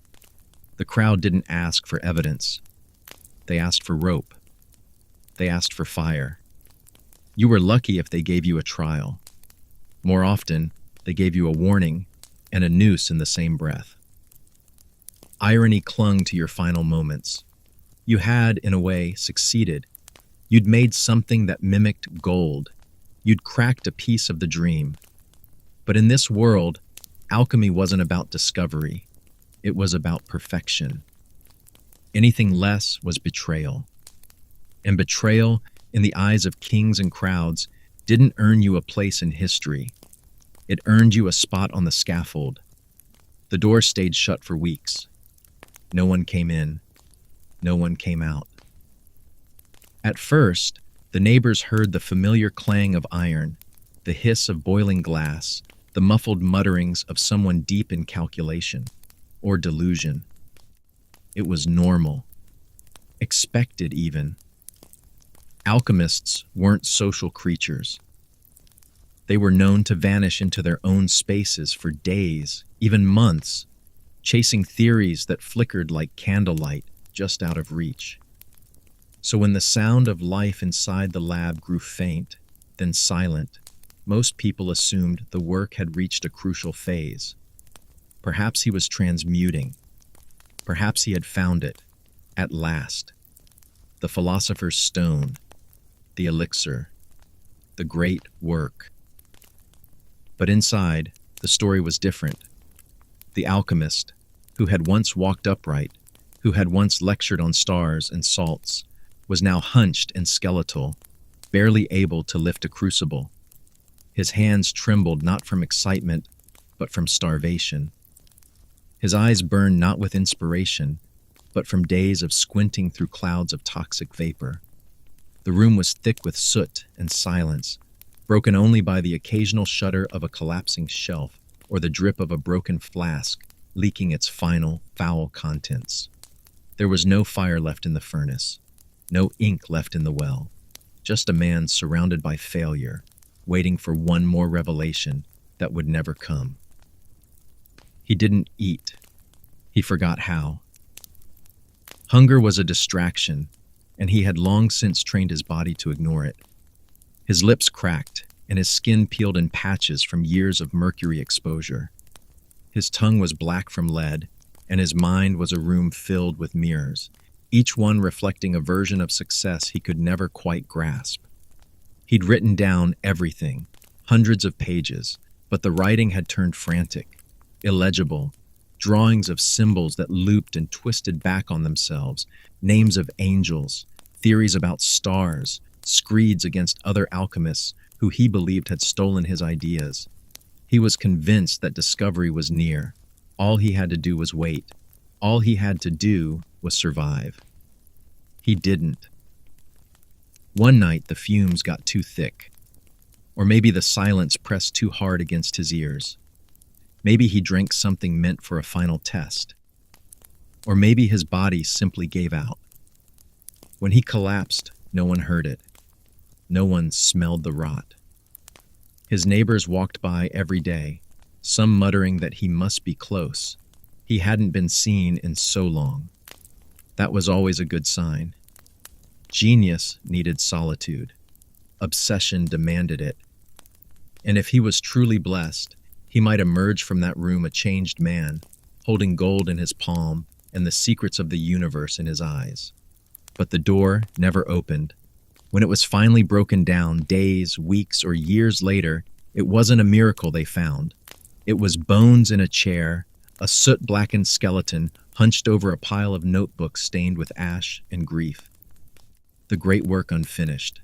The crowd didn't ask for evidence. They asked for rope. They asked for fire. You were lucky if they gave you a trial. More often, they gave you a warning and a noose in the same breath. Irony clung to your final moments. You had, in a way, succeeded. You'd made something that mimicked gold. You'd cracked a piece of the dream. But in this world, alchemy wasn't about discovery. It was about perfection. Anything less was betrayal. And betrayal, in the eyes of kings and crowds, didn't earn you a place in history. It earned you a spot on the scaffold. The door stayed shut for weeks. No one came in. No one came out. At first, the neighbors heard the familiar clang of iron, the hiss of boiling glass, the muffled mutterings of someone deep in calculation or delusion. It was normal, expected even. Alchemists weren't social creatures. They were known to vanish into their own spaces for days, even months, chasing theories that flickered like candlelight just out of reach. So when the sound of life inside the lab grew faint, then silent, most people assumed the work had reached a crucial phase. Perhaps he was transmuting. Perhaps he had found it, at last. the Philosopher's Stone, the elixir, the great work. But inside, the story was different. The alchemist, who had once walked upright, who had once lectured on stars and salts, was now hunched and skeletal, barely able to lift a crucible. His hands trembled not from excitement, but from starvation. His eyes burned not with inspiration, but from days of squinting through clouds of toxic vapor. The room was thick with soot and silence, broken only by the occasional shudder of a collapsing shelf or the drip of a broken flask leaking its final, foul contents. There was no fire left in the furnace, no ink left in the well, just a man surrounded by failure, waiting for one more revelation that would never come. He didn't eat. He forgot how. Hunger was a distraction, and he had long since trained his body to ignore it. His lips cracked, and his skin peeled in patches from years of mercury exposure. His tongue was black from lead, and his mind was a room filled with mirrors, each one reflecting a version of success he could never quite grasp. He'd written down everything, hundreds of pages, but the writing had turned frantic, illegible, drawings of symbols that looped and twisted back on themselves, names of angels, theories about stars, screeds against other alchemists who he believed had stolen his ideas. He was convinced that discovery was near. All he had to do was wait. All he had to do was survive. He didn't. One night, the fumes got too thick. Or maybe the silence pressed too hard against his ears. Maybe he drank something meant for a final test. Or maybe his body simply gave out. When he collapsed, no one heard it. No one smelled the rot. His neighbors walked by every day, some muttering that he must be close. He hadn't been seen in so long. That was always a good sign. Genius needed solitude. Obsession demanded it. And if he was truly blessed, he might emerge from that room a changed man, holding gold in his palm and the secrets of the universe in his eyes. But the door never opened. When it was finally broken down, days, weeks, or years later, it wasn't a miracle they found. It was bones in a chair, a soot-blackened skeleton hunched over a pile of notebooks stained with ash and grief. The great work unfinished.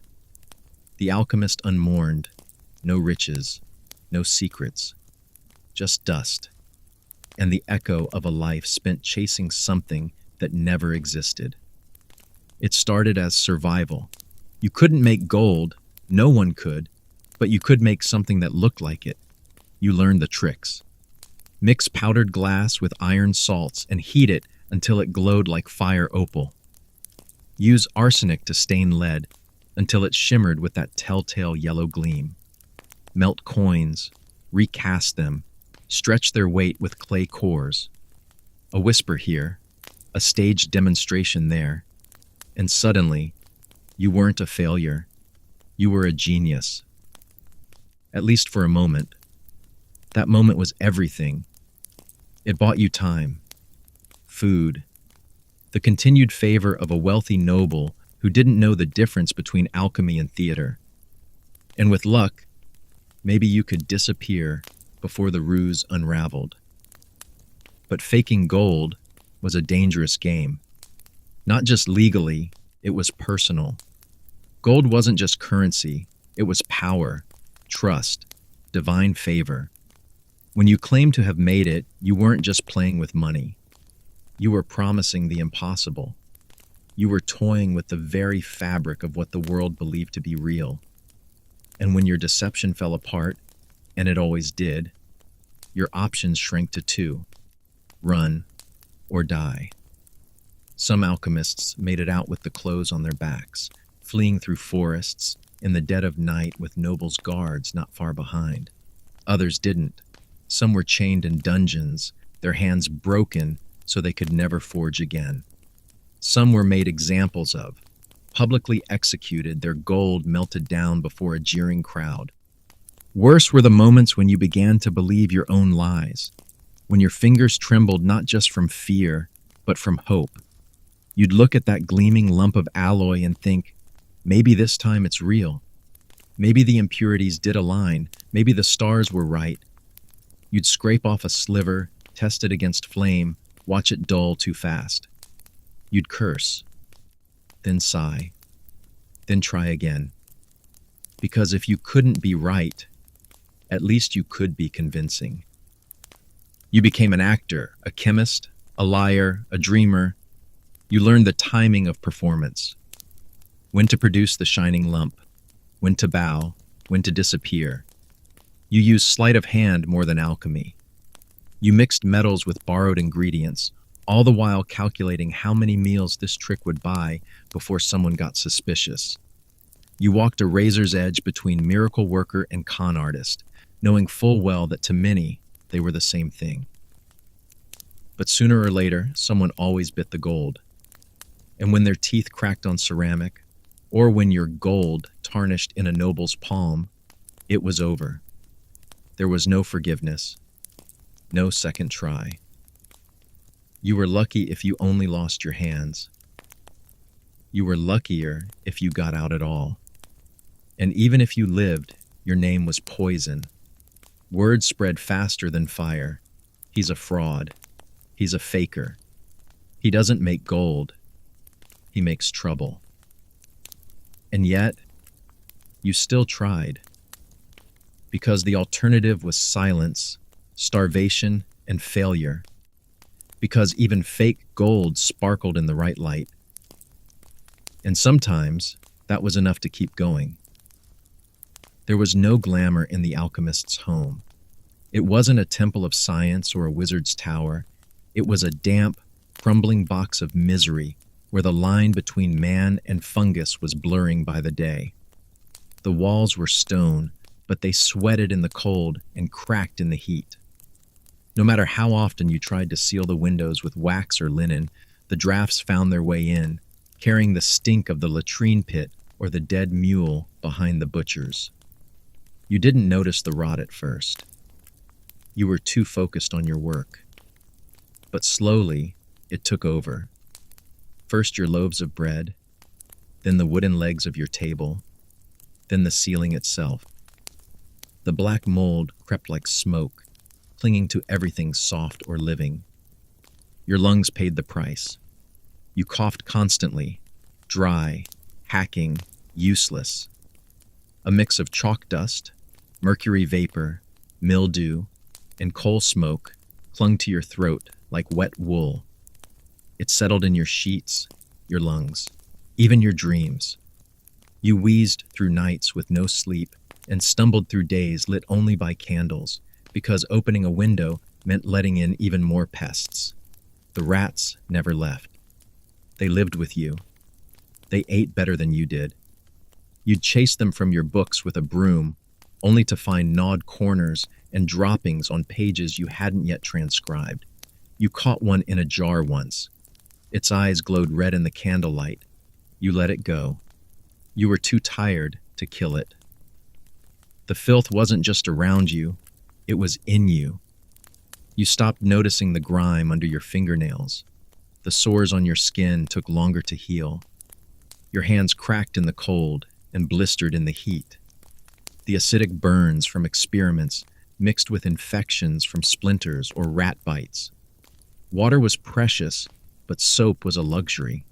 The alchemist unmourned. No riches, no secrets. Just dust, and the echo of a life spent chasing something that never existed. It started as survival. You couldn't make gold, no one could, but you could make something that looked like it. You learned the tricks. Mix powdered glass with iron salts and heat it until it glowed like fire opal. Use arsenic to stain lead until it shimmered with that telltale yellow gleam. Melt coins, recast them, stretch their weight with clay cores. A whisper here, a staged demonstration there, and suddenly, you weren't a failure. You were a genius. At least for a moment. That moment was everything. It bought you time, food, the continued favor of a wealthy noble who didn't know the difference between alchemy and theater. And with luck, maybe you could disappear before the ruse unraveled. But faking gold was a dangerous game. Not just legally, it was personal. Gold wasn't just currency, it was power, trust, divine favor. When you claimed to have made it, you weren't just playing with money. You were promising the impossible. You were toying with the very fabric of what the world believed to be real. And when your deception fell apart, and it always did, your options shrank to two: run or die. Some alchemists made it out with the clothes on their backs, fleeing through forests in the dead of night with nobles' guards not far behind. Others didn't. Some were chained in dungeons, their hands broken so they could never forge again. Some were made examples of, publicly executed, their gold melted down before a jeering crowd. Worse were the moments when you began to believe your own lies, when your fingers trembled not just from fear, but from hope. You'd look at that gleaming lump of alloy and think, maybe this time it's real. Maybe the impurities did align. Maybe the stars were right. You'd scrape off a sliver, test it against flame, watch it dull too fast. You'd curse, then sigh, then try again. Because if you couldn't be right, at least you could be convincing. You became an actor, a chemist, a liar, a dreamer. You learned the timing of performance, when to produce the shining lump, when to bow, when to disappear. You used sleight of hand more than alchemy. You mixed metals with borrowed ingredients, all the while calculating how many meals this trick would buy before someone got suspicious. You walked a razor's edge between miracle worker and con artist, knowing full well that to many, they were the same thing. But sooner or later, someone always bit the gold. And when their teeth cracked on ceramic, or when your gold tarnished in a noble's palm, it was over. There was no forgiveness, no second try. You were lucky if you only lost your hands. You were luckier if you got out at all. And even if you lived, your name was poison. Word spread faster than fire. He's a fraud. He's a faker. He doesn't make gold. He makes trouble. And yet, you still tried. Because the alternative was silence, starvation, and failure. Because even fake gold sparkled in the right light. And sometimes, that was enough to keep going. There was no glamour in the alchemist's home. It wasn't a temple of science or a wizard's tower. It was a damp, crumbling box of misery where the line between man and fungus was blurring by the day. The walls were stone, but they sweated in the cold and cracked in the heat. No matter how often you tried to seal the windows with wax or linen, the drafts found their way in, carrying the stink of the latrine pit or the dead mule behind the butchers. You didn't notice the rot at first. You were too focused on your work. But slowly, it took over. First your loaves of bread, then the wooden legs of your table, then the ceiling itself. The black mold crept like smoke, clinging to everything soft or living. Your lungs paid the price. You coughed constantly, dry, hacking, useless. A mix of chalk dust, mercury vapor, mildew, and coal smoke clung to your throat like wet wool. It settled in your sheets, your lungs, even your dreams. You wheezed through nights with no sleep and stumbled through days lit only by candles, because opening a window meant letting in even more pests. The rats never left. They lived with you. They ate better than you did. You'd chase them from your books with a broom, only to find gnawed corners and droppings on pages you hadn't yet transcribed. You caught one in a jar once. Its eyes glowed red in the candlelight. You let it go. You were too tired to kill it. The filth wasn't just around you, it was in you. You stopped noticing the grime under your fingernails. The sores on your skin took longer to heal. Your hands cracked in the cold and blistered in the heat. The acidic burns from experiments mixed with infections from splinters or rat bites. Water was precious, but soap was a luxury.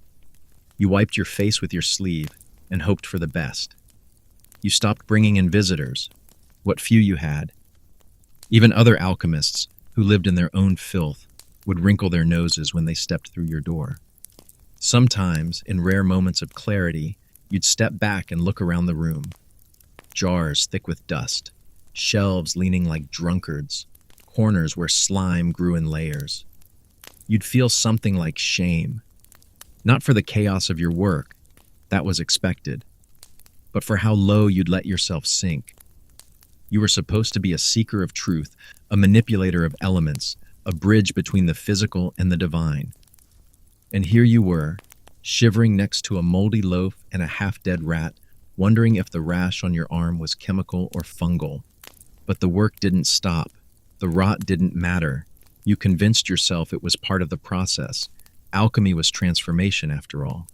You wiped your face with your sleeve and hoped for the best. You stopped bringing in visitors, what few you had. Even other alchemists, who lived in their own filth, would wrinkle their noses when they stepped through your door. Sometimes, in rare moments of clarity, you'd step back and look around the room. Jars thick with dust, shelves leaning like drunkards, corners where slime grew in layers. You'd feel something like shame, not for the chaos of your work, that was expected, but for how low you'd let yourself sink. You were supposed to be a seeker of truth, a manipulator of elements, a bridge between the physical and the divine. And here you were, shivering next to a moldy loaf and a half-dead rat, wondering if the rash on your arm was chemical or fungal. But the work didn't stop. The rot didn't matter. You convinced yourself it was part of the process. Alchemy was transformation after all.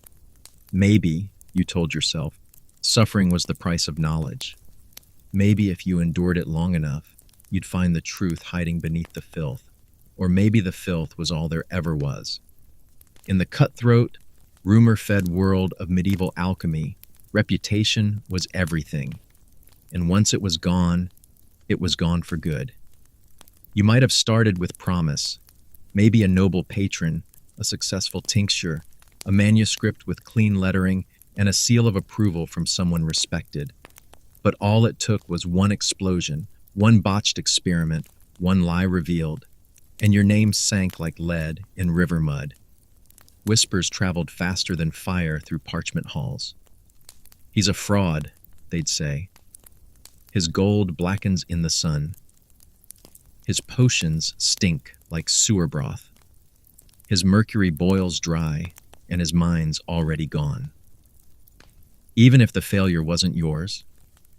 Maybe, you told yourself, suffering was the price of knowledge. Maybe if you endured it long enough, you'd find the truth hiding beneath the filth. Or maybe the filth was all there ever was. In the cutthroat, rumor-fed world of medieval alchemy, reputation was everything. And once it was gone for good. You might have started with promise, maybe a noble patron, a successful tincture, a manuscript with clean lettering, and a seal of approval from someone respected. But all it took was one explosion, one botched experiment, one lie revealed, and your name sank like lead in river mud. Whispers traveled faster than fire through parchment halls. He's a fraud, they'd say. His gold blackens in the sun. His potions stink like sewer broth. His mercury boils dry, and his mind's already gone. Even if the failure wasn't yours,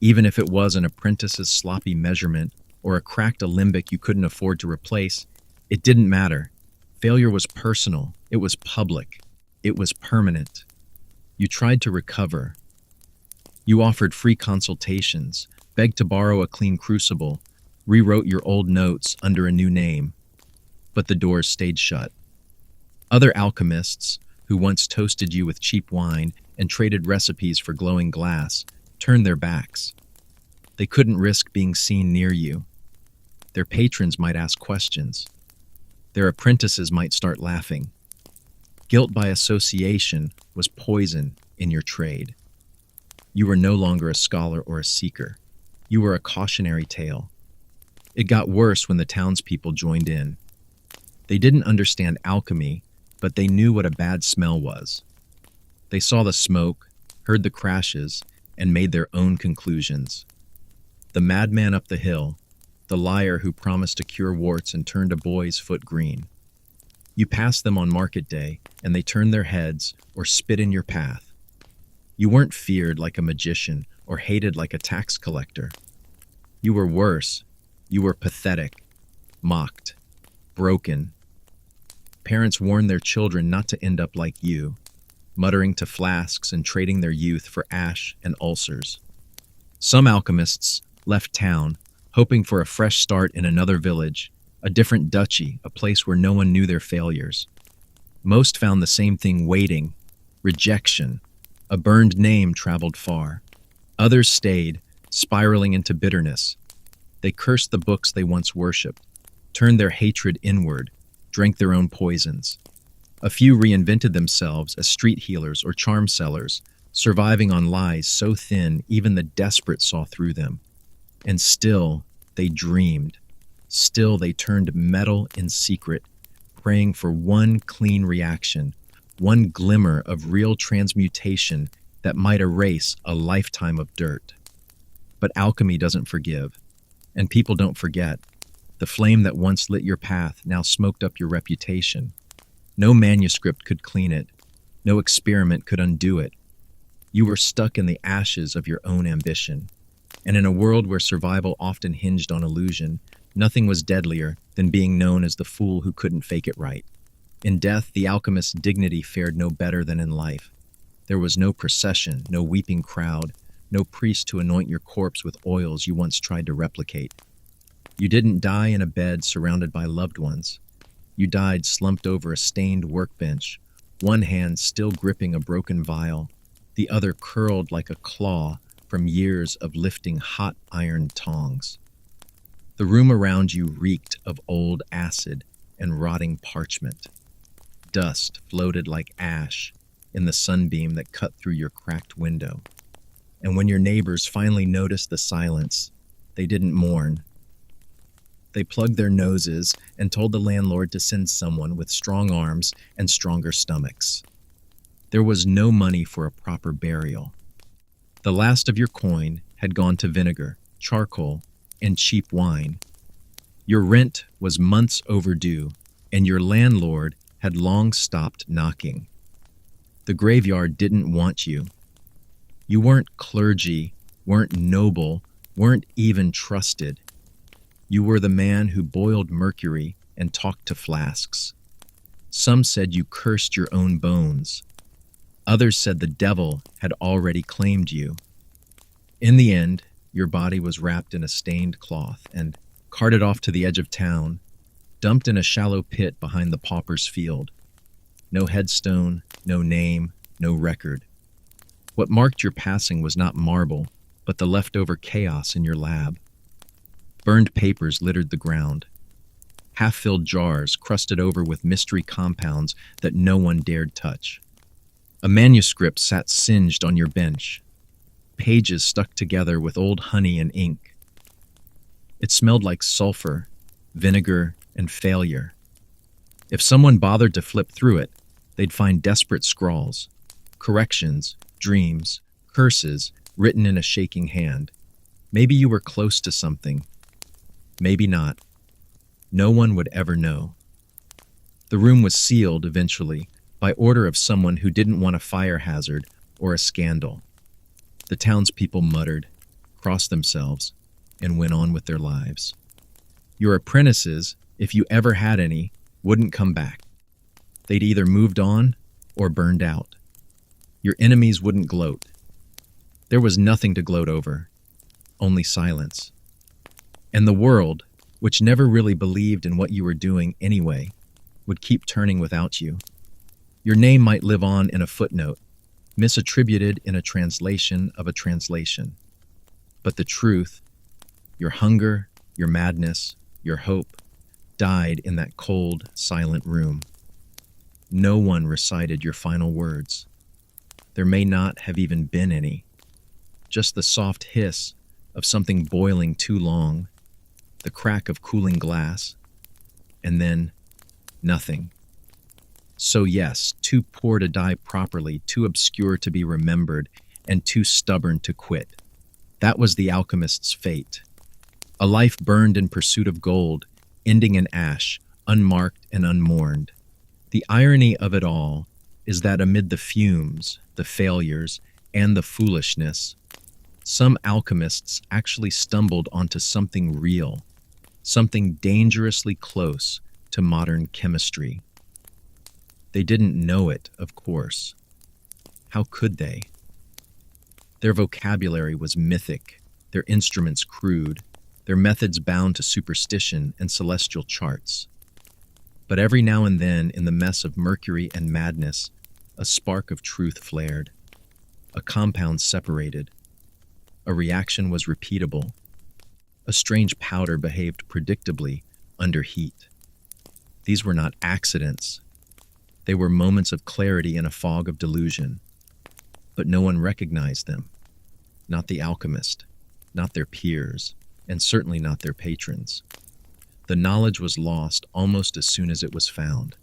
even if it was an apprentice's sloppy measurement or a cracked alembic you couldn't afford to replace, it didn't matter. Failure was personal, it was public, it was permanent. You tried to recover. You offered free consultations, begged to borrow a clean crucible, rewrote your old notes under a new name. But the doors stayed shut. Other alchemists, who once toasted you with cheap wine and traded recipes for glowing glass, turned their backs. They couldn't risk being seen near you. Their patrons might ask questions. Their apprentices might start laughing. Guilt by association was poison in your trade. You were no longer a scholar or a seeker. You were a cautionary tale. It got worse when the townspeople joined in. They didn't understand alchemy, but they knew what a bad smell was. They saw the smoke, heard the crashes, and made their own conclusions. The madman up the hill, the liar who promised to cure warts and turned a boy's foot green. You passed them on market day, and they turned their heads or spit in your path. You weren't feared like a magician or hated like a tax collector. You were worse. You were pathetic, mocked, broken. Parents warned their children not to end up like you, muttering to flasks and trading their youth for ash and ulcers. Some alchemists left town, hoping for a fresh start in another village, a different duchy, a place where no one knew their failures. Most found the same thing waiting: rejection. A burned name traveled far. Others stayed, spiraling into bitterness. They cursed the books they once worshipped, turned their hatred inward, drank their own poisons. A few reinvented themselves as street healers or charm sellers, surviving on lies so thin even the desperate saw through them. And still, they dreamed. Still, they turned metal in secret, praying for one clean reaction, one glimmer of real transmutation that might erase a lifetime of dirt. But alchemy doesn't forgive, and people don't forget. The flame that once lit your path now smoked up your reputation. No manuscript could clean it. No experiment could undo it. You were stuck in the ashes of your own ambition. And in a world where survival often hinged on illusion, nothing was deadlier than being known as the fool who couldn't fake it right. In death, the alchemist's dignity fared no better than in life. There was no procession, no weeping crowd, no priest to anoint your corpse with oils you once tried to replicate. You didn't die in a bed surrounded by loved ones. You died slumped over a stained workbench, one hand still gripping a broken vial, the other curled like a claw from years of lifting hot iron tongs. The room around you reeked of old acid and rotting parchment. Dust floated like ash in the sunbeam that cut through your cracked window. And when your neighbors finally noticed the silence, they didn't mourn. They plugged their noses and told the landlord to send someone with strong arms and stronger stomachs. There was no money for a proper burial. The last of your coin had gone to vinegar, charcoal, and cheap wine. Your rent was months overdue, and your landlord had long stopped knocking. The graveyard didn't want you. You weren't clergy, weren't noble, weren't even trusted. You were the man who boiled mercury and talked to flasks. Some said you cursed your own bones. Others said the devil had already claimed you. In the end, your body was wrapped in a stained cloth and carted off to the edge of town, dumped in a shallow pit behind the pauper's field. No headstone, no name, no record. What marked your passing was not marble, but the leftover chaos in your lab. Burned papers littered the ground. Half-filled jars crusted over with mystery compounds that no one dared touch. A manuscript sat singed on your bench, pages stuck together with old honey and ink. It smelled like sulfur, vinegar, and failure. If someone bothered to flip through it, they'd find desperate scrawls, corrections, dreams, curses written in a shaking hand. Maybe you were close to something. Maybe not. No one would ever know. The room was sealed eventually by order of someone who didn't want a fire hazard or a scandal. The townspeople muttered, crossed themselves, and went on with their lives. Your apprentices, if you ever had any, wouldn't come back. They'd either moved on or burned out. Your enemies wouldn't gloat. There was nothing to gloat over, only silence. And the world, which never really believed in what you were doing anyway, would keep turning without you. Your name might live on in a footnote, misattributed in a translation of a translation. But the truth, your hunger, your madness, your hope, died in that cold, silent room. No one recited your final words. There may not have even been any. Just the soft hiss of something boiling too long, the crack of cooling glass, and then nothing. So yes, too poor to die properly, too obscure to be remembered, and too stubborn to quit. That was the alchemist's fate. A life burned in pursuit of gold, ending in ash, unmarked and unmourned. The irony of it all is that amid the fumes, the failures, and the foolishness, some alchemists actually stumbled onto something real, something dangerously close to modern chemistry. They didn't know it, of course. How could they? Their vocabulary was mythic, their instruments crude, their methods bound to superstition and celestial charts. But every now and then, in the mess of mercury and madness, a spark of truth flared. A compound separated. A reaction was repeatable. A strange powder behaved predictably under heat. These were not accidents. They were moments of clarity in a fog of delusion. But no one recognized them. Not the alchemist, not their peers, and certainly not their patrons. The knowledge was lost almost as soon as it was found.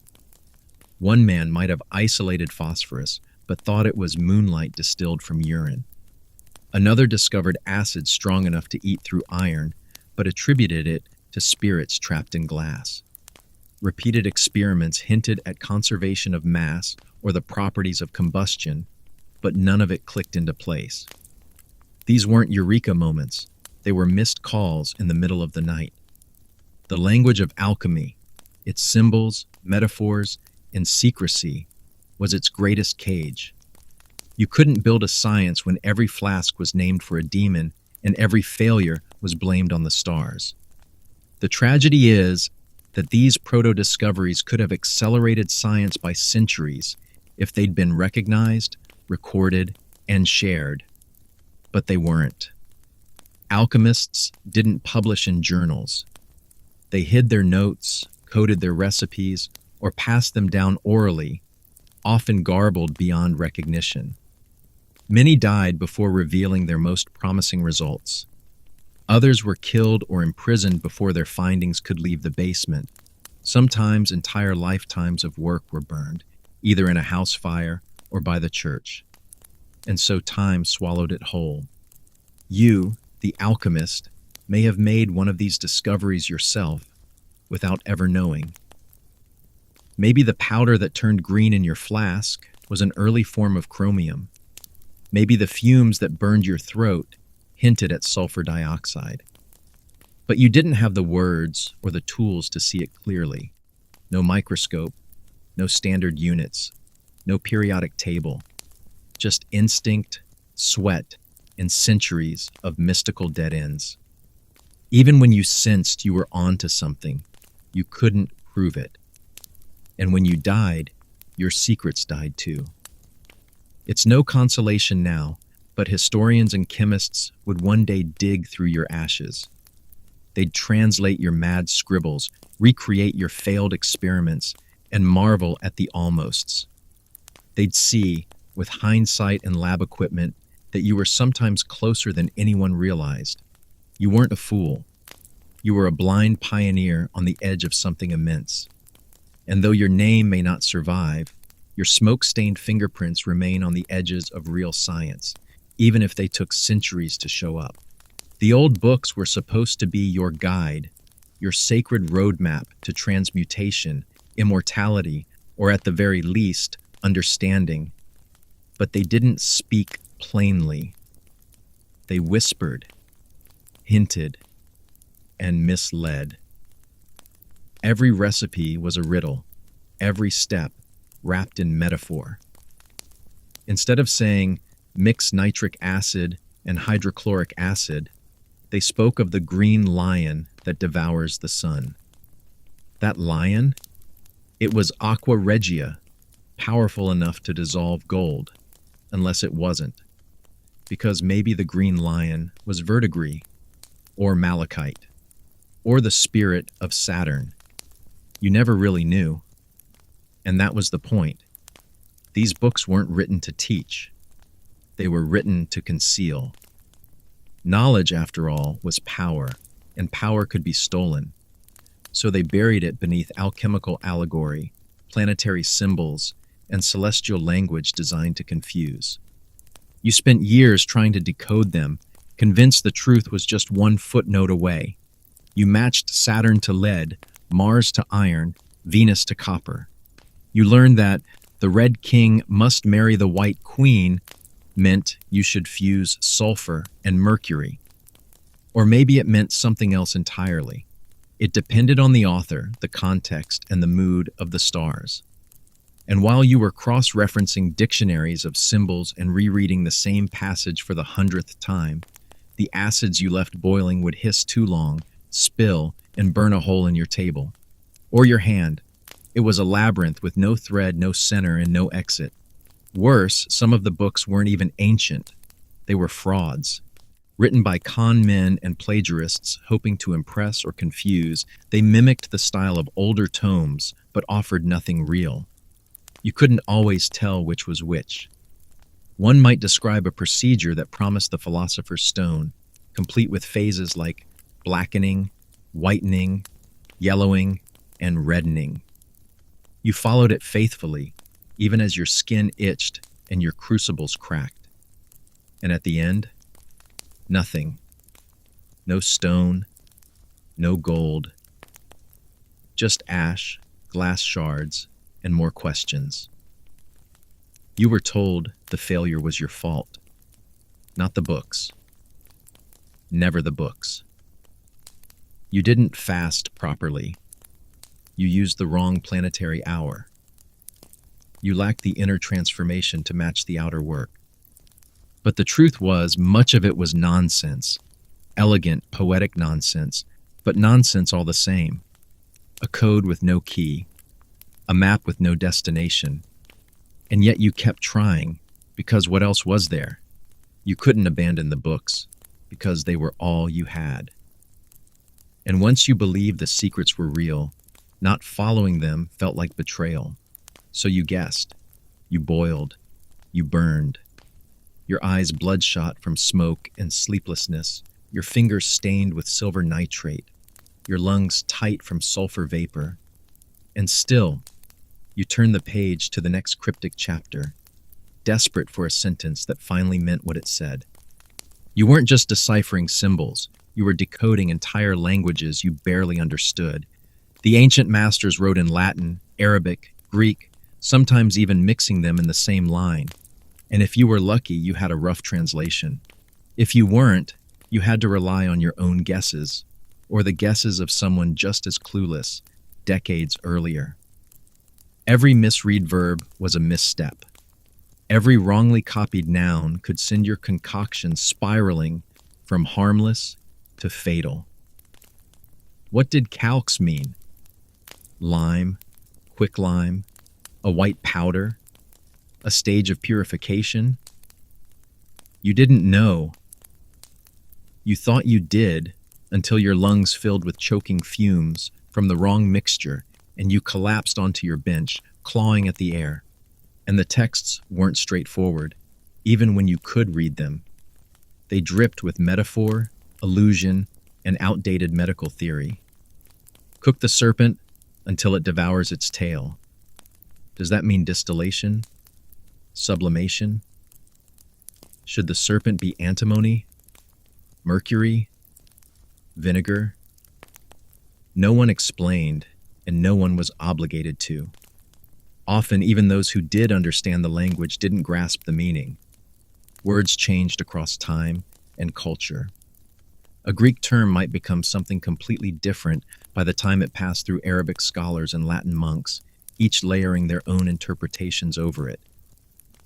One man might have isolated phosphorus, but thought it was moonlight distilled from urine. Another discovered acid strong enough to eat through iron, but attributed it to spirits trapped in glass. Repeated experiments hinted at conservation of mass or the properties of combustion, but none of it clicked into place. These weren't eureka moments. They were missed calls in the middle of the night. The language of alchemy, its symbols, metaphors, and secrecy, was its greatest cage. You couldn't build a science when every flask was named for a demon and every failure was blamed on the stars. The tragedy is that these proto-discoveries could have accelerated science by centuries if they'd been recognized, recorded, and shared. But they weren't. Alchemists didn't publish in journals. They hid their notes, coded their recipes, or passed them down orally, often garbled beyond recognition. Many died before revealing their most promising results. Others were killed or imprisoned before their findings could leave the basement. Sometimes entire lifetimes of work were burned, either in a house fire or by the church. And so time swallowed it whole. You, the alchemist, may have made one of these discoveries yourself without ever knowing. Maybe the powder that turned green in your flask was an early form of chromium. Maybe the fumes that burned your throat hinted at sulfur dioxide. But you didn't have the words or the tools to see it clearly. No microscope, no standard units, no periodic table, just instinct, sweat, and centuries of mystical dead ends. Even when you sensed you were onto something, you couldn't prove it. And when you died, your secrets died too. It's no consolation now, but historians and chemists would one day dig through your ashes. They'd translate your mad scribbles, recreate your failed experiments, and marvel at the almosts. They'd see, with hindsight and lab equipment, that you were sometimes closer than anyone realized. You weren't a fool. You were a blind pioneer on the edge of something immense. And though your name may not survive, your smoke-stained fingerprints remain on the edges of real science, even if they took centuries to show up. The old books were supposed to be your guide, your sacred roadmap to transmutation, immortality, or at the very least, understanding. But they didn't speak plainly. They whispered, hinted, and misled. Every recipe was a riddle, every step wrapped in metaphor. Instead of saying, mix nitric acid and hydrochloric acid, they spoke of the green lion that devours the sun. That lion? It was aqua regia, powerful enough to dissolve gold, unless it wasn't. Because maybe the green lion was verdigris, or malachite, or the spirit of Saturn. You never really knew. And that was the point. These books weren't written to teach. They were written to conceal. Knowledge, after all, was power, and power could be stolen. So they buried it beneath alchemical allegory, planetary symbols, and celestial language designed to confuse. You spent years trying to decode them, convinced the truth was just one footnote away. You matched Saturn to lead, Mars to iron, Venus to copper. You learned that the Red King must marry the White Queen meant you should fuse sulfur and mercury. Or maybe it meant something else entirely. It depended on the author, the context, and the mood of the stars. And while you were cross-referencing dictionaries of symbols and rereading the same passage for the 100th time, the acids you left boiling would hiss too long, spill, and burn a hole in your table. Or your hand. It was a labyrinth with no thread, no center, and no exit. Worse, some of the books weren't even ancient. They were frauds. Written by con men and plagiarists hoping to impress or confuse, they mimicked the style of older tomes, but offered nothing real. You couldn't always tell which was which. One might describe a procedure that promised the Philosopher's Stone, complete with phases like blackening, whitening, yellowing, and reddening. You followed it faithfully, even as your skin itched and your crucibles cracked. And at the end, nothing. No stone, no gold. Just ash, glass shards, and more questions. You were told the failure was your fault. Not the books. Never the books. You didn't fast properly. You used the wrong planetary hour. You lacked the inner transformation to match the outer work. But the truth was, much of it was nonsense. Elegant, poetic nonsense, but nonsense all the same. A code with no key. A map with no destination. And yet you kept trying, because what else was there? You couldn't abandon the books, because they were all you had. And once you believed the secrets were real, not following them felt like betrayal. So you guessed, you boiled, you burned. Your eyes bloodshot from smoke and sleeplessness, your fingers stained with silver nitrate, your lungs tight from sulfur vapor. And still, you turned the page to the next cryptic chapter, desperate for a sentence that finally meant what it said. You weren't just deciphering symbols, you were decoding entire languages you barely understood. The ancient masters wrote in Latin, Arabic, Greek, sometimes even mixing them in the same line. And if you were lucky, you had a rough translation. If you weren't, you had to rely on your own guesses, or the guesses of someone just as clueless, decades earlier. Every misread verb was a misstep. Every wrongly copied noun could send your concoction spiraling from harmless to fatal. What did calx mean? Lime, quicklime, a white powder, a stage of purification? You didn't know. You thought you did until your lungs filled with choking fumes from the wrong mixture and you collapsed onto your bench, clawing at the air. And the texts weren't straightforward, even when you could read them. They dripped with metaphor, illusion, and outdated medical theory. Cook the serpent until it devours its tail. Does that mean distillation? Sublimation? Should the serpent be antimony? Mercury? Vinegar? No one explained, and no one was obligated to. Often, even those who did understand the language didn't grasp the meaning. Words changed across time and culture. A Greek term might become something completely different by the time it passed through Arabic scholars and Latin monks, each layering their own interpretations over it.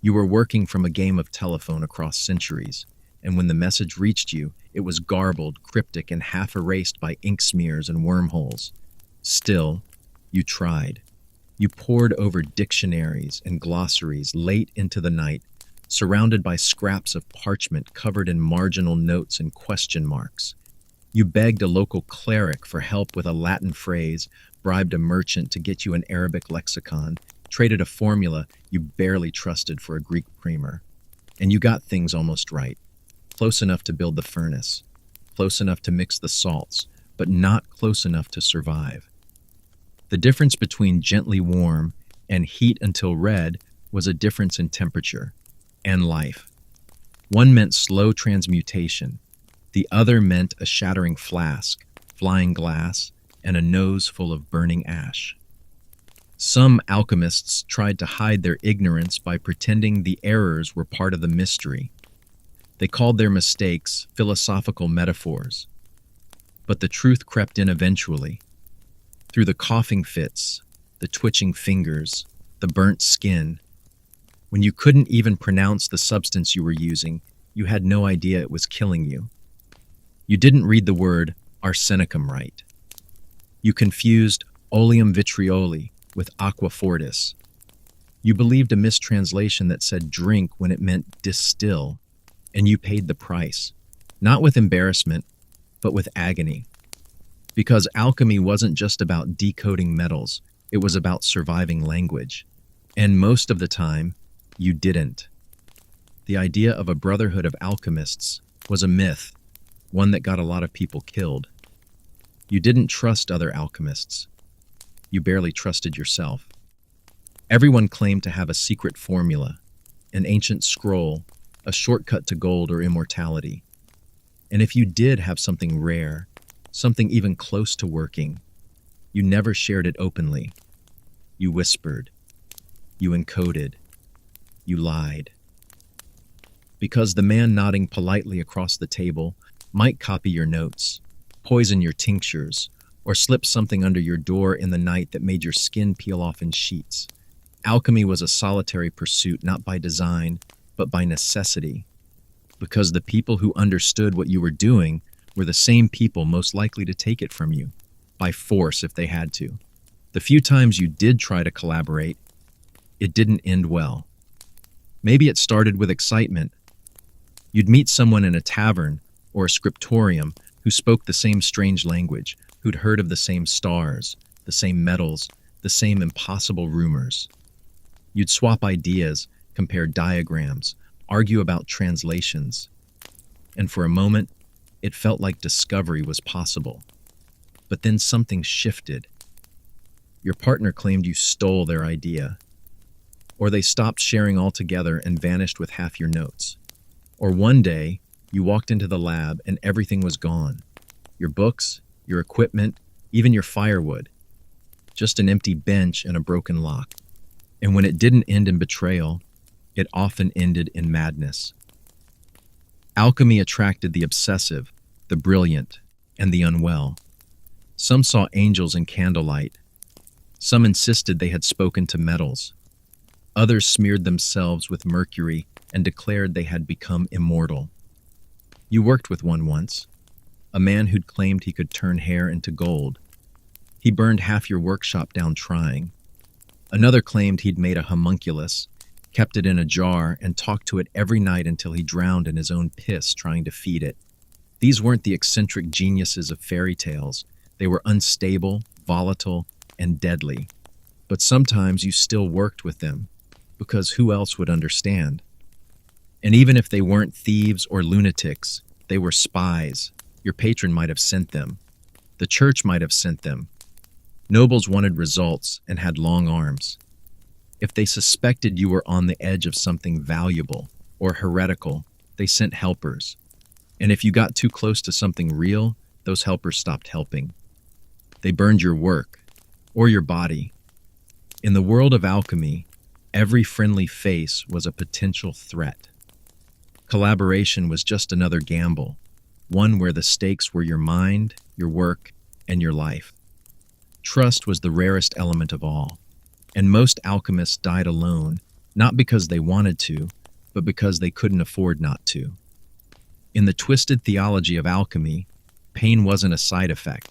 You were working from a game of telephone across centuries, and when the message reached you, it was garbled, cryptic, and half erased by ink smears and wormholes. Still, you tried. You pored over dictionaries and glossaries late into the night, surrounded by scraps of parchment covered in marginal notes and question marks. You begged a local cleric for help with a Latin phrase, bribed a merchant to get you an Arabic lexicon, traded a formula you barely trusted for a Greek primer. And you got things almost right. Close enough to build the furnace, close enough to mix the salts, but not close enough to survive. The difference between gently warm and heat until red was a difference in temperature and life. One meant slow transmutation. The other meant a shattering flask, flying glass, and a nose full of burning ash. Some alchemists tried to hide their ignorance by pretending the errors were part of the mystery. They called their mistakes philosophical metaphors. But the truth crept in eventually. Through the coughing fits, the twitching fingers, the burnt skin. When you couldn't even pronounce the substance you were using, you had no idea it was killing you. You didn't read the word arsenicum right. You confused oleum vitrioli with aqua fortis. You believed a mistranslation that said drink when it meant distill, and you paid the price, not with embarrassment, but with agony. Because alchemy wasn't just about decoding metals, it was about surviving language. And most of the time, you didn't. The idea of a brotherhood of alchemists was a myth, one that got a lot of people killed. You didn't trust other alchemists. You barely trusted yourself. Everyone claimed to have a secret formula, an ancient scroll, a shortcut to gold or immortality. And if you did have something rare, something even close to working, you never shared it openly. You whispered. You encoded. You lied. Because the man nodding politely across the table might copy your notes, poison your tinctures, or slip something under your door in the night that made your skin peel off in sheets. Alchemy was a solitary pursuit, not by design, but by necessity. Because the people who understood what you were doing were the same people most likely to take it from you, by force if they had to. The few times you did try to collaborate, it didn't end well. Maybe it started with excitement. You'd meet someone in a tavern or a scriptorium who spoke the same strange language, who'd heard of the same stars, the same metals, the same impossible rumors. You'd swap ideas, compare diagrams, argue about translations. And for a moment, it felt like discovery was possible. But then something shifted. Your partner claimed you stole their idea. Or they stopped sharing altogether and vanished with half your notes. Or one day, you walked into the lab and everything was gone. Your books, your equipment, even your firewood. Just an empty bench and a broken lock. And when it didn't end in betrayal, it often ended in madness. Alchemy attracted the obsessive, the brilliant, and the unwell. Some saw angels in candlelight. Some insisted they had spoken to metals. Others smeared themselves with mercury and declared they had become immortal. You worked with one once, a man who'd claimed he could turn hair into gold. He burned half your workshop down trying. Another claimed he'd made a homunculus, kept it in a jar, and talked to it every night until he drowned in his own piss trying to feed it. These weren't the eccentric geniuses of fairy tales. They were unstable, volatile, and deadly. But sometimes you still worked with them, because who else would understand? And even if they weren't thieves or lunatics, they were spies. Your patron might have sent them. The church might have sent them. Nobles wanted results and had long arms. If they suspected you were on the edge of something valuable or heretical, they sent helpers. And if you got too close to something real, those helpers stopped helping. They burned your work or your body. In the world of alchemy, every friendly face was a potential threat. Collaboration was just another gamble, one where the stakes were your mind, your work, and your life. Trust was the rarest element of all, and most alchemists died alone, not because they wanted to, but because they couldn't afford not to. In the twisted theology of alchemy, pain wasn't a side effect,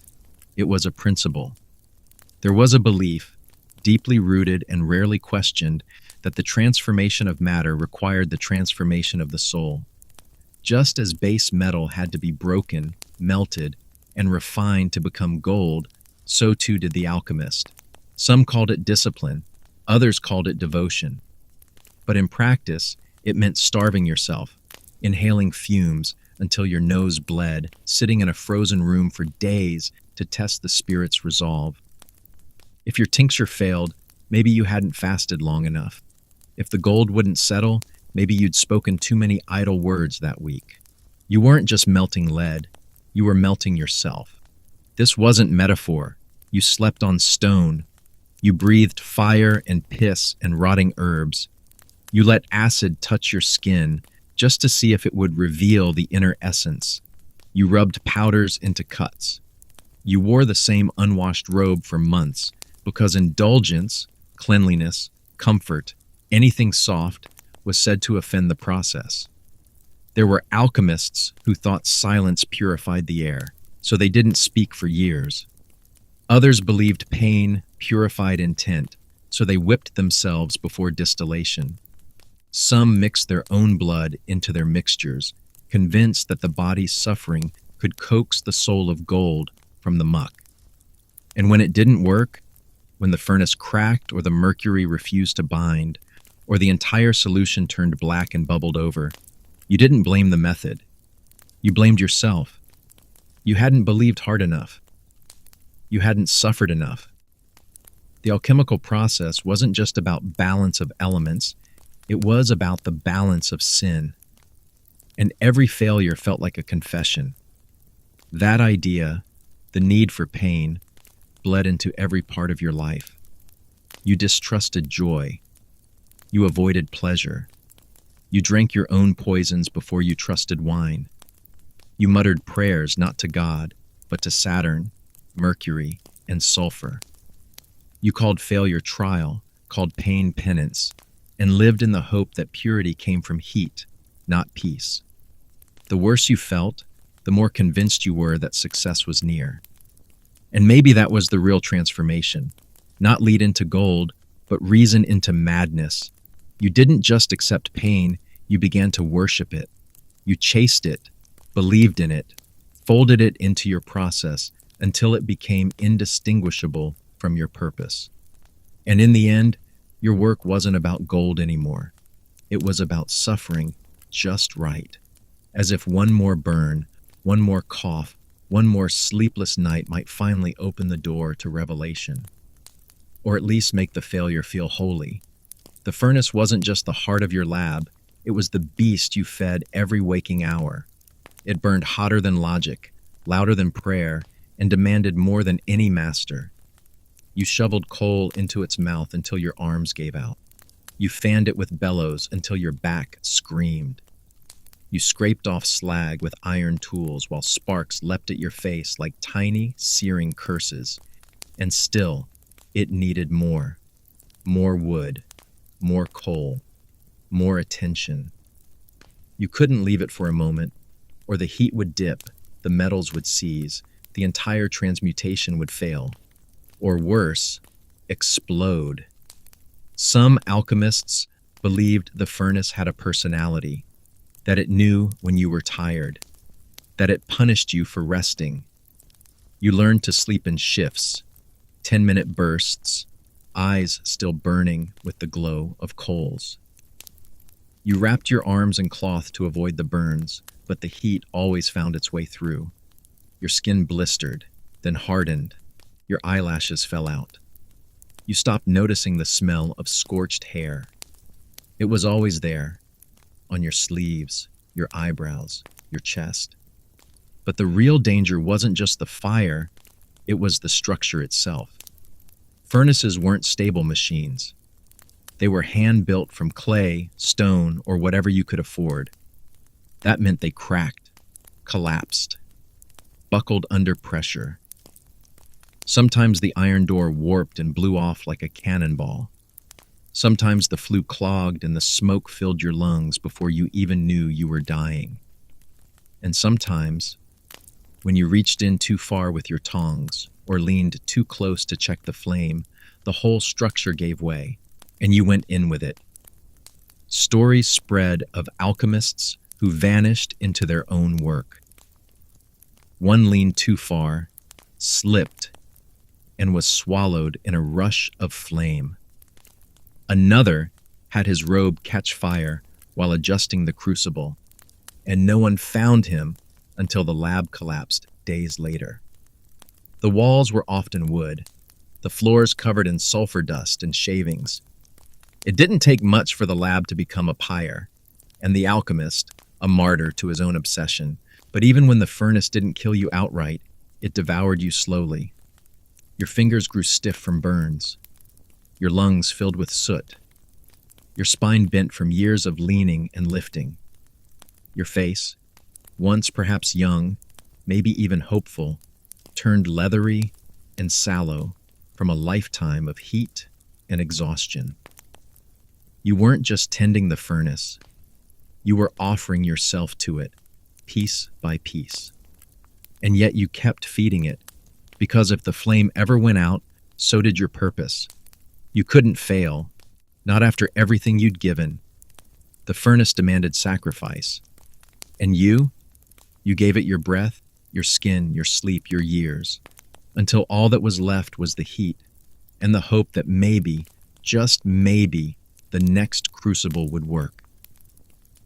it was a principle. There was a belief, deeply rooted and rarely questioned, that the transformation of matter required the transformation of the soul. Just as base metal had to be broken, melted, and refined to become gold, so too did the alchemist. Some called it discipline, others called it devotion. But in practice, it meant starving yourself, inhaling fumes until your nose bled, sitting in a frozen room for days to test the spirit's resolve. If your tincture failed, maybe you hadn't fasted long enough. If the gold wouldn't settle, maybe you'd spoken too many idle words that week. You weren't just melting lead, you were melting yourself. This wasn't metaphor. You slept on stone. You breathed fire and piss and rotting herbs. You let acid touch your skin just to see if it would reveal the inner essence. You rubbed powders into cuts. You wore the same unwashed robe for months because indulgence, cleanliness, comfort, anything soft was said to offend the process. There were alchemists who thought silence purified the air, so they didn't speak for years. Others believed pain purified intent, so they whipped themselves before distillation. Some mixed their own blood into their mixtures, convinced that the body's suffering could coax the soul of gold from the muck. And when it didn't work, when the furnace cracked or the mercury refused to bind, or the entire solution turned black and bubbled over, you didn't blame the method. You blamed yourself. You hadn't believed hard enough. You hadn't suffered enough. The alchemical process wasn't just about balance of elements, it was about the balance of sin. And every failure felt like a confession. That idea, the need for pain, bled into every part of your life. You distrusted joy. You avoided pleasure. You drank your own poisons before you trusted wine. You muttered prayers not to God, but to Saturn, Mercury, and sulfur. You called failure trial, called pain penance, and lived in the hope that purity came from heat, not peace. The worse you felt, the more convinced you were that success was near. And maybe that was the real transformation, not lead into gold, but reason into madness. You didn't just accept pain, you began to worship it. You chased it, believed in it, folded it into your process until it became indistinguishable from your purpose. And in the end, your work wasn't about gold anymore. It was about suffering just right, as if one more burn, one more cough, one more sleepless night might finally open the door to revelation, or at least make the failure feel holy. The furnace wasn't just the heart of your lab, it was the beast you fed every waking hour. It burned hotter than logic, louder than prayer, and demanded more than any master. You shoveled coal into its mouth until your arms gave out. You fanned it with bellows until your back screamed. You scraped off slag with iron tools while sparks leapt at your face like tiny, searing curses. And still, It needed more. More wood, more coal, more attention. You couldn't leave it for a moment, or the heat would dip, the metals would seize, the entire transmutation would fail. Or worse, explode. Some alchemists believed the furnace had a personality, that it knew when you were tired, that it punished you for resting. You learned to sleep in shifts, 10-minute bursts, eyes still burning with the glow of coals. You wrapped your arms in cloth to avoid the burns, but the heat always found its way through. Your skin blistered, then hardened. Your eyelashes fell out. You stopped noticing the smell of scorched hair. It was always there, on your sleeves, your eyebrows, your chest. But the real danger wasn't just the fire, it was the structure itself. Furnaces weren't stable machines. They were hand-built from clay, stone, or whatever you could afford. That meant they cracked, collapsed, buckled under pressure. Sometimes the iron door warped and blew off like a cannonball. Sometimes the flue clogged and the smoke filled your lungs before you even knew you were dying. And sometimes, when you reached in too far with your tongs or leaned too close to check the flame, the whole structure gave way, and you went in with it. Stories spread of alchemists who vanished into their own work. One leaned too far, slipped, and was swallowed in a rush of flame. Another had his robe catch fire while adjusting the crucible, and no one found him until the lab collapsed days later. The walls were often wood, the floors covered in sulfur dust and shavings. It didn't take much for the lab to become a pyre, and the alchemist, a martyr to his own obsession. But even when the furnace didn't kill you outright, it devoured you slowly. Your fingers grew stiff from burns, your lungs filled with soot, your spine bent from years of leaning and lifting. Your face, once perhaps young, maybe even hopeful, turned leathery and sallow from a lifetime of heat and exhaustion. You weren't just tending the furnace, you were offering yourself to it, piece by piece. And yet you kept feeding it, because if the flame ever went out, so did your purpose. You couldn't fail, not after everything you'd given. The furnace demanded sacrifice. And you gave it your breath, your skin, your sleep, your years, until all that was left was the heat and the hope that maybe, just maybe, the next crucible would work.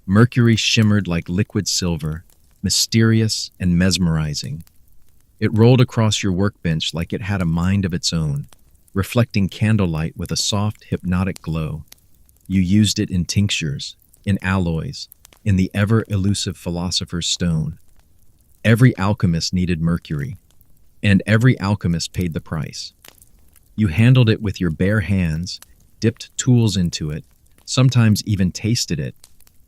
Mercury shimmered like liquid silver, mysterious and mesmerizing. It rolled across your workbench like it had a mind of its own, reflecting candlelight with a soft, hypnotic glow. You used it in tinctures, in alloys, in the ever-elusive Philosopher's Stone. Every alchemist needed mercury, and every alchemist paid the price. You handled it with your bare hands, dipped tools into it, sometimes even tasted it,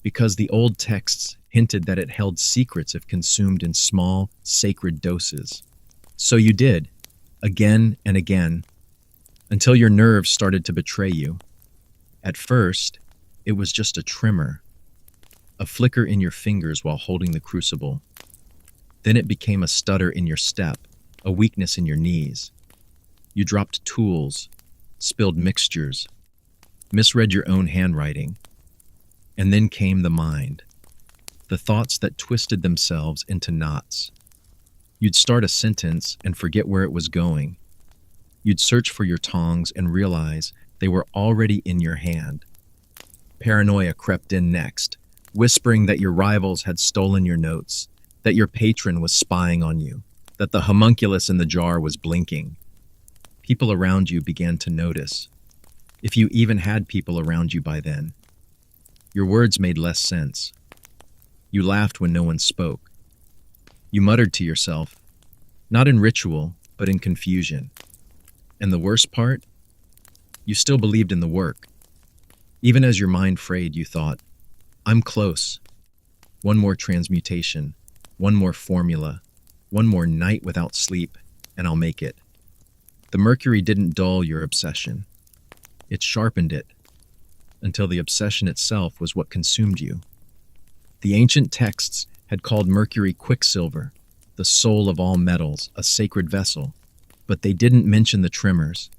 because the old texts hinted that it held secrets if consumed in small, sacred doses. So you did, again and again, until your nerves started to betray you. At first, it was just a tremor, a flicker in your fingers while holding the crucible. Then it became a stutter in your step, a weakness in your knees. You dropped tools, spilled mixtures, misread your own handwriting. And then came the mind, the thoughts that twisted themselves into knots. You'd start a sentence and forget where it was going. You'd search for your tongs and realize they were already in your hand. Paranoia crept in next, whispering that your rivals had stolen your notes, that your patron was spying on you, that the homunculus in the jar was blinking. People around you began to notice, if you even had people around you by then. Your words made less sense. You laughed when no one spoke. You muttered to yourself, not in ritual, but in confusion. And the worst part? You still believed in the work. Even as your mind frayed, you thought, I'm close. One more transmutation, one more formula, one more night without sleep, and I'll make it. The mercury didn't dull your obsession. It sharpened it, until the obsession itself was what consumed you. The ancient texts had called mercury quicksilver, the soul of all metals, a sacred vessel. But they didn't mention the tremors.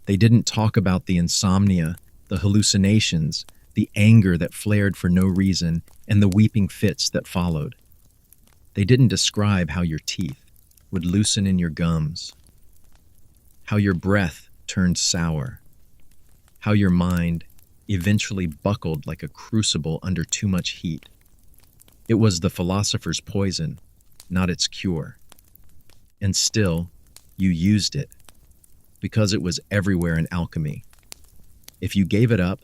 They didn't talk about the insomnia, the hallucinations, the anger that flared for no reason, and the weeping fits that followed. They didn't describe how your teeth would loosen in your gums, how your breath turned sour, how your mind eventually buckled like a crucible under too much heat. It was the philosopher's poison, not its cure. And still, you used it, because it was everywhere in alchemy. If you gave it up,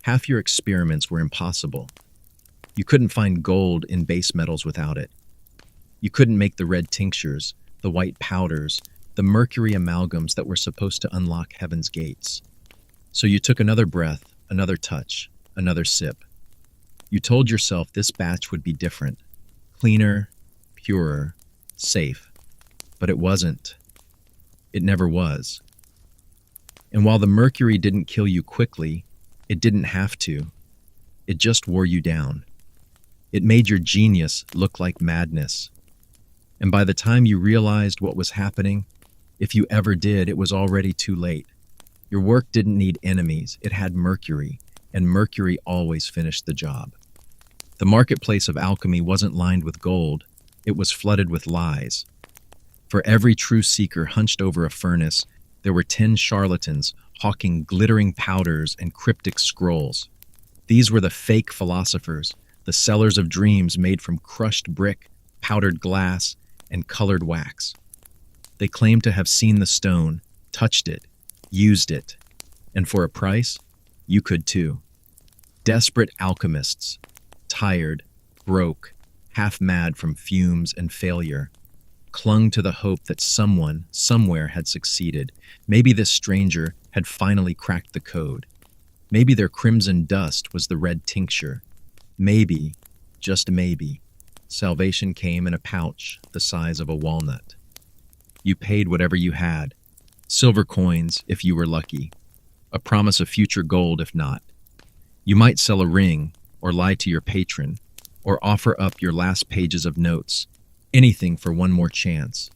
half your experiments were impossible. You couldn't find gold in base metals without it. You couldn't make the red tinctures, the white powders, the mercury amalgams that were supposed to unlock heaven's gates. So you took another breath, another touch, another sip. You told yourself this batch would be different, cleaner, purer, safe. But it wasn't. It never was. And while the mercury didn't kill you quickly, it didn't have to. It just wore you down. It made your genius look like madness. And by the time you realized what was happening, if you ever did, it was already too late. Your work didn't need enemies, it had mercury, and mercury always finished the job. The marketplace of alchemy wasn't lined with gold, it was flooded with lies. For every true seeker hunched over a furnace, there were 10 charlatans hawking glittering powders and cryptic scrolls. These were the fake philosophers, the sellers of dreams made from crushed brick, powdered glass, and colored wax. They claimed to have seen the stone, touched it, used it, and for a price, you could too. Desperate alchemists, tired, broke, half-mad from fumes and failure, clung to the hope that someone, somewhere had succeeded. Maybe this stranger had finally cracked the code. Maybe their crimson dust was the red tincture. Maybe, just maybe, salvation came in a pouch the size of a walnut. You paid whatever you had, silver coins if you were lucky, a promise of future gold if not. You might sell a ring, or lie to your patron, or offer up your last pages of notes, anything for one more chance.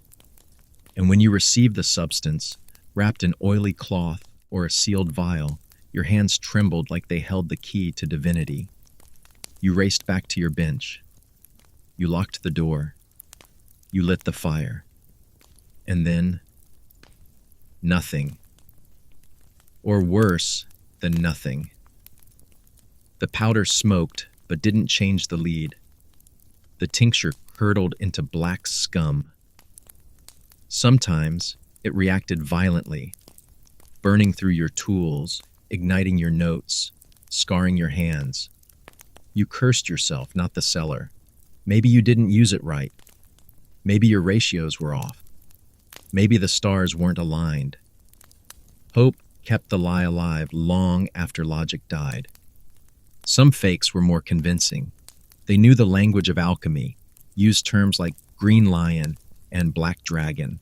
And when you received the substance, wrapped in oily cloth or a sealed vial, your hands trembled like they held the key to divinity. You raced back to your bench. You locked the door. You lit the fire. And then, nothing. Or worse than nothing. The powder smoked, but didn't change the lead. The tincture curdled into black scum. Sometimes it reacted violently, burning through your tools, igniting your notes, scarring your hands. You cursed yourself, not the seller. Maybe you didn't use it right. Maybe your ratios were off. Maybe the stars weren't aligned. Hope kept the lie alive long after logic died. Some fakes were more convincing. They knew the language of alchemy, used terms like green lion and black dragon.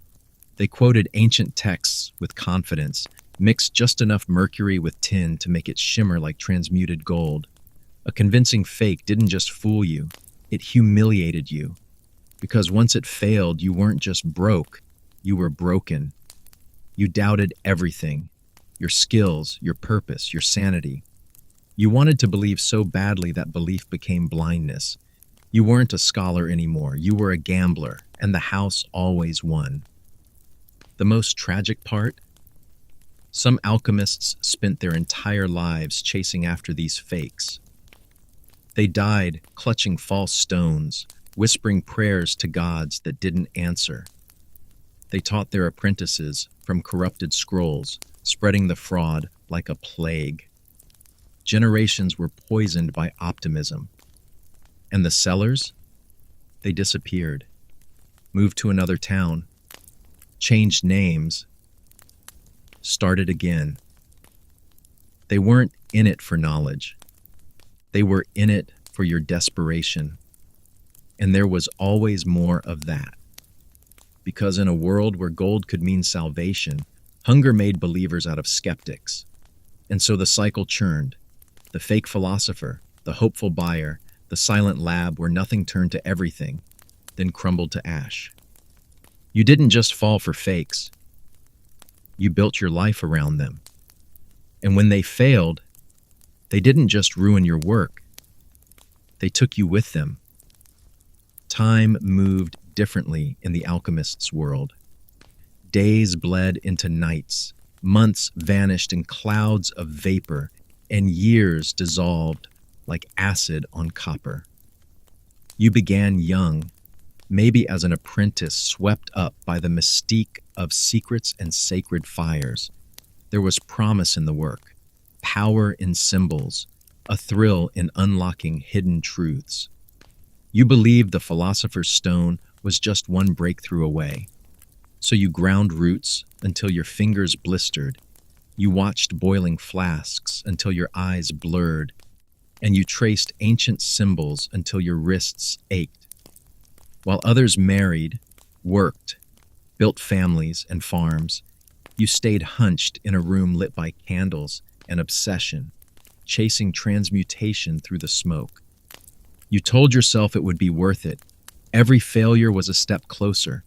They quoted ancient texts with confidence, mixed just enough mercury with tin to make it shimmer like transmuted gold. A convincing fake didn't just fool you, it humiliated you. Because once it failed, you weren't just broke, you were broken. You doubted everything, your skills, your purpose, your sanity. You wanted to believe so badly that belief became blindness. You weren't a scholar anymore, you were a gambler, and the house always won. The most tragic part? Some alchemists spent their entire lives chasing after these fakes. They died clutching false stones, whispering prayers to gods that didn't answer. They taught their apprentices from corrupted scrolls, spreading the fraud like a plague. Generations were poisoned by optimism. And the sellers? They disappeared, moved to another town, changed names, started again. They weren't in it for knowledge. They were in it for your desperation. And there was always more of that. Because in a world where gold could mean salvation, Hunger made believers out of skeptics. And so the cycle churned. The fake philosopher, the hopeful buyer, the silent lab where nothing turned to everything, then crumbled to ash. You didn't just fall for fakes. You built your life around them. And when they failed, they didn't just ruin your work. They took you with them. Time moved differently in the alchemist's world. Days bled into nights, months vanished in clouds of vapor, and years dissolved like acid on copper. You began young, maybe as an apprentice swept up by the mystique of secrets and sacred fires. There was promise in the work, power in symbols, a thrill in unlocking hidden truths. You believed the philosopher's stone was just one breakthrough away. So you ground roots until your fingers blistered. You watched boiling flasks until your eyes blurred. And you traced ancient symbols until your wrists ached. While others married, worked, built families and farms, you stayed hunched in a room lit by candles and obsession, chasing transmutation through the smoke. You told yourself it would be worth it. Every failure was a step closer,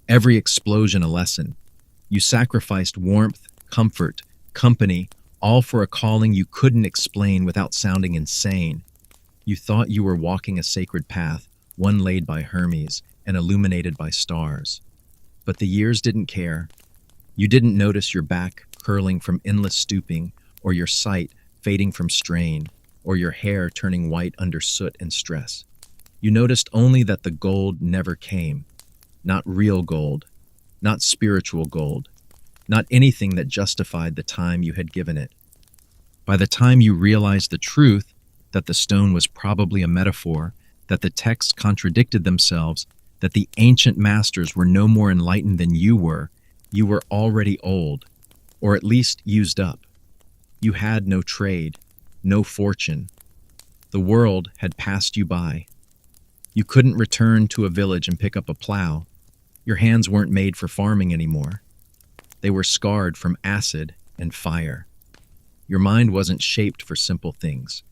every explosion a lesson. You sacrificed warmth, comfort, company, all for a calling you couldn't explain without sounding insane. You thought you were walking a sacred path, one laid by Hermes and illuminated by stars. But the years didn't care. You didn't notice your back curling from endless stooping, or your sight fading from strain, or your hair turning white under soot and stress. You noticed only that the gold never came. Not real gold, not spiritual gold, not anything that justified the time you had given it. By the time you realized the truth, that the stone was probably a metaphor, that the texts contradicted themselves, that the ancient masters were no more enlightened than you were already old, or at least used up. You had no trade, no fortune. The world had passed you by. You couldn't return to a village and pick up a plow. Your hands weren't made for farming anymore. They were scarred from acid and fire. Your mind wasn't shaped for simple things.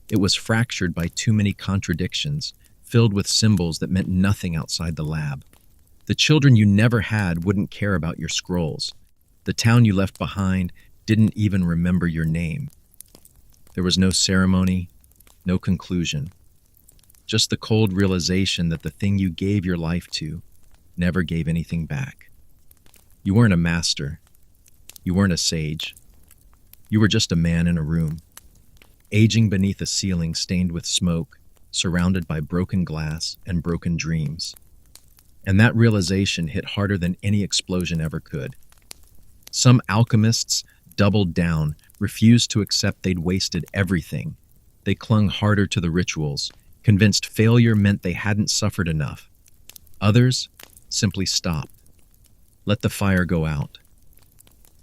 It was fractured by too many contradictions, filled with symbols that meant nothing outside the lab. The children you never had wouldn't care about your scrolls. The town you left behind didn't even remember your name. There was no ceremony, no conclusion. Just the cold realization that the thing you gave your life to never gave anything back. You weren't a master. You weren't a sage. You were just a man in a room, aging beneath a ceiling stained with smoke, surrounded by broken glass and broken dreams. And that realization hit harder than any explosion ever could. Some alchemists doubled down, refused to accept they'd wasted everything. They clung harder to the rituals, convinced failure meant they hadn't suffered enough. Others simply stopped. Let the fire go out.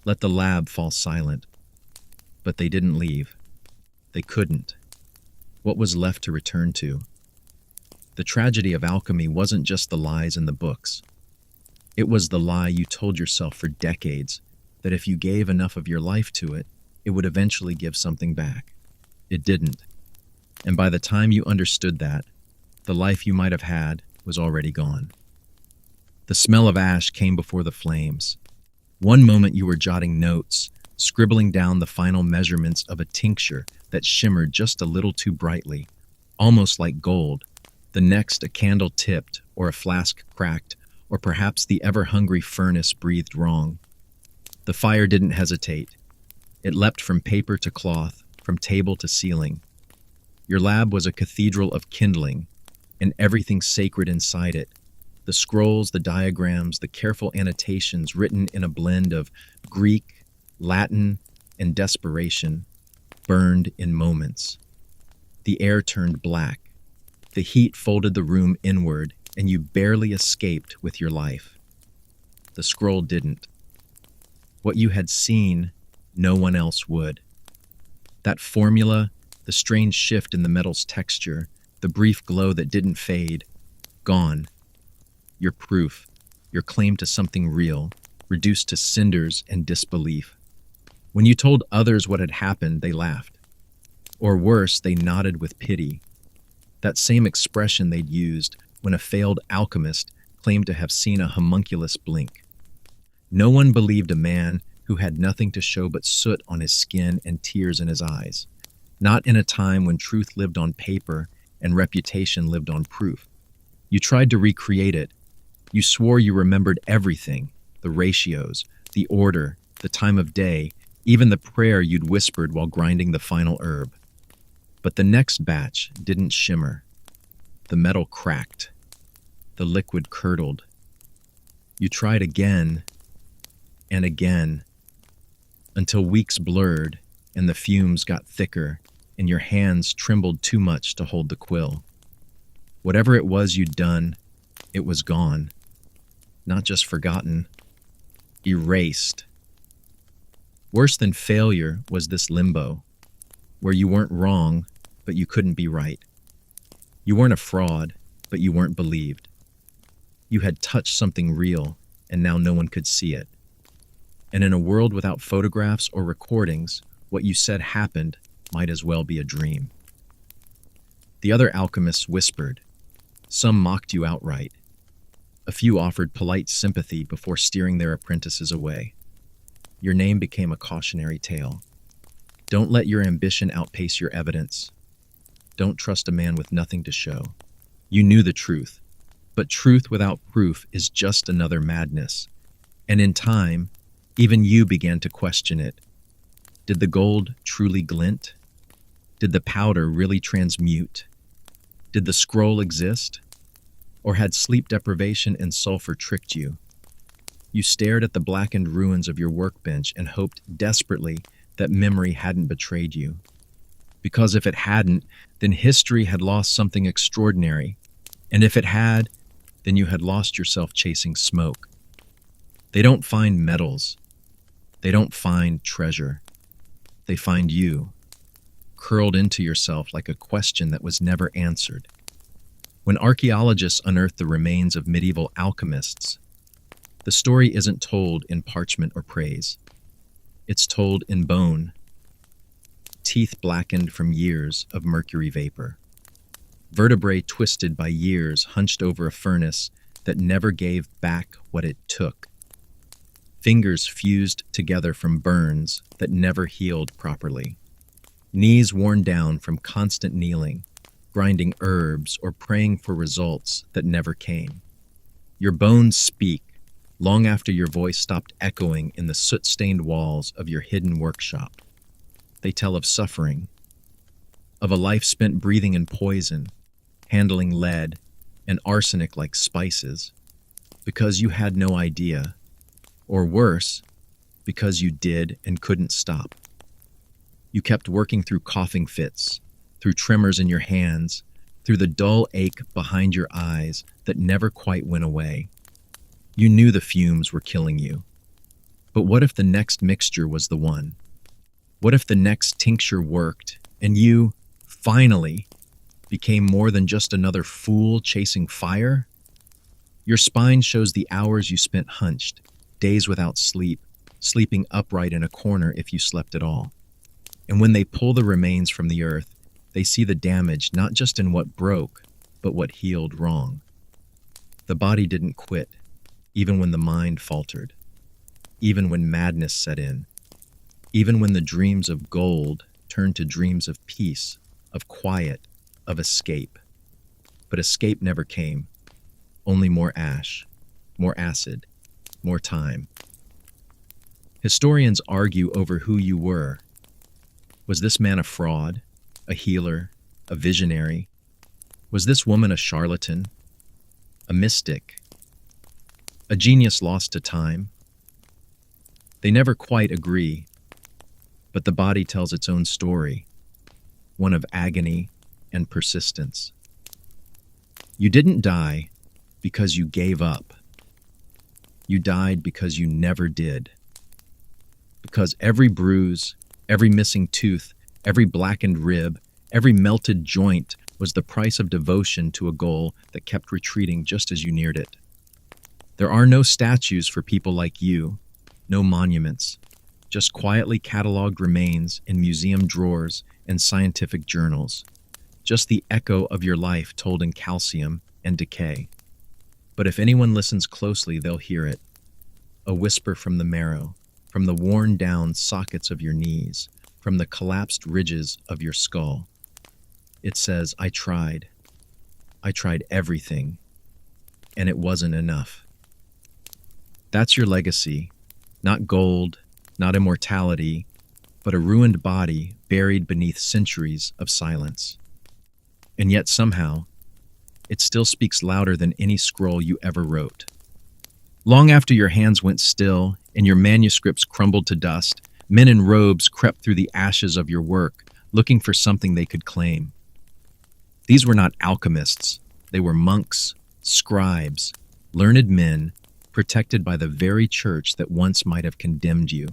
Let the lab fall silent. But they didn't leave. They couldn't. What was left to return to? The tragedy of alchemy wasn't just the lies in the books. It was the lie you told yourself for decades, that if you gave enough of your life to it, it would eventually give something back. It didn't. And by the time you understood that, the life you might have had was already gone. The smell of ash came before the flames. One moment you were jotting notes, scribbling down the final measurements of a tincture that shimmered just a little too brightly, almost like gold. The next, a candle tipped, or a flask cracked, or perhaps the ever-hungry furnace breathed wrong. The fire didn't hesitate. It leapt from paper to cloth, from table to ceiling. Your lab was a cathedral of kindling, and everything sacred inside it. The scrolls, the diagrams, the careful annotations written in a blend of Greek, Latin, and desperation, burned in moments. The air turned black. The heat folded the room inward, and you barely escaped with your life. The scroll didn't. What you had seen, no one else would. That formula, the strange shift in the metal's texture, the brief glow that didn't fade, gone. Your proof, your claim to something real, reduced to cinders and disbelief. When you told others what had happened, they laughed. Or worse, they nodded with pity. That same expression they'd used when a failed alchemist claimed to have seen a homunculus blink. No one believed a man who had nothing to show but soot on his skin and tears in his eyes. Not in a time when truth lived on paper and reputation lived on proof. You tried to recreate it. You swore you remembered everything, the ratios, the order, the time of day, even the prayer you'd whispered while grinding the final herb. But the next batch didn't shimmer. The metal cracked. The liquid curdled. You tried again and again until weeks blurred and the fumes got thicker and your hands trembled too much to hold the quill. Whatever it was you'd done, it was gone. Not just forgotten, erased. Worse than failure was this limbo, where you weren't wrong, but you couldn't be right. You weren't a fraud, but you weren't believed. You had touched something real, and now no one could see it. And in a world without photographs or recordings, what you said happened might as well be a dream. The other alchemists whispered. Some mocked you outright. A few offered polite sympathy before steering their apprentices away. Your name became a cautionary tale. Don't let your ambition outpace your evidence. Don't trust a man with nothing to show. You knew the truth, but truth without proof is just another madness. And in time, even you began to question it. Did the gold truly glint? Did the powder really transmute? Did the scroll exist? Or had sleep deprivation and sulfur tricked you? You stared at the blackened ruins of your workbench and hoped desperately that memory hadn't betrayed you. Because if it hadn't, then history had lost something extraordinary. And if it had, then you had lost yourself chasing smoke. They don't find metals. They don't find treasure. They find you, curled into yourself like a question that was never answered. When archaeologists unearth the remains of medieval alchemists, the story isn't told in parchment or praise. It's told in bone, teeth blackened from years of mercury vapor, vertebrae twisted by years hunched over a furnace that never gave back what it took, fingers fused together from burns that never healed properly, knees worn down from constant kneeling, grinding herbs or praying for results that never came. Your bones speak long after your voice stopped echoing in the soot-stained walls of your hidden workshop. They tell of suffering, of a life spent breathing in poison, handling lead and arsenic like spices, because you had no idea, or worse, because you did and couldn't stop. You kept working through coughing fits, through tremors in your hands, through the dull ache behind your eyes that never quite went away. You knew the fumes were killing you. But what if the next mixture was the one? What if the next tincture worked, and you, finally, became more than just another fool chasing fire? Your spine shows the hours you spent hunched, days without sleep, sleeping upright in a corner if you slept at all. And when they pull the remains from the earth, they see the damage not just in what broke, but what healed wrong. The body didn't quit, even when the mind faltered, even when madness set in, even when the dreams of gold turned to dreams of peace, of quiet, of escape. But escape never came, only more ash, more acid, more time. Historians argue over who you were. Was this man a fraud, a healer, a visionary? Was this woman a charlatan, a mystic, a genius lost to time? They never quite agree, but the body tells its own story, one of agony and persistence. You didn't die because you gave up. You died because you never did. Because every bruise, every missing tooth, every blackened rib, every melted joint was the price of devotion to a goal that kept retreating just as you neared it. There are no statues for people like you, no monuments, just quietly cataloged remains in museum drawers and scientific journals, just the echo of your life told in calcium and decay. But if anyone listens closely, they'll hear it, a whisper from the marrow, from the worn-down sockets of your knees, from the collapsed ridges of your skull. It says, I tried everything, and it wasn't enough. That's your legacy, not gold, not immortality, but a ruined body buried beneath centuries of silence. And yet somehow, it still speaks louder than any scroll you ever wrote. Long after your hands went still and your manuscripts crumbled to dust, men in robes crept through the ashes of your work, looking for something they could claim. These were not alchemists. They were monks, scribes, learned men, protected by the very church that once might have condemned you.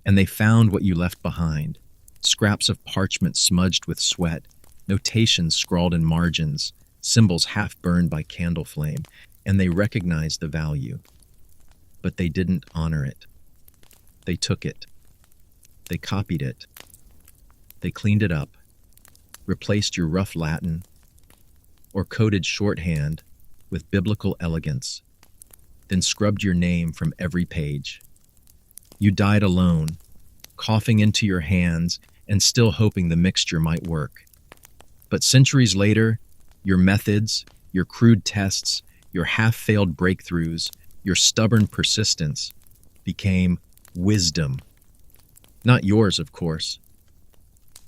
And they found what you left behind, scraps of parchment smudged with sweat, notations scrawled in margins, symbols half burned by candle flame, and they recognized the value. But they didn't honor it. They took it. They copied it. They cleaned it up, replaced your rough Latin, or coded shorthand with biblical elegance, then scrubbed your name from every page. You died alone, coughing into your hands and still hoping the mixture might work. But centuries later, your methods, your crude tests, your half-failed breakthroughs, your stubborn persistence became wisdom. Not yours, of course.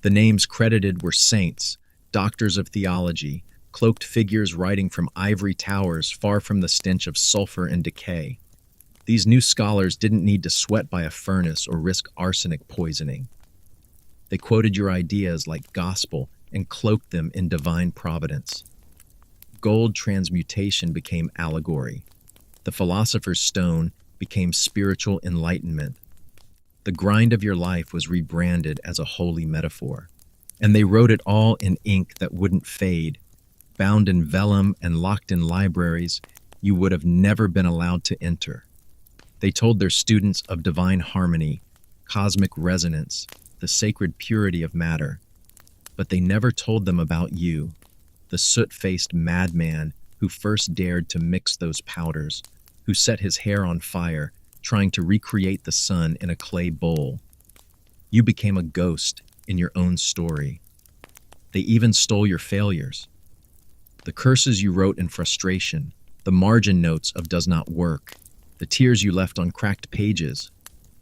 The names credited were saints, doctors of theology, cloaked figures writing from ivory towers far from the stench of sulfur and decay. These new scholars didn't need to sweat by a furnace or risk arsenic poisoning. They quoted your ideas like gospel and cloaked them in divine providence. Gold transmutation became allegory. The philosopher's stone became spiritual enlightenment. The grind of your life was rebranded as a holy metaphor. And they wrote it all in ink that wouldn't fade, bound in vellum and locked in libraries you would have never been allowed to enter. They told their students of divine harmony, cosmic resonance, the sacred purity of matter. But they never told them about you, the soot-faced madman who first dared to mix those powders, who set his hair on fire, trying to recreate the sun in a clay bowl. You became a ghost in your own story. They even stole your failures. The curses you wrote in frustration, the margin notes of does not work, the tears you left on cracked pages,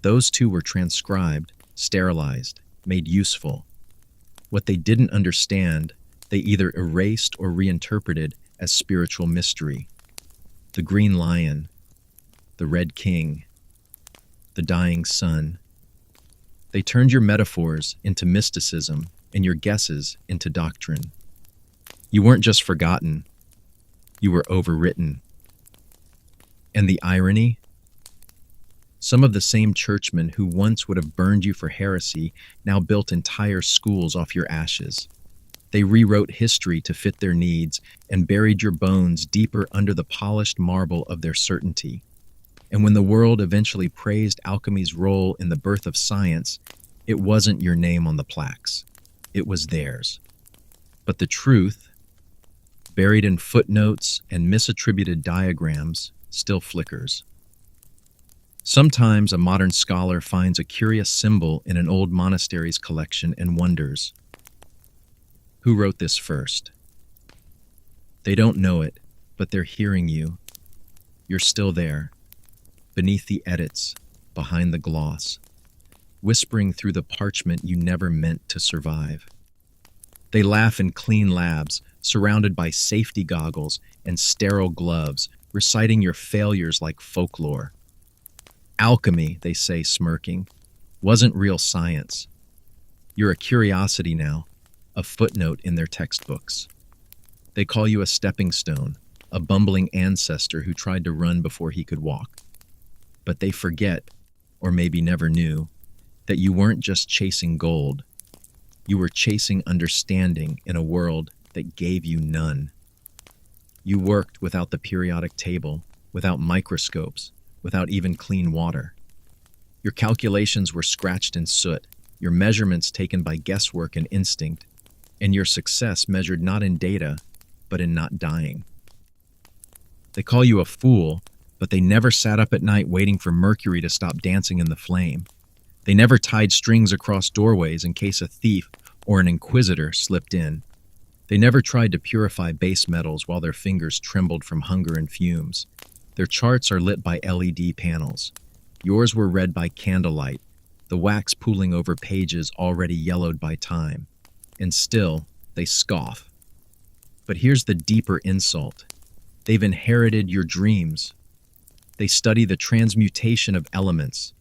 those too were transcribed, sterilized, made useful. What they didn't understand, they either erased or reinterpreted as spiritual mystery. The green lion, the red king, the dying sun. They turned your metaphors into mysticism and your guesses into doctrine. You weren't just forgotten, you were overwritten. And the irony? Some of the same churchmen who once would have burned you for heresy now built entire schools off your ashes. They rewrote history to fit their needs and buried your bones deeper under the polished marble of their certainty. And when the world eventually praised alchemy's role in the birth of science, it wasn't your name on the plaques. It was theirs. But the truth, buried in footnotes and misattributed diagrams, still flickers. Sometimes a modern scholar finds a curious symbol in an old monastery's collection and wonders, who wrote this first? They don't know it, but they're hearing you. You're still there, beneath the edits, behind the gloss, whispering through the parchment you never meant to survive. They laugh in clean labs, surrounded by safety goggles and sterile gloves, reciting your failures like folklore. Alchemy, they say, smirking, wasn't real science. You're a curiosity now, a footnote in their textbooks. They call you a stepping stone, a bumbling ancestor who tried to run before he could walk. But they forget, or maybe never knew, that you weren't just chasing gold. You were chasing understanding in a world that gave you none. You worked without the periodic table, without microscopes, without even clean water. Your calculations were scratched in soot, your measurements taken by guesswork and instinct, and your success measured not in data, but in not dying. They call you a fool, but they never sat up at night waiting for Mercury to stop dancing in the flame. They never tied strings across doorways in case a thief or an inquisitor slipped in. They never tried to purify base metals while their fingers trembled from hunger and fumes. Their charts are lit by LED panels. Yours were read by candlelight, the wax pooling over pages already yellowed by time. And still, they scoff. But here's the deeper insult. They've inherited your dreams. They study the transmutation of elements.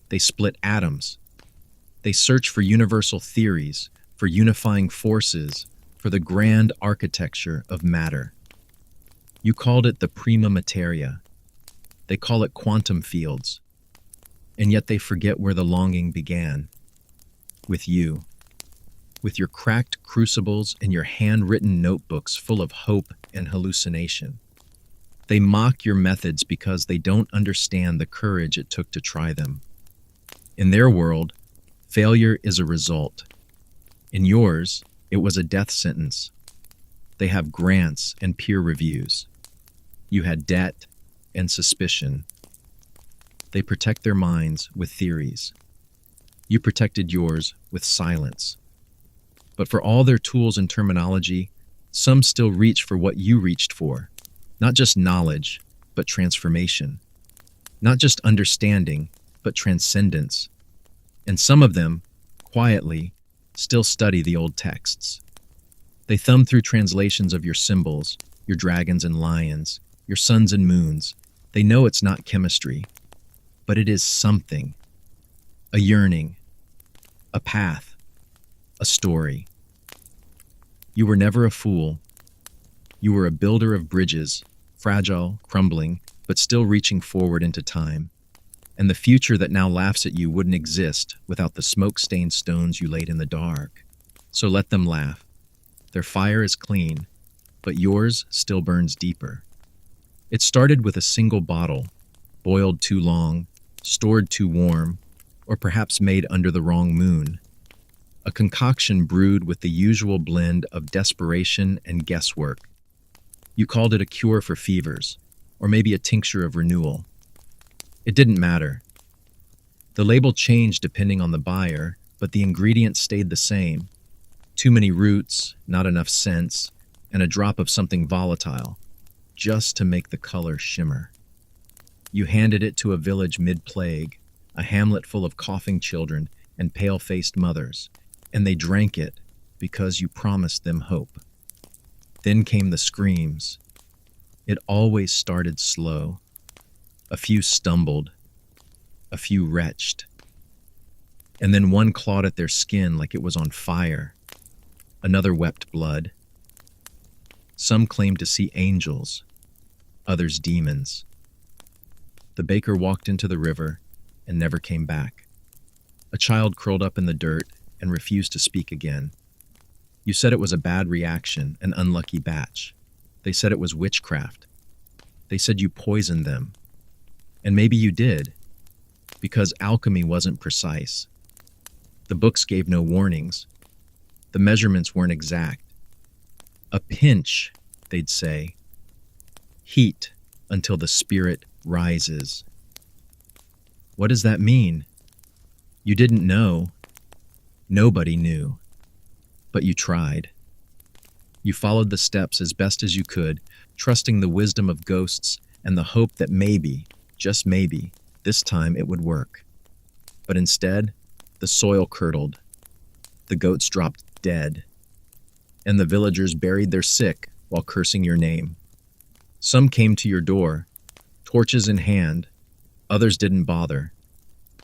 They split atoms. They search for universal theories, for unifying forces, for the grand architecture of matter. You called it the prima materia. They call it quantum fields. And yet they forget where the longing began. With you. With your cracked crucibles and your handwritten notebooks full of hope and hallucination. They mock your methods because they don't understand the courage it took to try them. In their world, failure is a result. In yours, it was a death sentence. They have grants and peer reviews. You had debt and suspicion. They protect their minds with theories. You protected yours with silence. But for all their tools and terminology, some still reach for what you reached for. Not just knowledge, but transformation. Not just understanding, but transcendence. And some of them, quietly, still study the old texts. They thumb through translations of your symbols, your dragons and lions, your suns and moons. They know it's not chemistry, but it is something. A yearning, a path, a story. You were never a fool. You were a builder of bridges, fragile, crumbling, but still reaching forward into time. And the future that now laughs at you wouldn't exist without the smoke-stained stones you laid in the dark. So let them laugh. Their fire is clean, but yours still burns deeper. It started with a single bottle, boiled too long, stored too warm, or perhaps made under the wrong moon. A concoction brewed with the usual blend of desperation and guesswork. You called it a cure for fevers, or maybe a tincture of renewal. It didn't matter. The label changed depending on the buyer, but the ingredients stayed the same. Too many roots, not enough scents, and a drop of something volatile, just to make the color shimmer. You handed it to a village mid-plague, a hamlet full of coughing children and pale-faced mothers, and they drank it because you promised them hope. Then came the screams. It always started slow. A few stumbled, a few retched, and then one clawed at their skin like it was on fire. Another wept blood. Some claimed to see angels, others demons. The baker walked into the river and never came back. A child curled up in the dirt and refused to speak again. You said it was a bad reaction, an unlucky batch. They said it was witchcraft. They said you poisoned them. And maybe you did, because alchemy wasn't precise. The books gave no warnings. The measurements weren't exact. A pinch, they'd say. Heat until the spirit rises. What does that mean? You didn't know. Nobody knew. But you tried. You followed the steps as best as you could, trusting the wisdom of ghosts and the hope that maybe, just maybe, this time it would work. But instead, the soil curdled. The goats dropped dead. And the villagers buried their sick while cursing your name. Some came to your door, torches in hand. Others didn't bother.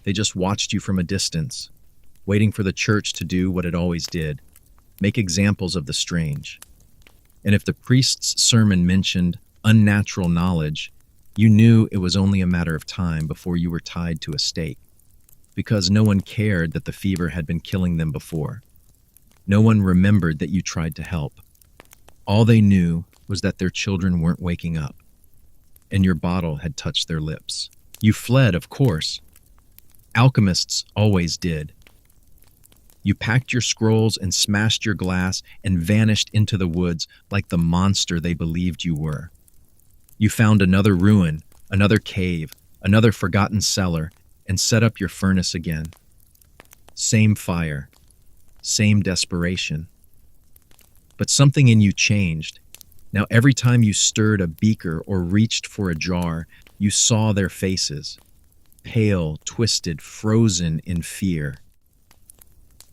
They just watched you from a distance, waiting for the church to do what it always did, make examples of the strange. And if the priest's sermon mentioned unnatural knowledge, you knew it was only a matter of time before you were tied to a stake, because no one cared that the fever had been killing them before. No one remembered that you tried to help. All they knew was that their children weren't waking up. and your bottle had touched their lips. You fled, of course. Alchemists always did. You packed your scrolls and smashed your glass and vanished into the woods like the monster they believed you were. You found another ruin, another cave, another forgotten cellar, and set up your furnace again. Same fire, same desperation. But something in you changed. Now every time you stirred a beaker or reached for a jar, you saw their faces, pale, twisted, frozen in fear.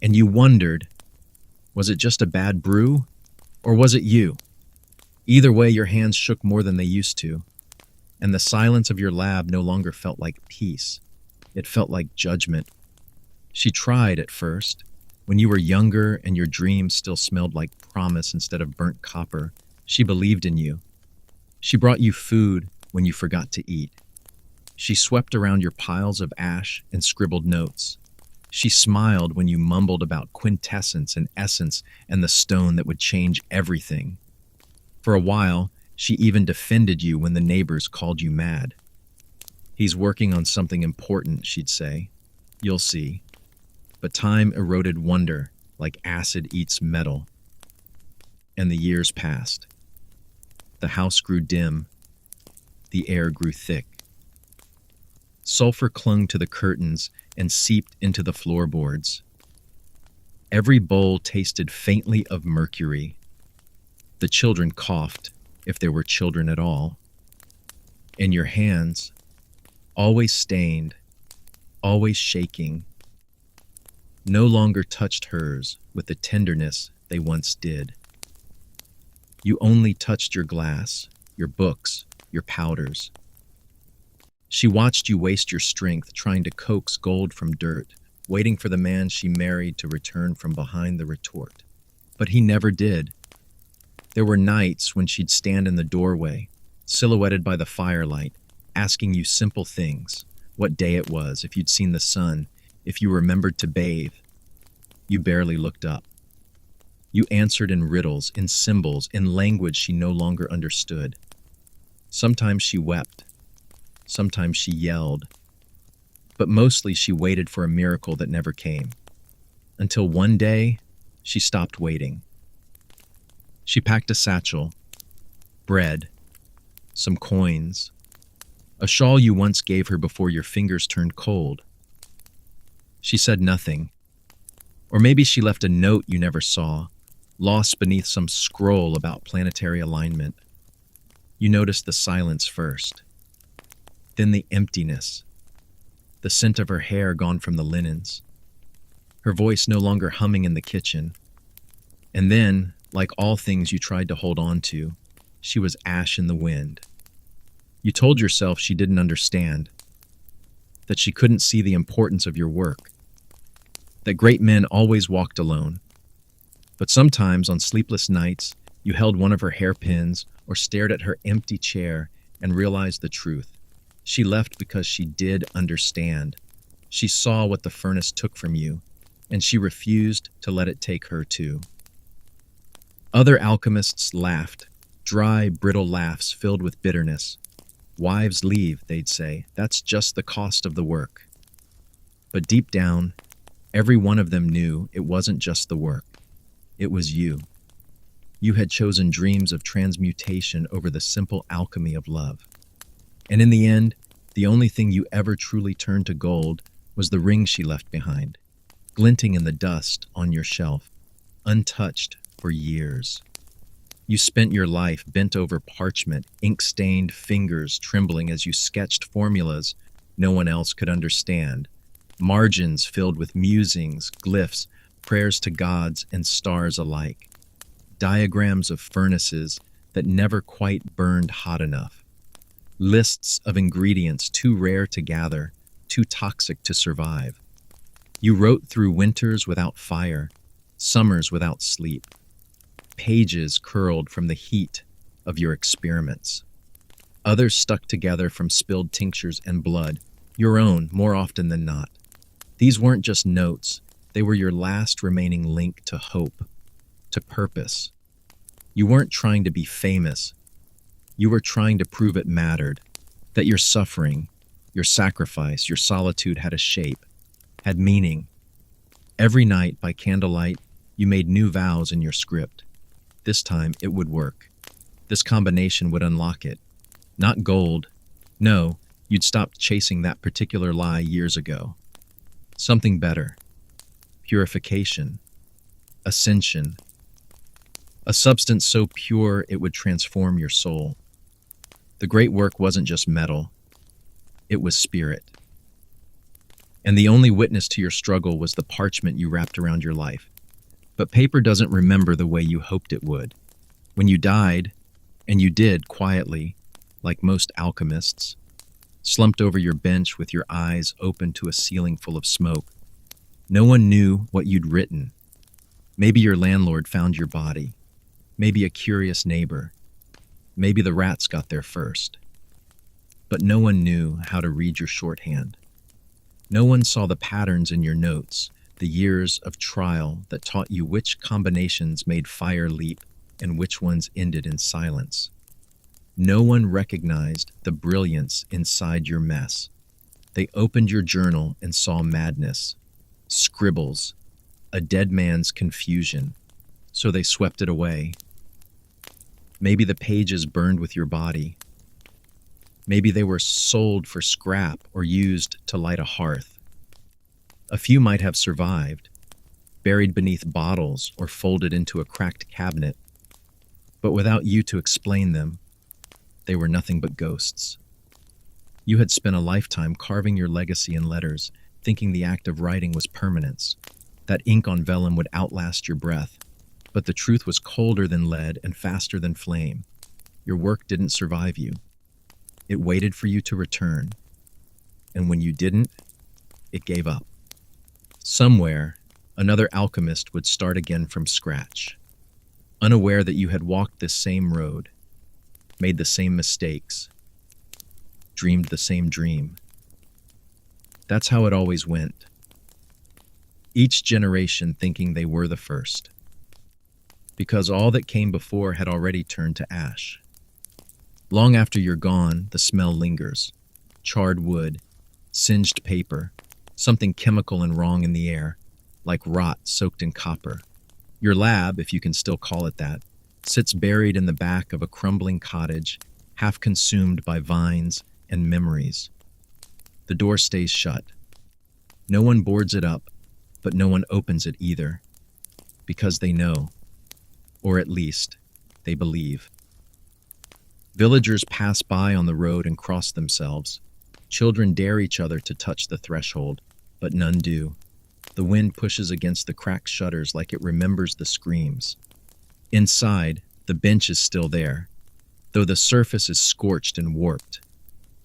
And you wondered, was it just a bad brew, or was it you? Either way, your hands shook more than they used to, and the silence of your lab no longer felt like peace. It felt like judgment. She tried at first, when you were younger and your dreams still smelled like promise instead of burnt copper. She believed in you. She brought you food when you forgot to eat. She swept around your piles of ash and scribbled notes. She smiled when you mumbled about quintessence and essence and the stone that would change everything. For a while, she even defended you when the neighbors called you mad. "He's working on something important," she'd say. "You'll see." But time eroded wonder like acid eats metal. And the years passed. The house grew dim. The air grew thick. Sulfur clung to the curtains and seeped into the floorboards. Every bowl tasted faintly of mercury. The children coughed, if there were children at all. And your hands, always stained, always shaking, no longer touched hers with the tenderness they once did. You only touched your glass, your books, your powders. She watched you waste your strength trying to coax gold from dirt, waiting for the man she married to return from behind the retort. But he never did. There were nights when she'd stand in the doorway, silhouetted by the firelight, asking you simple things: what day it was, if you'd seen the sun, if you remembered to bathe. You barely looked up. You answered in riddles, in symbols, in language she no longer understood. Sometimes she wept. Sometimes she yelled. But mostly she waited for a miracle that never came. Until one day, she stopped waiting. She packed a satchel, bread, some coins, a shawl you once gave her before your fingers turned cold. She said nothing. Or maybe she left a note you never saw, lost beneath some scroll about planetary alignment. You noticed the silence first, then the emptiness, the scent of her hair gone from the linens, her voice no longer humming in the kitchen. And then, like all things you tried to hold on to, she was ash in the wind. You told yourself she didn't understand, that she couldn't see the importance of your work, that great men always walked alone. But sometimes, on sleepless nights, you held one of her hairpins or stared at her empty chair and realized the truth. She left because she did understand. She saw what the furnace took from you, and she refused to let it take her too. Other alchemists laughed, dry, brittle laughs filled with bitterness. "Wives leave," they'd say. "That's just the cost of the work." But deep down, every one of them knew it wasn't just the work. It was you. You had chosen dreams of transmutation over the simple alchemy of love. And in the end, the only thing you ever truly turned to gold was the ring she left behind, glinting in the dust on your shelf, untouched for years. You spent your life bent over parchment, ink-stained fingers trembling as you sketched formulas no one else could understand, margins filled with musings, glyphs, prayers to gods and stars alike, diagrams of furnaces that never quite burned hot enough, lists of ingredients too rare to gather, too toxic to survive. You wrote through winters without fire, summers without sleep, pages curled from the heat of your experiments. Others stuck together from spilled tinctures and blood, your own more often than not. These weren't just notes, they were your last remaining link to hope, to purpose. You weren't trying to be famous, you were trying to prove it mattered. That your suffering, your sacrifice, your solitude had a shape, had meaning. Every night by candlelight, you made new vows in your script. This time it would work. This combination would unlock it. Not gold. No, you'd stopped chasing that particular lie years ago. Something better. Purification. Ascension. A substance so pure it would transform your soul. The great work wasn't just metal. It was spirit. And the only witness to your struggle was the parchment you wrapped around your life. But paper doesn't remember the way you hoped it would. When you died, and you did quietly, like most alchemists, slumped over your bench with your eyes open to a ceiling full of smoke, no one knew what you'd written. Maybe your landlord found your body. Maybe a curious neighbor. Maybe the rats got there first. But no one knew how to read your shorthand. No one saw the patterns in your notes, the years of trial that taught you which combinations made fire leap and which ones ended in silence. No one recognized the brilliance inside your mess. They opened your journal and saw madness, scribbles, a dead man's confusion, so they swept it away. Maybe the pages burned with your body. Maybe they were sold for scrap or used to light a hearth. A few might have survived, buried beneath bottles or folded into a cracked cabinet. But without you to explain them, they were nothing but ghosts. You had spent a lifetime carving your legacy in letters, thinking the act of writing was permanence, that ink on vellum would outlast your breath. But the truth was colder than lead and faster than flame. Your work didn't survive you. It waited for you to return. And when you didn't, it gave up. Somewhere, another alchemist would start again from scratch, unaware that you had walked this same road, made the same mistakes, dreamed the same dream. That's how it always went. Each generation thinking they were the first, because all that came before had already turned to ash. Long after you're gone, the smell lingers. Charred wood, singed paper, something chemical and wrong in the air, like rot soaked in copper. Your lab, if you can still call it that, sits buried in the back of a crumbling cottage, half consumed by vines and memories. The door stays shut. No one boards it up, but no one opens it either, because they know, or at least, they believe. Villagers pass by on the road and cross themselves. Children dare each other to touch the threshold, but none do. The wind pushes against the cracked shutters like it remembers the screams. Inside, the bench is still there, though the surface is scorched and warped.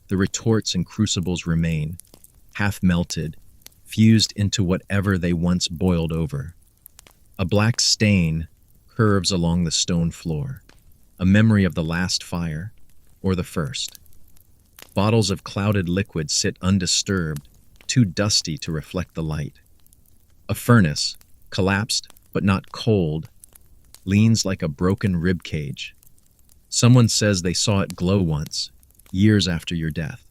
The retorts and crucibles remain, half melted, fused into whatever they once boiled over. A black stain curves along the stone floor, a memory of the last fire, or the first. Bottles of clouded liquid sit undisturbed, too dusty to reflect the light. A furnace, collapsed but not cold, leans like a broken rib cage. Someone says they saw it glow once, years after your death.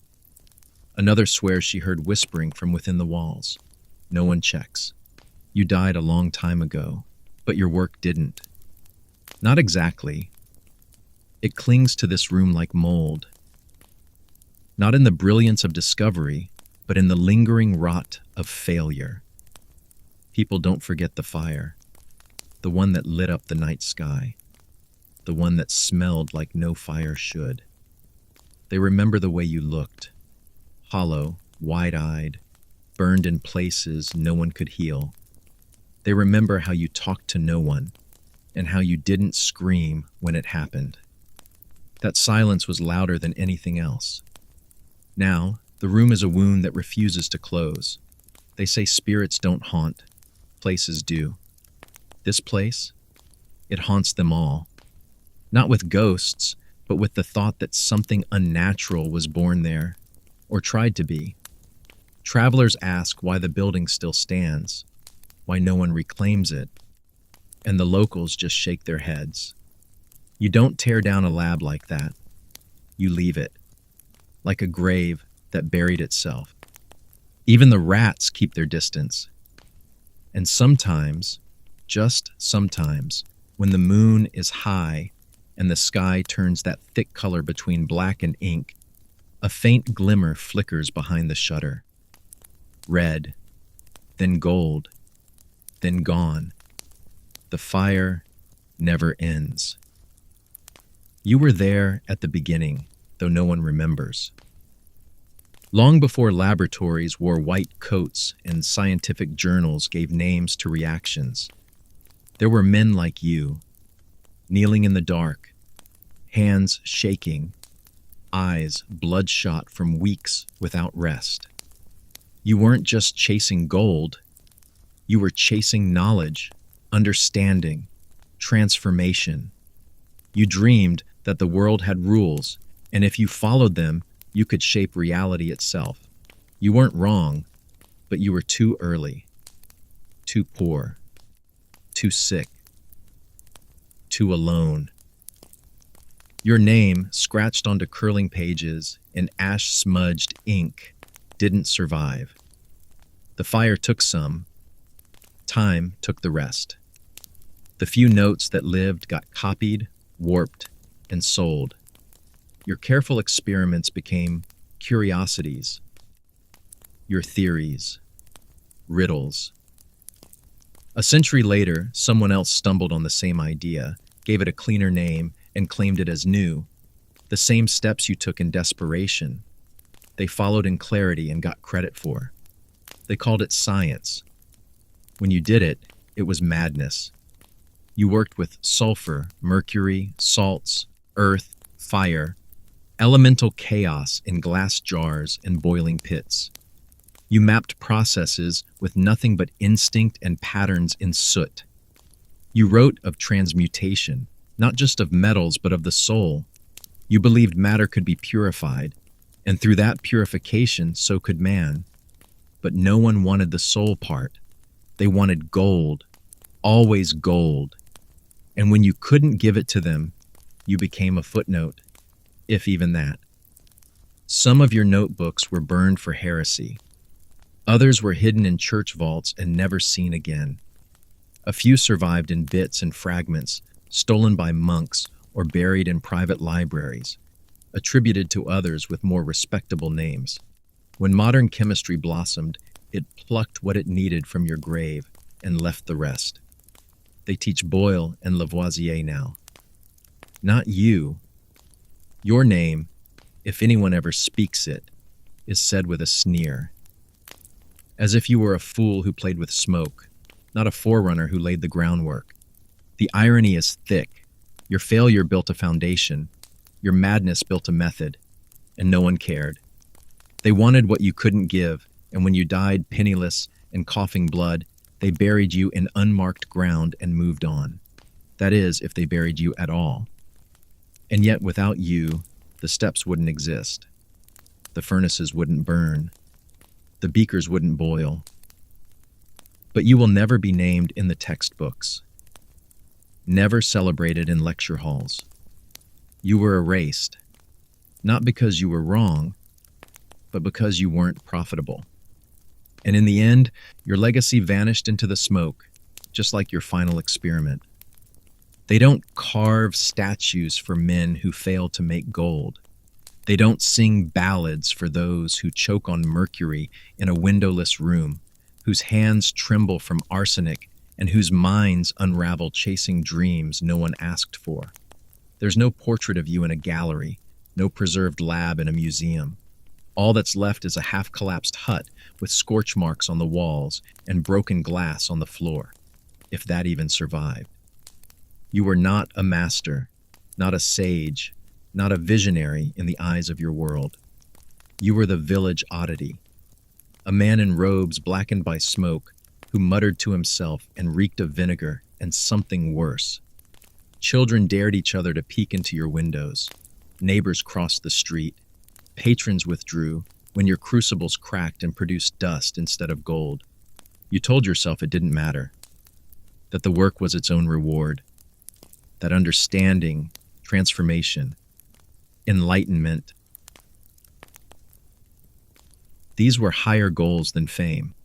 Another swears she heard whispering from within the walls. No one checks. You died a long time ago, but your work didn't. Not exactly. It clings to this room like mold. Not in the brilliance of discovery, but in the lingering rot of failure. People don't forget the fire, the one that lit up the night sky, the one that smelled like no fire should. They remember the way you looked, hollow, wide-eyed, burned in places no one could heal. They remember how you talked to no one, and how you didn't scream when it happened. That silence was louder than anything else. Now, the room is a wound that refuses to close. They say spirits don't haunt, places do. This place, it haunts them all. Not with ghosts, but with the thought that something unnatural was born there, or tried to be. Travelers ask why the building still stands, why no one reclaims it, and the locals just shake their heads. You don't tear down a lab like that. You leave it. like a grave that buried itself. Even the rats keep their distance. And sometimes, just sometimes, when the moon is high and the sky turns that thick color between black and ink, a faint glimmer flickers behind the shutter. Red, then gold, then gone. The fire never ends. You were there at the beginning, though no one remembers. Long before laboratories wore white coats and scientific journals gave names to reactions, there were men like you, kneeling in the dark, hands shaking, eyes bloodshot from weeks without rest. You weren't just chasing gold, you were chasing knowledge, understanding, transformation. You dreamed that the world had rules, and if you followed them, you could shape reality itself. You weren't wrong, but you were too early, too poor, too sick, too alone. Your name, scratched onto curling pages in ash-smudged ink, didn't survive. The fire took some, time took the rest. The few notes that lived got copied, warped, and sold. Your careful experiments became curiosities, your theories, riddles. A century later, someone else stumbled on the same idea, gave it a cleaner name, and claimed it as new. The same steps you took in desperation, they followed in clarity and got credit for. They called it science. When you did it, it was madness. You worked with sulfur, mercury, salts, earth, fire, elemental chaos in glass jars and boiling pits. You mapped processes with nothing but instinct and patterns in soot. You wrote of transmutation, not just of metals but of the soul. You believed matter could be purified, and through that purification so could man. But no one wanted the soul part. They wanted gold, always gold. And when you couldn't give it to them, you became a footnote, if even that. Some of your notebooks were burned for heresy. Others were hidden in church vaults and never seen again. A few survived in bits and fragments, stolen by monks or buried in private libraries, attributed to others with more respectable names. When modern chemistry blossomed, it plucked what it needed from your grave and left the rest. They teach Boyle and Lavoisier now. Not you. Your name, if anyone ever speaks it, is said with a sneer. As if you were a fool who played with smoke, not a forerunner who laid the groundwork. The irony is thick. Your failure built a foundation. Your madness built a method. And no one cared. They wanted what you couldn't give, and when you died penniless and coughing blood, they buried you in unmarked ground and moved on. That is, if they buried you at all. And yet, without you, the steps wouldn't exist. The furnaces wouldn't burn. The beakers wouldn't boil. But you will never be named in the textbooks. Never celebrated in lecture halls. You were erased, not because you were wrong, but because you weren't profitable. And in the end, your legacy vanished into the smoke, just like your final experiment. They don't carve statues for men who fail to make gold. They don't sing ballads for those who choke on mercury in a windowless room, whose hands tremble from arsenic and whose minds unravel chasing dreams no one asked for. There's no portrait of you in a gallery, no preserved lab in a museum. All that's left is a half-collapsed hut with scorch marks on the walls and broken glass on the floor, if that even survived. You were not a master, not a sage, not a visionary in the eyes of your world. You were the village oddity, a man in robes blackened by smoke who muttered to himself and reeked of vinegar and something worse. Children dared each other to peek into your windows. Neighbors crossed the street. Patrons withdrew when your crucibles cracked and produced dust instead of gold. You told yourself it didn't matter, that the work was its own reward, that understanding, transformation, enlightenment These were higher goals than fame.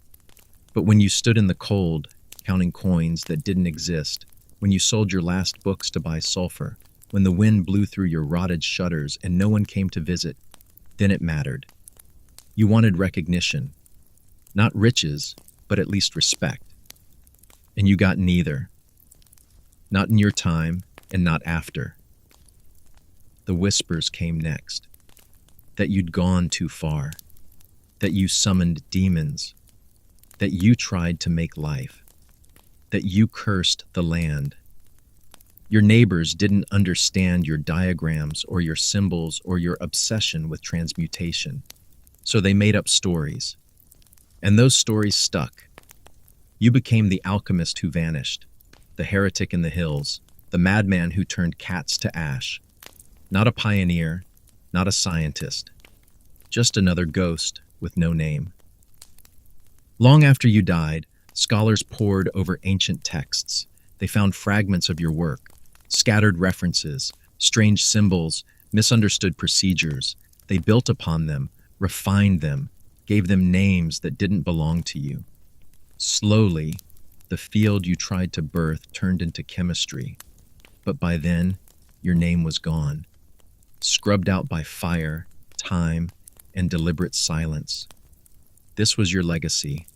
But when you stood in the cold, counting coins that didn't exist, when you sold your last books to buy sulfur, when the wind blew through your rotted shutters and no one came to visit, then it mattered. You wanted recognition. Not riches, but at least respect. And you got neither. Not in your time, and not after. The whispers came next. That you'd gone too far. That you summoned demons. That you tried to make life. That you cursed the land. Your neighbors didn't understand your diagrams or your symbols or your obsession with transmutation. So they made up stories. And those stories stuck. You became the alchemist who vanished, the heretic in the hills, the madman who turned cats to ash. Not a pioneer, not a scientist. Just another ghost with no name. Long after you died, scholars pored over ancient texts. They found fragments of your work, scattered references, strange symbols, misunderstood procedures. They built upon them, refined them, gave them names that didn't belong to you. Slowly, the field you tried to birth turned into chemistry. But by then, your name was gone, scrubbed out by fire, time, and deliberate silence. This was your legacy,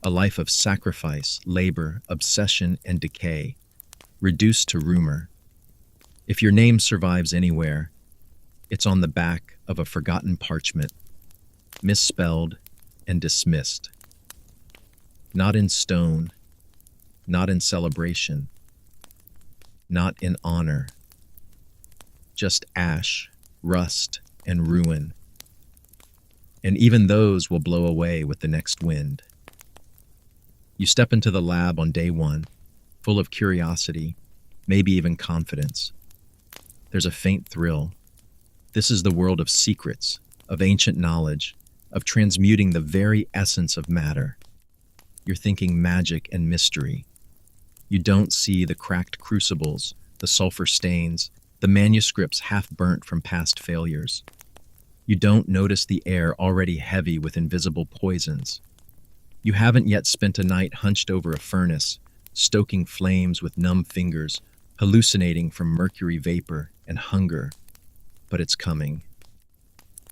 a life of sacrifice, labor, obsession, and decay, reduced to rumor. If your name survives anywhere, it's on the back of a forgotten parchment, misspelled and dismissed. Not in stone, not in celebration, not in honor. Just ash, rust, and ruin. And even those will blow away with the next wind. You step into the lab on day one, full of curiosity, maybe even confidence. There's a faint thrill. This is the world of secrets, of ancient knowledge, of transmuting the very essence of matter. You're thinking magic and mystery. You don't see the cracked crucibles, the sulfur stains, the manuscripts half burnt from past failures. You don't notice the air already heavy with invisible poisons. You haven't yet spent a night hunched over a furnace, stoking flames with numb fingers, hallucinating from mercury vapor and hunger. But it's coming.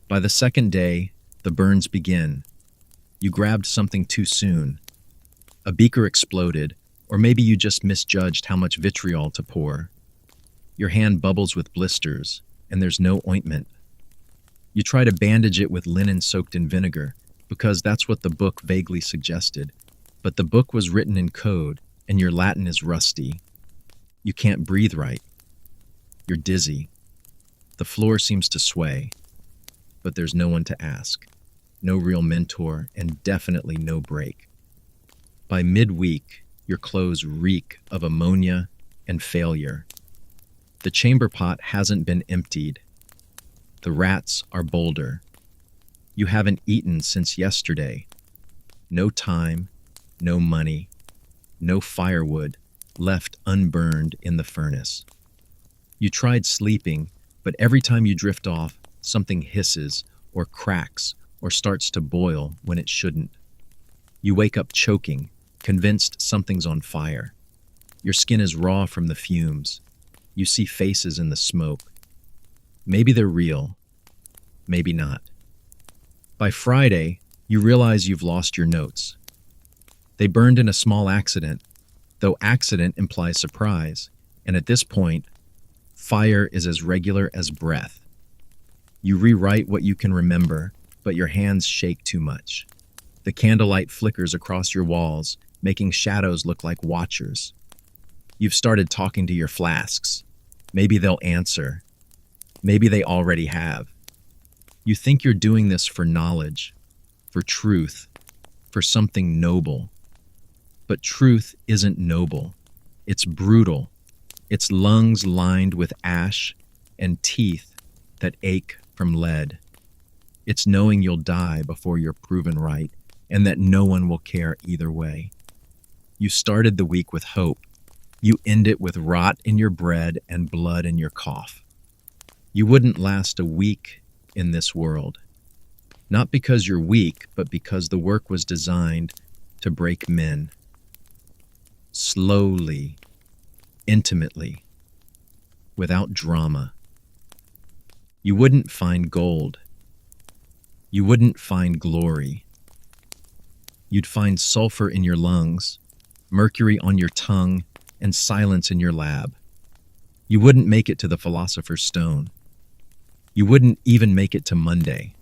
By the second day, the burns begin. You grabbed something too soon. A beaker exploded, or maybe you just misjudged how much vitriol to pour. Your hand bubbles with blisters, and there's no ointment. You try to bandage it with linen soaked in vinegar, because that's what the book vaguely suggested. But the book was written in code, and your Latin is rusty. You can't breathe right. You're dizzy. The floor seems to sway, but there's no one to ask. No real mentor, and definitely no break. By midweek, your clothes reek of ammonia and failure. The chamber pot hasn't been emptied. The rats are bolder. You haven't eaten since yesterday. No time, no money, no firewood left unburned in the furnace. You tried sleeping, but every time you drift off, something hisses or cracks or starts to boil when it shouldn't. You wake up choking, convinced something's on fire. Your skin is raw from the fumes. You see faces in the smoke. Maybe they're real, maybe not. By Friday, you realize you've lost your notes. They burned in a small accident, though accident implies surprise, and at this point, fire is as regular as breath. You rewrite what you can remember, but your hands shake too much. The candlelight flickers across your walls, making shadows look like watchers. You've started talking to your flasks. Maybe they'll answer. Maybe they already have. You think you're doing this for knowledge, for truth, for something noble. But truth isn't noble. It's brutal. It's lungs lined with ash and teeth that ache from lead. It's knowing you'll die before you're proven right, and that no one will care either way. You started the week with hope. You end it with rot in your bread and blood in your cough. You wouldn't last a week in this world. Not because you're weak, but because the work was designed to break men. Slowly, intimately, without drama. You wouldn't find gold. You wouldn't find glory. You'd find sulfur in your lungs, mercury on your tongue, and silence in your lab. You wouldn't make it to the Philosopher's Stone. You wouldn't even make it to Monday.